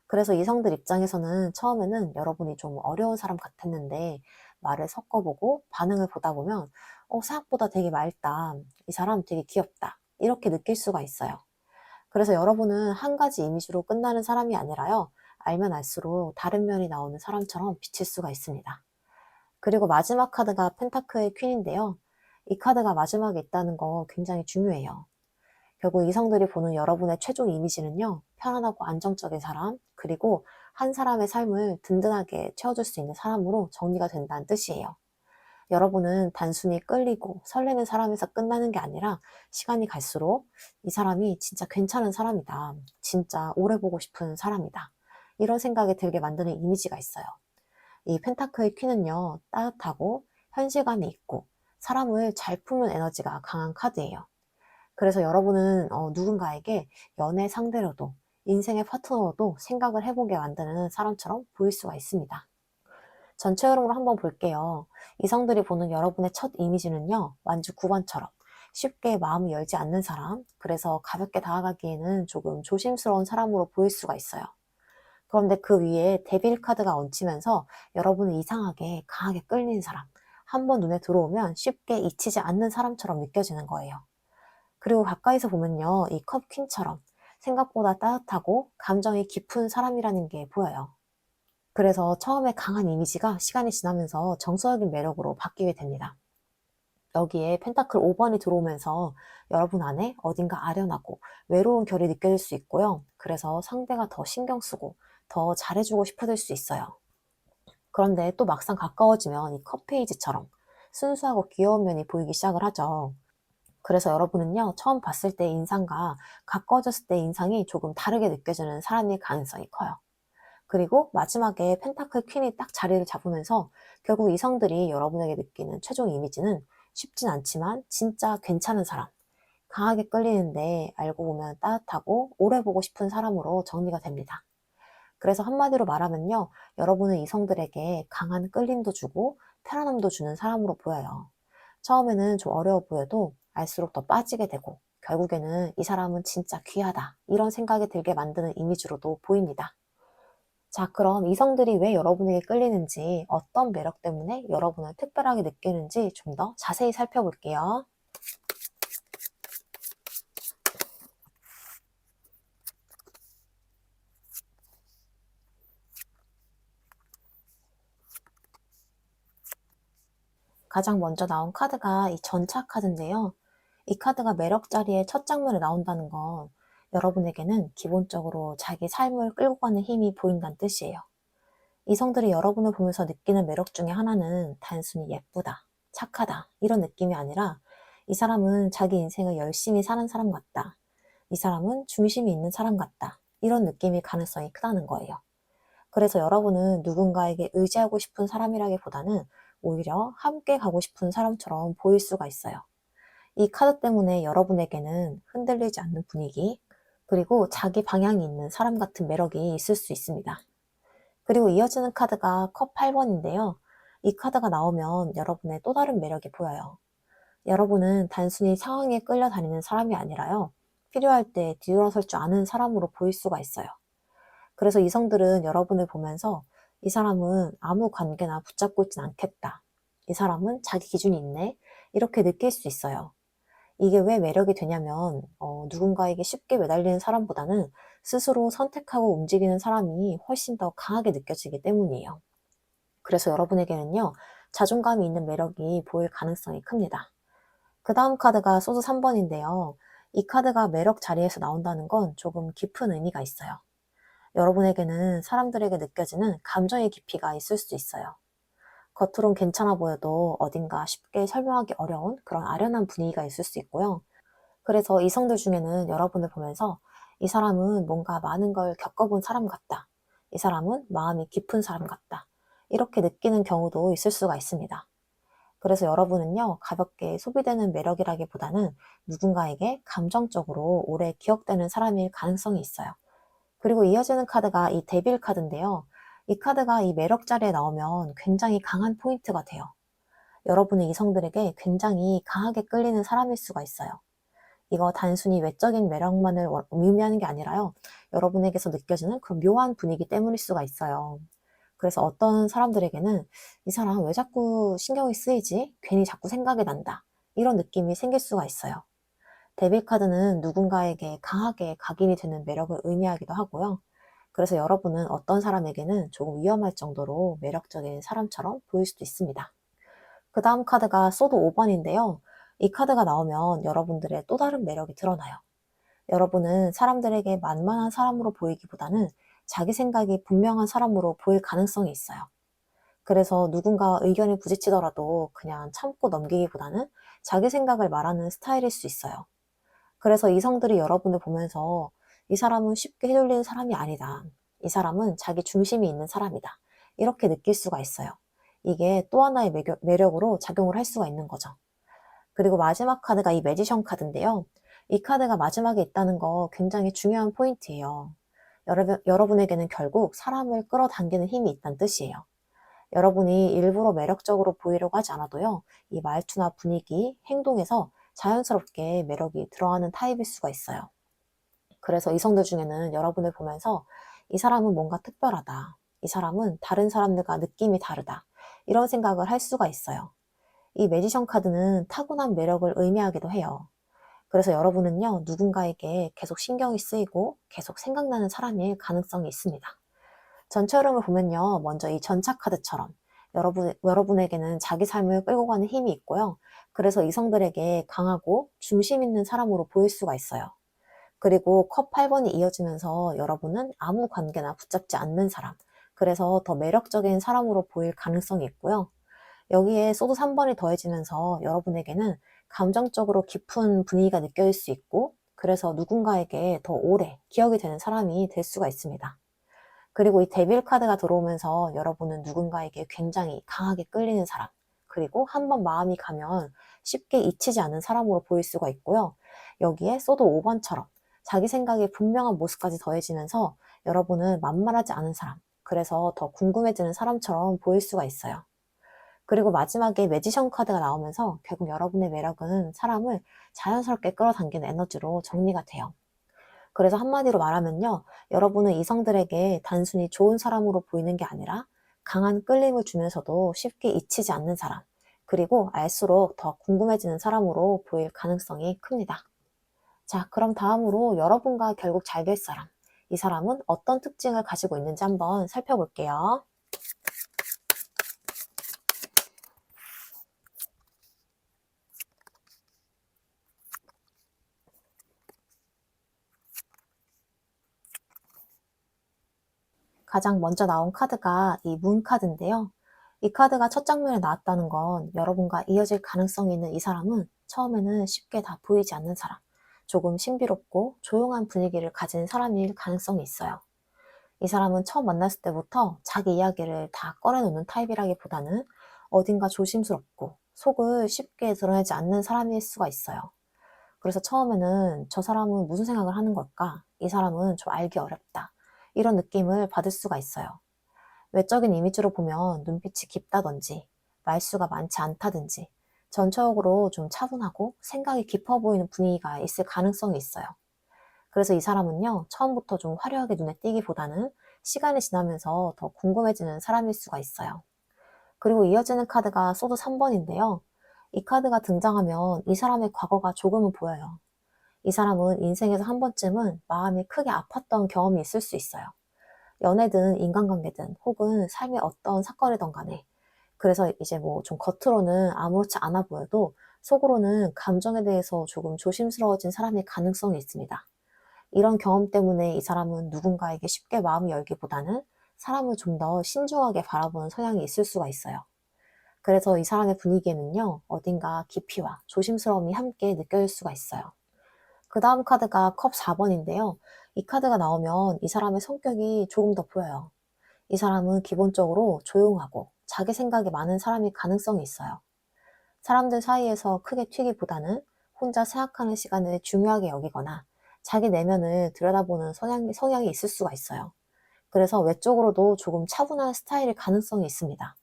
그래서 이성들 입장에서는 처음에는 여러분이 좀 어려운 사람 같았는데 말을 섞어보고 반응을 보다 보면 생각보다 되게 맑다. 이 사람 되게 귀엽다. 이렇게 느낄 수가 있어요. 그래서 여러분은 한 가지 이미지로 끝나는 사람이 아니라요. 알면 알수록 다른 면이 나오는 사람처럼 비칠 수가 있습니다. 그리고 마지막 카드가 펜타클의 퀸인데요. 이 카드가 마지막에 있다는 거 굉장히 중요해요. 결국 이성들이 보는 여러분의 최종 이미지는요, 편안하고 안정적인 사람, 그리고 한 사람의 삶을 든든하게 채워줄 수 있는 사람으로 정리가 된다는 뜻이에요. 여러분은 단순히 끌리고 설레는 사람에서 끝나는 게 아니라 시간이 갈수록 이 사람이 진짜 괜찮은 사람이다. 진짜 오래 보고 싶은 사람이다. 이런 생각이 들게 만드는 이미지가 있어요. 이 펜타클의 퀸은요, 따뜻하고 현실감이 있고 사람을 잘 품는 에너지가 강한 카드예요. 그래서 여러분은 누군가에게 연애 상대로도 인생의 파트너로도 생각을 해보게 만드는 사람처럼 보일 수가 있습니다. 전체 흐름으로 한번 볼게요. 이성들이 보는 여러분의 첫 이미지는요, 완주 9번처럼 쉽게 마음을 열지 않는 사람, 그래서 가볍게 다가가기에는 조금 조심스러운 사람으로 보일 수가 있어요. 그런데 그 위에 데빌 카드가 얹히면서 여러분은 이상하게 강하게 끌리는 사람, 한번 눈에 들어오면 쉽게 잊히지 않는 사람처럼 느껴지는 거예요. 그리고 가까이서 보면요, 이 컵 퀸처럼 생각보다 따뜻하고 감정이 깊은 사람이라는 게 보여요. 그래서 처음에 강한 이미지가 시간이 지나면서 정서적인 매력으로 바뀌게 됩니다. 여기에 펜타클 5번이 들어오면서 여러분 안에 어딘가 아련하고 외로운 결이 느껴질 수 있고요. 그래서 상대가 더 신경 쓰고 더 잘해주고 싶어질 수 있어요. 그런데 또 막상 가까워지면 이 컵 페이지처럼 순수하고 귀여운 면이 보이기 시작을 하죠. 그래서 여러분은요, 처음 봤을 때 인상과 가까워졌을 때 인상이 조금 다르게 느껴지는 사람일 가능성이 커요. 그리고 마지막에 펜타클 퀸이 딱 자리를 잡으면서 결국 이성들이 여러분에게 느끼는 최종 이미지는 쉽진 않지만 진짜 괜찮은 사람, 강하게 끌리는데 알고 보면 따뜻하고 오래 보고 싶은 사람으로 정리가 됩니다. 그래서 한마디로 말하면요, 여러분은 이성들에게 강한 끌림도 주고 편안함도 주는 사람으로 보여요. 처음에는 좀 어려워 보여도 알수록 더 빠지게 되고 결국에는 이 사람은 진짜 귀하다 이런 생각이 들게 만드는 이미지로도 보입니다. 자, 그럼 이성들이 왜 여러분에게 끌리는지, 어떤 매력 때문에 여러분을 특별하게 느끼는지 좀 더 자세히 살펴볼게요. 가장 먼저 나온 카드가 이 전차 카드인데요. 이 카드가 매력 자리에 첫 장면에 나온다는 건 여러분에게는 기본적으로 자기 삶을 끌고 가는 힘이 보인다는 뜻이에요. 이성들이 여러분을 보면서 느끼는 매력 중에 하나는 단순히 예쁘다, 착하다 이런 느낌이 아니라 이 사람은 자기 인생을 열심히 사는 사람 같다. 이 사람은 중심이 있는 사람 같다. 이런 느낌일 가능성이 크다는 거예요. 그래서 여러분은 누군가에게 의지하고 싶은 사람이라기보다는 오히려 함께 가고 싶은 사람처럼 보일 수가 있어요. 이 카드 때문에 여러분에게는 흔들리지 않는 분위기, 그리고 자기 방향이 있는 사람 같은 매력이 있을 수 있습니다. 그리고 이어지는 카드가 컵 8번인데요. 이 카드가 나오면 여러분의 또 다른 매력이 보여요. 여러분은 단순히 상황에 끌려다니는 사람이 아니라요. 필요할 때 뒤돌아설 줄 아는 사람으로 보일 수가 있어요. 그래서 이성들은 여러분을 보면서 이 사람은 아무 관계나 붙잡고 있진 않겠다. 이 사람은 자기 기준이 있네. 이렇게 느낄 수 있어요. 이게 왜 매력이 되냐면 누군가에게 쉽게 매달리는 사람보다는 스스로 선택하고 움직이는 사람이 훨씬 더 강하게 느껴지기 때문이에요. 그래서 여러분에게는요. 자존감이 있는 매력이 보일 가능성이 큽니다. 그 다음 카드가 소드 3번인데요. 이 카드가 매력 자리에서 나온다는 건 조금 깊은 의미가 있어요. 여러분에게는 사람들에게 느껴지는 감정의 깊이가 있을 수 있어요. 겉으론 괜찮아 보여도 어딘가 쉽게 설명하기 어려운 그런 아련한 분위기가 있을 수 있고요. 그래서 이성들 중에는 여러분을 보면서 이 사람은 뭔가 많은 걸 겪어본 사람 같다. 이 사람은 마음이 깊은 사람 같다. 이렇게 느끼는 경우도 있을 수가 있습니다. 그래서 여러분은요, 가볍게 소비되는 매력이라기보다는 누군가에게 감정적으로 오래 기억되는 사람일 가능성이 있어요. 그리고 이어지는 카드가 이 데빌 카드인데요. 이 카드가 이 매력 자리에 나오면 굉장히 강한 포인트가 돼요. 여러분의 이성들에게 굉장히 강하게 끌리는 사람일 수가 있어요. 이거 단순히 외적인 매력만을 의미하는 게 아니라요. 여러분에게서 느껴지는 그런 묘한 분위기 때문일 수가 있어요. 그래서 어떤 사람들에게는 이 사람 왜 자꾸 신경이 쓰이지? 괜히 자꾸 생각이 난다. 이런 느낌이 생길 수가 있어요. 데빌 카드는 누군가에게 강하게 각인이 되는 매력을 의미하기도 하고요. 그래서 여러분은 어떤 사람에게는 조금 위험할 정도로 매력적인 사람처럼 보일 수도 있습니다. 그 다음 카드가 소드 5번인데요. 이 카드가 나오면 여러분들의 또 다른 매력이 드러나요. 여러분은 사람들에게 만만한 사람으로 보이기보다는 자기 생각이 분명한 사람으로 보일 가능성이 있어요. 그래서 누군가와 의견이 부딪히더라도 그냥 참고 넘기기보다는 자기 생각을 말하는 스타일일 수 있어요. 그래서 이성들이 여러분을 보면서 이 사람은 쉽게 휘둘리는 사람이 아니다. 이 사람은 자기 중심이 있는 사람이다. 이렇게 느낄 수가 있어요. 이게 또 하나의 매력으로 작용을 할 수가 있는 거죠. 그리고 마지막 카드가 이 매지션 카드인데요. 이 카드가 마지막에 있다는 거 굉장히 중요한 포인트예요. 여러분에게는 결국 사람을 끌어당기는 힘이 있다는 뜻이에요. 여러분이 일부러 매력적으로 보이려고 하지 않아도요. 이 말투나 분위기, 행동에서 자연스럽게 매력이 들어가는 타입일 수가 있어요. 그래서 이성들 중에는 여러분을 보면서 이 사람은 뭔가 특별하다. 이 사람은 다른 사람들과 느낌이 다르다. 이런 생각을 할 수가 있어요. 이 매지션 카드는 타고난 매력을 의미하기도 해요. 그래서 여러분은요, 누군가에게 계속 신경이 쓰이고 계속 생각나는 사람일 가능성이 있습니다. 전체 흐름을 보면요, 먼저 이 전차 카드처럼 여러분에게는 자기 삶을 끌고 가는 힘이 있고요. 그래서 이성들에게 강하고 중심 있는 사람으로 보일 수가 있어요. 그리고 컵 8번이 이어지면서 여러분은 아무 관계나 붙잡지 않는 사람, 그래서 더 매력적인 사람으로 보일 가능성이 있고요. 여기에 소드 3번이 더해지면서 여러분에게는 감정적으로 깊은 분위기가 느껴질 수 있고, 그래서 누군가에게 더 오래 기억이 되는 사람이 될 수가 있습니다. 그리고 이 데빌 카드가 들어오면서 여러분은 누군가에게 굉장히 강하게 끌리는 사람, 그리고 한번 마음이 가면 쉽게 잊히지 않는 사람으로 보일 수가 있고요. 여기에 소드 5번처럼 자기 생각이 분명한 모습까지 더해지면서 여러분은 만만하지 않은 사람, 그래서 더 궁금해지는 사람처럼 보일 수가 있어요. 그리고 마지막에 매지션 카드가 나오면서 결국 여러분의 매력은 사람을 자연스럽게 끌어당기는 에너지로 정리가 돼요. 그래서 한마디로 말하면요, 여러분은 이성들에게 단순히 좋은 사람으로 보이는 게 아니라 강한 끌림을 주면서도 쉽게 잊히지 않는 사람, 그리고 알수록 더 궁금해지는 사람으로 보일 가능성이 큽니다. 자, 그럼 다음으로 여러분과 결국 잘 될 사람, 이 사람은 어떤 특징을 가지고 있는지 한번 살펴볼게요. 가장 먼저 나온 카드가 이 문 카드인데요. 이 카드가 첫 장면에 나왔다는 건 여러분과 이어질 가능성이 있는 이 사람은 처음에는 쉽게 다 보이지 않는 사람, 조금 신비롭고 조용한 분위기를 가진 사람일 가능성이 있어요. 이 사람은 처음 만났을 때부터 자기 이야기를 다 꺼내놓는 타입이라기보다는 어딘가 조심스럽고 속을 쉽게 드러내지 않는 사람일 수가 있어요. 그래서 처음에는 저 사람은 무슨 생각을 하는 걸까? 이 사람은 좀 알기 어렵다. 이런 느낌을 받을 수가 있어요. 외적인 이미지로 보면 눈빛이 깊다든지 말수가 많지 않다든지 전체적으로 좀 차분하고 생각이 깊어 보이는 분위기가 있을 가능성이 있어요. 그래서 이 사람은요, 처음부터 좀 화려하게 눈에 띄기보다는 시간이 지나면서 더 궁금해지는 사람일 수가 있어요. 그리고 이어지는 카드가 소드 3번인데요. 이 카드가 등장하면 이 사람의 과거가 조금은 보여요. 이 사람은 인생에서 한 번쯤은 마음이 크게 아팠던 경험이 있을 수 있어요. 연애든 인간관계든 혹은 삶의 어떤 사건이든 간에. 그래서 이제 뭐 좀 겉으로는 아무렇지 않아 보여도 속으로는 감정에 대해서 조금 조심스러워진 사람의 가능성이 있습니다. 이런 경험 때문에 이 사람은 누군가에게 쉽게 마음을 열기보다는 사람을 좀 더 신중하게 바라보는 성향이 있을 수가 있어요. 그래서 이 사람의 분위기에는요, 어딘가 깊이와 조심스러움이 함께 느껴질 수가 있어요. 그 다음 카드가 컵 4번인데요. 이 카드가 나오면 이 사람의 성격이 조금 더 보여요. 이 사람은 기본적으로 조용하고 자기 생각이 많은 사람일 가능성이 있어요. 사람들 사이에서 크게 튀기보다는 혼자 생각하는 시간을 중요하게 여기거나 자기 내면을 들여다보는 성향이 있을 수가 있어요. 그래서 외적으로도 조금 차분한 스타일일 가능성이 있습니다.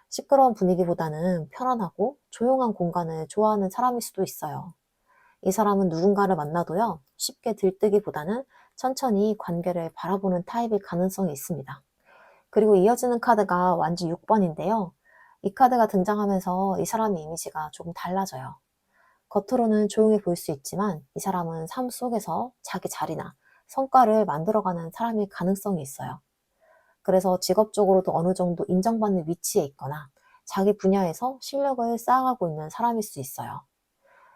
시끄러운 분위기보다는 편안하고 조용한 공간을 좋아하는 사람일 수도 있어요. 이 사람은 누군가를 만나도요, 쉽게 들뜨기보다는 천천히 관계를 바라보는 타입일 가능성이 있습니다. 그리고 이어지는 카드가 완주 6번인데요. 이 카드가 등장하면서 이 사람의 이미지가 조금 달라져요. 겉으로는 조용해 보일 수 있지만 이 사람은 삶 속에서 자기 자리나 성과를 만들어가는 사람일 가능성이 있어요. 그래서 직업적으로도 어느 정도 인정받는 위치에 있거나 자기 분야에서 실력을 쌓아가고 있는 사람일 수 있어요.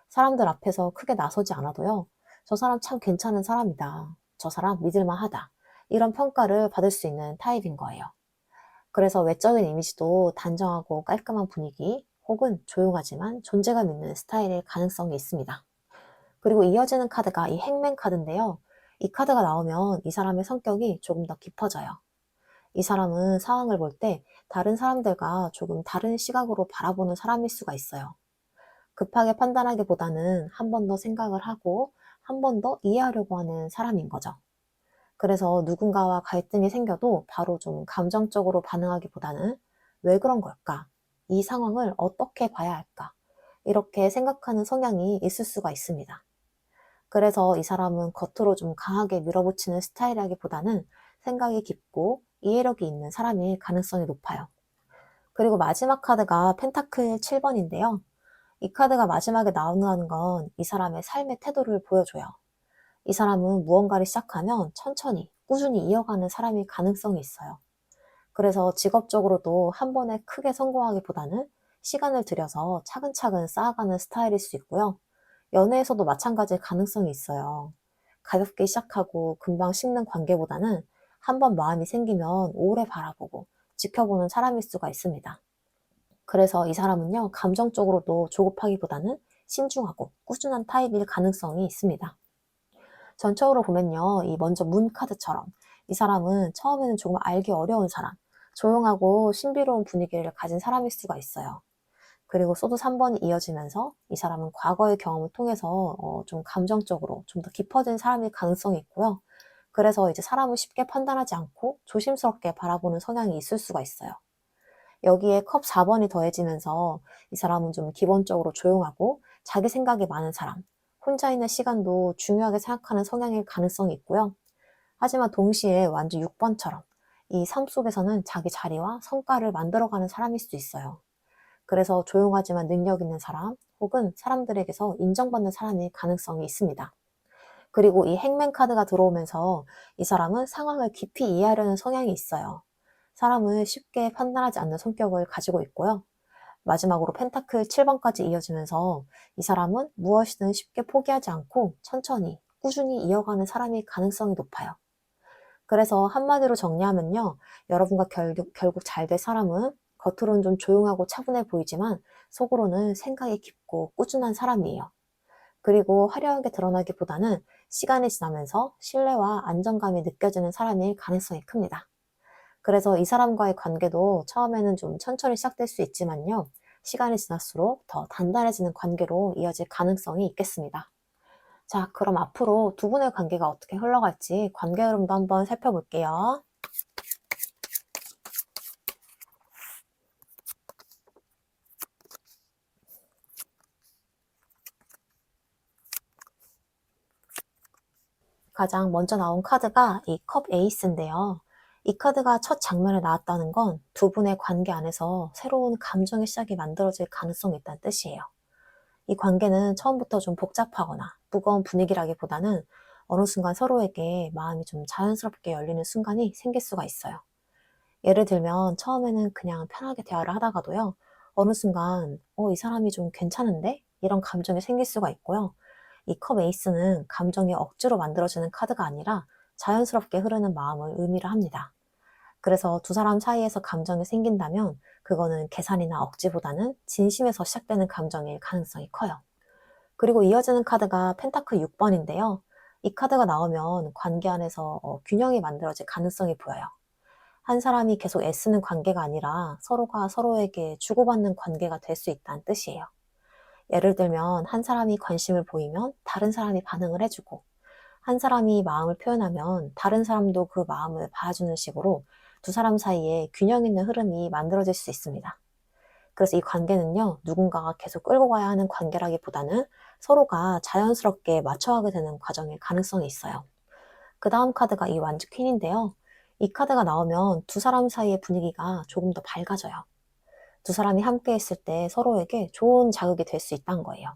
사람들 앞에서 크게 나서지 않아도요, 저 사람 참 괜찮은 사람이다. 저 사람 믿을만하다. 이런 평가를 받을 수 있는 타입인 거예요. 그래서 외적인 이미지도 단정하고 깔끔한 분위기 혹은 조용하지만 존재감 있는 스타일일 가능성이 있습니다. 그리고 이어지는 카드가 이 행맨 카드인데요. 이 카드가 나오면 이 사람의 성격이 조금 더 깊어져요. 이 사람은 상황을 볼 때 다른 사람들과 조금 다른 시각으로 바라보는 사람일 수가 있어요. 급하게 판단하기보다는 한 번 더 생각을 하고 한 번 더 이해하려고 하는 사람인 거죠. 그래서 누군가와 갈등이 생겨도 바로 좀 감정적으로 반응하기보다는 왜 그런 걸까? 이 상황을 어떻게 봐야 할까? 이렇게 생각하는 성향이 있을 수가 있습니다. 그래서 이 사람은 겉으로 좀 강하게 밀어붙이는 스타일이라기보다는 생각이 깊고 이해력이 있는 사람일 가능성이 높아요. 그리고 마지막 카드가 펜타클 7번인데요. 이 카드가 마지막에 나오는 건 이 사람의 삶의 태도를 보여줘요. 이 사람은 무언가를 시작하면 천천히, 꾸준히 이어가는 사람일 가능성이 있어요. 그래서 직업적으로도 한 번에 크게 성공하기보다는 시간을 들여서 차근차근 쌓아가는 스타일일 수 있고요. 연애에서도 마찬가지일 가능성이 있어요. 가볍게 시작하고 금방 식는 관계보다는 한 번 마음이 생기면 오래 바라보고 지켜보는 사람일 수가 있습니다. 그래서 이 사람은요, 감정적으로도 조급하기보다는 신중하고 꾸준한 타입일 가능성이 있습니다. 전적으로 보면요, 이 먼저 문 카드처럼 이 사람은 처음에는 조금 알기 어려운 사람, 조용하고 신비로운 분위기를 가진 사람일 수가 있어요. 그리고 소드 3번이 이어지면서 이 사람은 과거의 경험을 통해서 좀 감정적으로 좀 더 깊어진 사람일 가능성이 있고요. 그래서 이제 사람을 쉽게 판단하지 않고 조심스럽게 바라보는 성향이 있을 수가 있어요. 여기에 컵 4번이 더해지면서 이 사람은 좀 기본적으로 조용하고 자기 생각이 많은 사람, 혼자 있는 시간도 중요하게 생각하는 성향일 가능성이 있고요. 하지만 동시에 완전 6번처럼 이 삶 속에서는 자기 자리와 성과를 만들어가는 사람일 수도 있어요. 그래서 조용하지만 능력 있는 사람 혹은 사람들에게서 인정받는 사람일 가능성이 있습니다. 그리고 이 행맨 카드가 들어오면서 이 사람은 상황을 깊이 이해하려는 성향이 있어요. 사람을 쉽게 판단하지 않는 성격을 가지고 있고요. 마지막으로 펜타클 7번까지 이어지면서 이 사람은 무엇이든 쉽게 포기하지 않고 천천히 꾸준히 이어가는 사람일 가능성이 높아요. 그래서 한마디로 정리하면요. 여러분과 결국 잘 될 사람은 겉으로는 좀 조용하고 차분해 보이지만 속으로는 생각이 깊고 꾸준한 사람이에요. 그리고 화려하게 드러나기보다는 시간이 지나면서 신뢰와 안정감이 느껴지는 사람일 가능성이 큽니다. 그래서 이 사람과의 관계도 처음에는 좀 천천히 시작될 수 있지만요. 시간이 지날수록 더 단단해지는 관계로 이어질 가능성이 있겠습니다. 자, 그럼 앞으로 두 분의 관계가 어떻게 흘러갈지 관계 흐름도 한번 살펴볼게요. 가장 먼저 나온 카드가 이 컵 에이스인데요. 이 카드가 첫 장면에 나왔다는 건 두 분의 관계 안에서 새로운 감정의 시작이 만들어질 가능성이 있다는 뜻이에요. 이 관계는 처음부터 좀 복잡하거나 무거운 분위기라기보다는 어느 순간 서로에게 마음이 좀 자연스럽게 열리는 순간이 생길 수가 있어요. 예를 들면 처음에는 그냥 편하게 대화를 하다가도요. 어느 순간 이 사람이 좀 괜찮은데? 이런 감정이 생길 수가 있고요. 이 컵 에이스는 감정이 억지로 만들어지는 카드가 아니라 자연스럽게 흐르는 마음을 의미를 합니다. 그래서 두 사람 사이에서 감정이 생긴다면 그거는 계산이나 억지보다는 진심에서 시작되는 감정일 가능성이 커요. 그리고 이어지는 카드가 펜타클 6번인데요. 이 카드가 나오면 관계 안에서 균형이 만들어질 가능성이 보여요. 한 사람이 계속 애쓰는 관계가 아니라 서로가 서로에게 주고받는 관계가 될 수 있다는 뜻이에요. 예를 들면 한 사람이 관심을 보이면 다른 사람이 반응을 해주고 한 사람이 마음을 표현하면 다른 사람도 그 마음을 봐주는 식으로 두 사람 사이에 균형 있는 흐름이 만들어질 수 있습니다. 그래서 이 관계는요, 누군가가 계속 끌고 가야 하는 관계라기보다는 서로가 자연스럽게 맞춰가게 되는 과정일 가능성이 있어요. 그 다음 카드가 이 완즈 퀸인데요. 이 카드가 나오면 두 사람 사이의 분위기가 조금 더 밝아져요. 두 사람이 함께 있을 때 서로에게 좋은 자극이 될 수 있다는 거예요.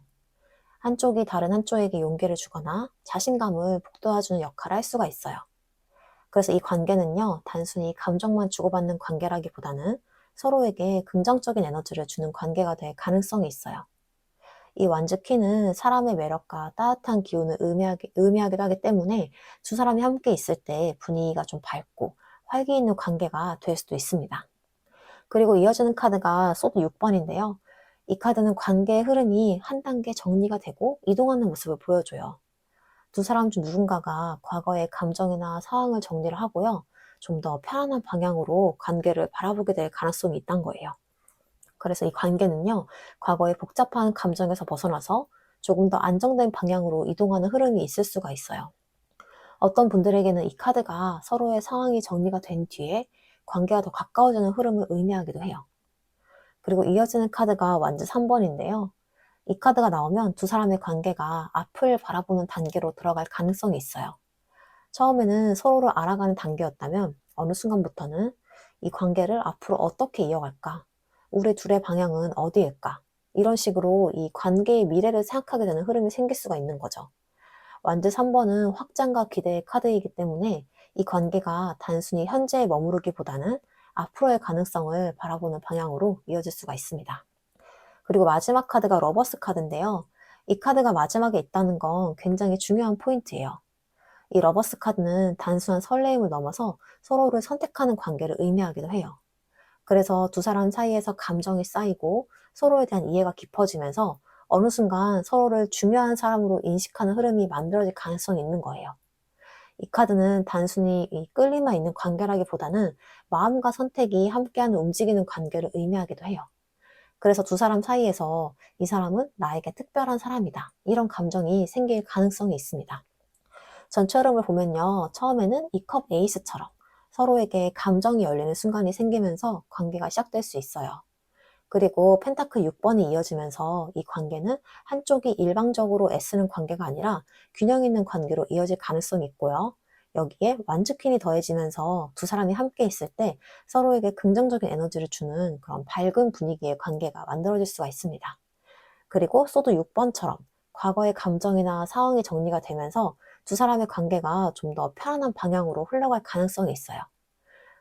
한쪽이 다른 한쪽에게 용기를 주거나 자신감을 북돋아주는 역할을 할 수가 있어요. 그래서 이 관계는요, 단순히 감정만 주고받는 관계라기보다는 서로에게 긍정적인 에너지를 주는 관계가 될 가능성이 있어요. 이 완즈키는 사람의 매력과 따뜻한 기운을 의미하기도 하기 때문에 두 사람이 함께 있을 때 분위기가 좀 밝고 활기 있는 관계가 될 수도 있습니다. 그리고 이어지는 카드가 소드 6번인데요. 이 카드는 관계의 흐름이 한 단계 정리가 되고 이동하는 모습을 보여줘요. 두 사람 중 누군가가 과거의 감정이나 상황을 정리를 하고요. 좀 더 편안한 방향으로 관계를 바라보게 될 가능성이 있다는 거예요. 그래서 이 관계는요, 과거의 복잡한 감정에서 벗어나서 조금 더 안정된 방향으로 이동하는 흐름이 있을 수가 있어요. 어떤 분들에게는 이 카드가 서로의 상황이 정리가 된 뒤에 관계가 더 가까워지는 흐름을 의미하기도 해요. 그리고 이어지는 카드가 완즈 3번인데요. 이 카드가 나오면 두 사람의 관계가 앞을 바라보는 단계로 들어갈 가능성이 있어요. 처음에는 서로를 알아가는 단계였다면 어느 순간부터는 이 관계를 앞으로 어떻게 이어갈까? 우리 둘의 방향은 어디일까? 이런 식으로 이 관계의 미래를 생각하게 되는 흐름이 생길 수가 있는 거죠. 완즈 3번은 확장과 기대의 카드이기 때문에 이 관계가 단순히 현재에 머무르기보다는 앞으로의 가능성을 바라보는 방향으로 이어질 수가 있습니다. 그리고 마지막 카드가 러버스 카드인데요. 이 카드가 마지막에 있다는 건 굉장히 중요한 포인트예요. 이 러버스 카드는 단순한 설레임을 넘어서 서로를 선택하는 관계를 의미하기도 해요. 그래서 두 사람 사이에서 감정이 쌓이고 서로에 대한 이해가 깊어지면서 어느 순간 서로를 중요한 사람으로 인식하는 흐름이 만들어질 가능성이 있는 거예요. 이 카드는 단순히 이 끌림만 있는 관계라기보다는 마음과 선택이 함께하는 움직이는 관계를 의미하기도 해요. 그래서 두 사람 사이에서 이 사람은 나에게 특별한 사람이다. 이런 감정이 생길 가능성이 있습니다. 전체 흐름을 보면요. 처음에는 이 컵 에이스처럼 서로에게 감정이 열리는 순간이 생기면서 관계가 시작될 수 있어요. 그리고 펜타클 6번이 이어지면서 이 관계는 한쪽이 일방적으로 애쓰는 관계가 아니라 균형 있는 관계로 이어질 가능성이 있고요. 여기에 완즈퀸이 더해지면서 두 사람이 함께 있을 때 서로에게 긍정적인 에너지를 주는 그런 밝은 분위기의 관계가 만들어질 수가 있습니다. 그리고 소드 6번처럼 과거의 감정이나 상황이 정리가 되면서 두 사람의 관계가 좀 더 편안한 방향으로 흘러갈 가능성이 있어요.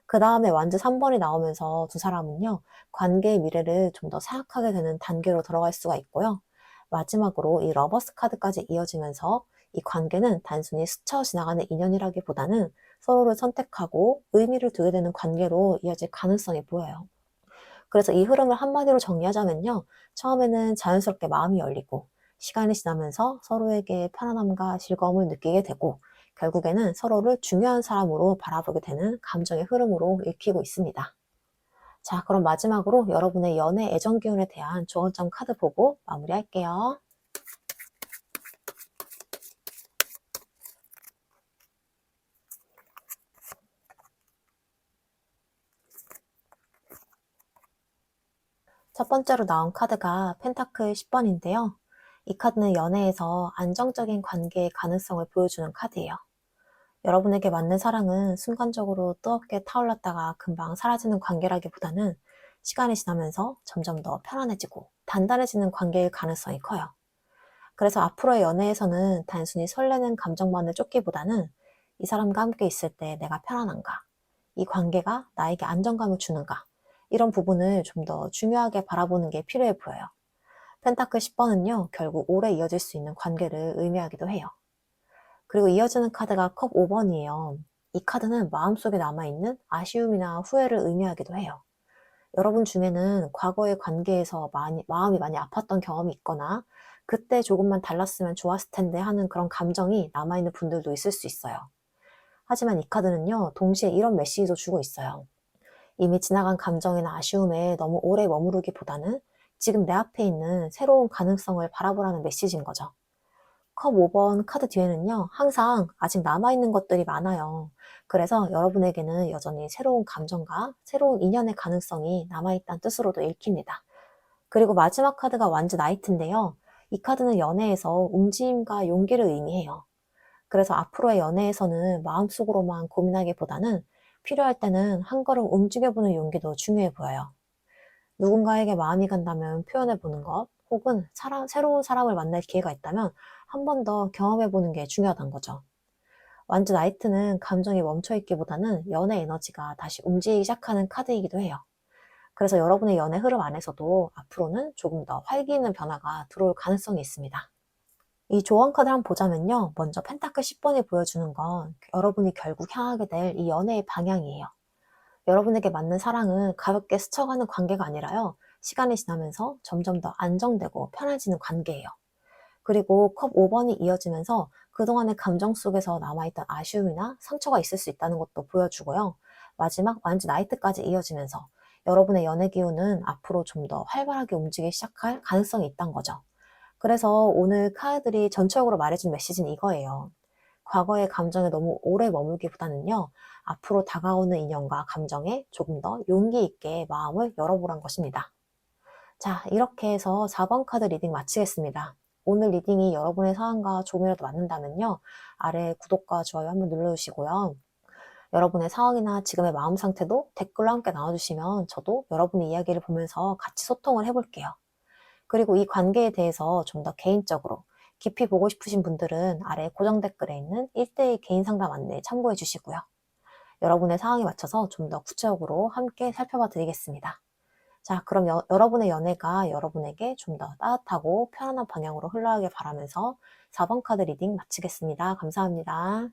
그 다음에 완즈 3번이 나오면서 두 사람은요, 관계의 미래를 좀 더 생각하게 되는 단계로 들어갈 수가 있고요. 마지막으로 이 러버스 카드까지 이어지면서 이 관계는 단순히 스쳐 지나가는 인연이라기보다는 서로를 선택하고 의미를 두게 되는 관계로 이어질 가능성이 보여요. 그래서 이 흐름을 한마디로 정리하자면요. 처음에는 자연스럽게 마음이 열리고 시간이 지나면서 서로에게 편안함과 즐거움을 느끼게 되고 결국에는 서로를 중요한 사람으로 바라보게 되는 감정의 흐름으로 읽히고 있습니다. 자, 그럼 마지막으로 여러분의 연애 애정 기운에 대한 조언점 카드 보고 마무리할게요. 첫 번째로 나온 카드가 펜타클 10번인데요. 이 카드는 연애에서 안정적인 관계의 가능성을 보여주는 카드예요. 여러분에게 맞는 사랑은 순간적으로 뜨겁게 타올랐다가 금방 사라지는 관계라기보다는 시간이 지나면서 점점 더 편안해지고 단단해지는 관계일 가능성이 커요. 그래서 앞으로의 연애에서는 단순히 설레는 감정만을 쫓기보다는 이 사람과 함께 있을 때 내가 편안한가, 이 관계가 나에게 안정감을 주는가, 이런 부분을 좀 더 중요하게 바라보는 게 필요해 보여요. 펜타클 10번은요, 결국 오래 이어질 수 있는 관계를 의미하기도 해요. 그리고 이어지는 카드가 컵 5번이에요. 이 카드는 마음속에 남아있는 아쉬움이나 후회를 의미하기도 해요. 여러분 중에는 과거의 관계에서 마음이 많이 아팠던 경험이 있거나 그때 조금만 달랐으면 좋았을 텐데 하는 그런 감정이 남아있는 분들도 있을 수 있어요. 하지만 이 카드는요, 동시에 이런 메시지도 주고 있어요. 이미 지나간 감정이나 아쉬움에 너무 오래 머무르기보다는 지금 내 앞에 있는 새로운 가능성을 바라보라는 메시지인 거죠. 컵 5번 카드 뒤에는요, 항상 아직 남아있는 것들이 많아요. 그래서 여러분에게는 여전히 새로운 감정과 새로운 인연의 가능성이 남아있다는 뜻으로도 읽힙니다. 그리고 마지막 카드가 완즈 나이트인데요. 이 카드는 연애에서 움직임과 용기를 의미해요. 그래서 앞으로의 연애에서는 마음속으로만 고민하기보다는 필요할 때는 한 걸음 움직여보는 용기도 중요해 보여요. 누군가에게 마음이 간다면 표현해보는 것, 혹은 새로운 사람을 만날 기회가 있다면 한 번 더 경험해보는 게 중요하다는 거죠. 완즈 나이트는 감정이 멈춰있기보다는 연애 에너지가 다시 움직이기 시작하는 카드이기도 해요. 그래서 여러분의 연애 흐름 안에서도 앞으로는 조금 더 활기 있는 변화가 들어올 가능성이 있습니다. 이 조언 카드를 한번 보자면요. 먼저 펜타클 10번이 보여주는 건 여러분이 결국 향하게 될 이 연애의 방향이에요. 여러분에게 맞는 사랑은 가볍게 스쳐가는 관계가 아니라요. 시간이 지나면서 점점 더 안정되고 편해지는 관계예요. 그리고 컵 5번이 이어지면서 그동안의 감정 속에서 남아있던 아쉬움이나 상처가 있을 수 있다는 것도 보여주고요. 마지막 완즈 나이트까지 이어지면서 여러분의 연애 기운은 앞으로 좀 더 활발하게 움직이기 시작할 가능성이 있다는 거죠. 그래서 오늘 카드들이 전체적으로 말해준 메시지는 이거예요. 과거의 감정에 너무 오래 머물기보다는요, 앞으로 다가오는 인연과 감정에 조금 더 용기 있게 마음을 열어보란 것입니다. 자, 이렇게 해서 4번 카드 리딩 마치겠습니다. 오늘 리딩이 여러분의 상황과 조금이라도 맞는다면요, 아래 구독과 좋아요 한번 눌러주시고요. 여러분의 상황이나 지금의 마음 상태도 댓글로 함께 나와주시면 저도 여러분의 이야기를 보면서 같이 소통을 해볼게요. 그리고 이 관계에 대해서 좀 더 개인적으로 깊이 보고 싶으신 분들은 아래 고정 댓글에 있는 1대1 개인 상담 안내 참고해 주시고요. 여러분의 상황에 맞춰서 좀 더 구체적으로 함께 살펴봐 드리겠습니다. 자, 그럼 여러분의 연애가 여러분에게 좀 더 따뜻하고 편안한 방향으로 흘러가길 바라면서 4번 카드 리딩 마치겠습니다. 감사합니다.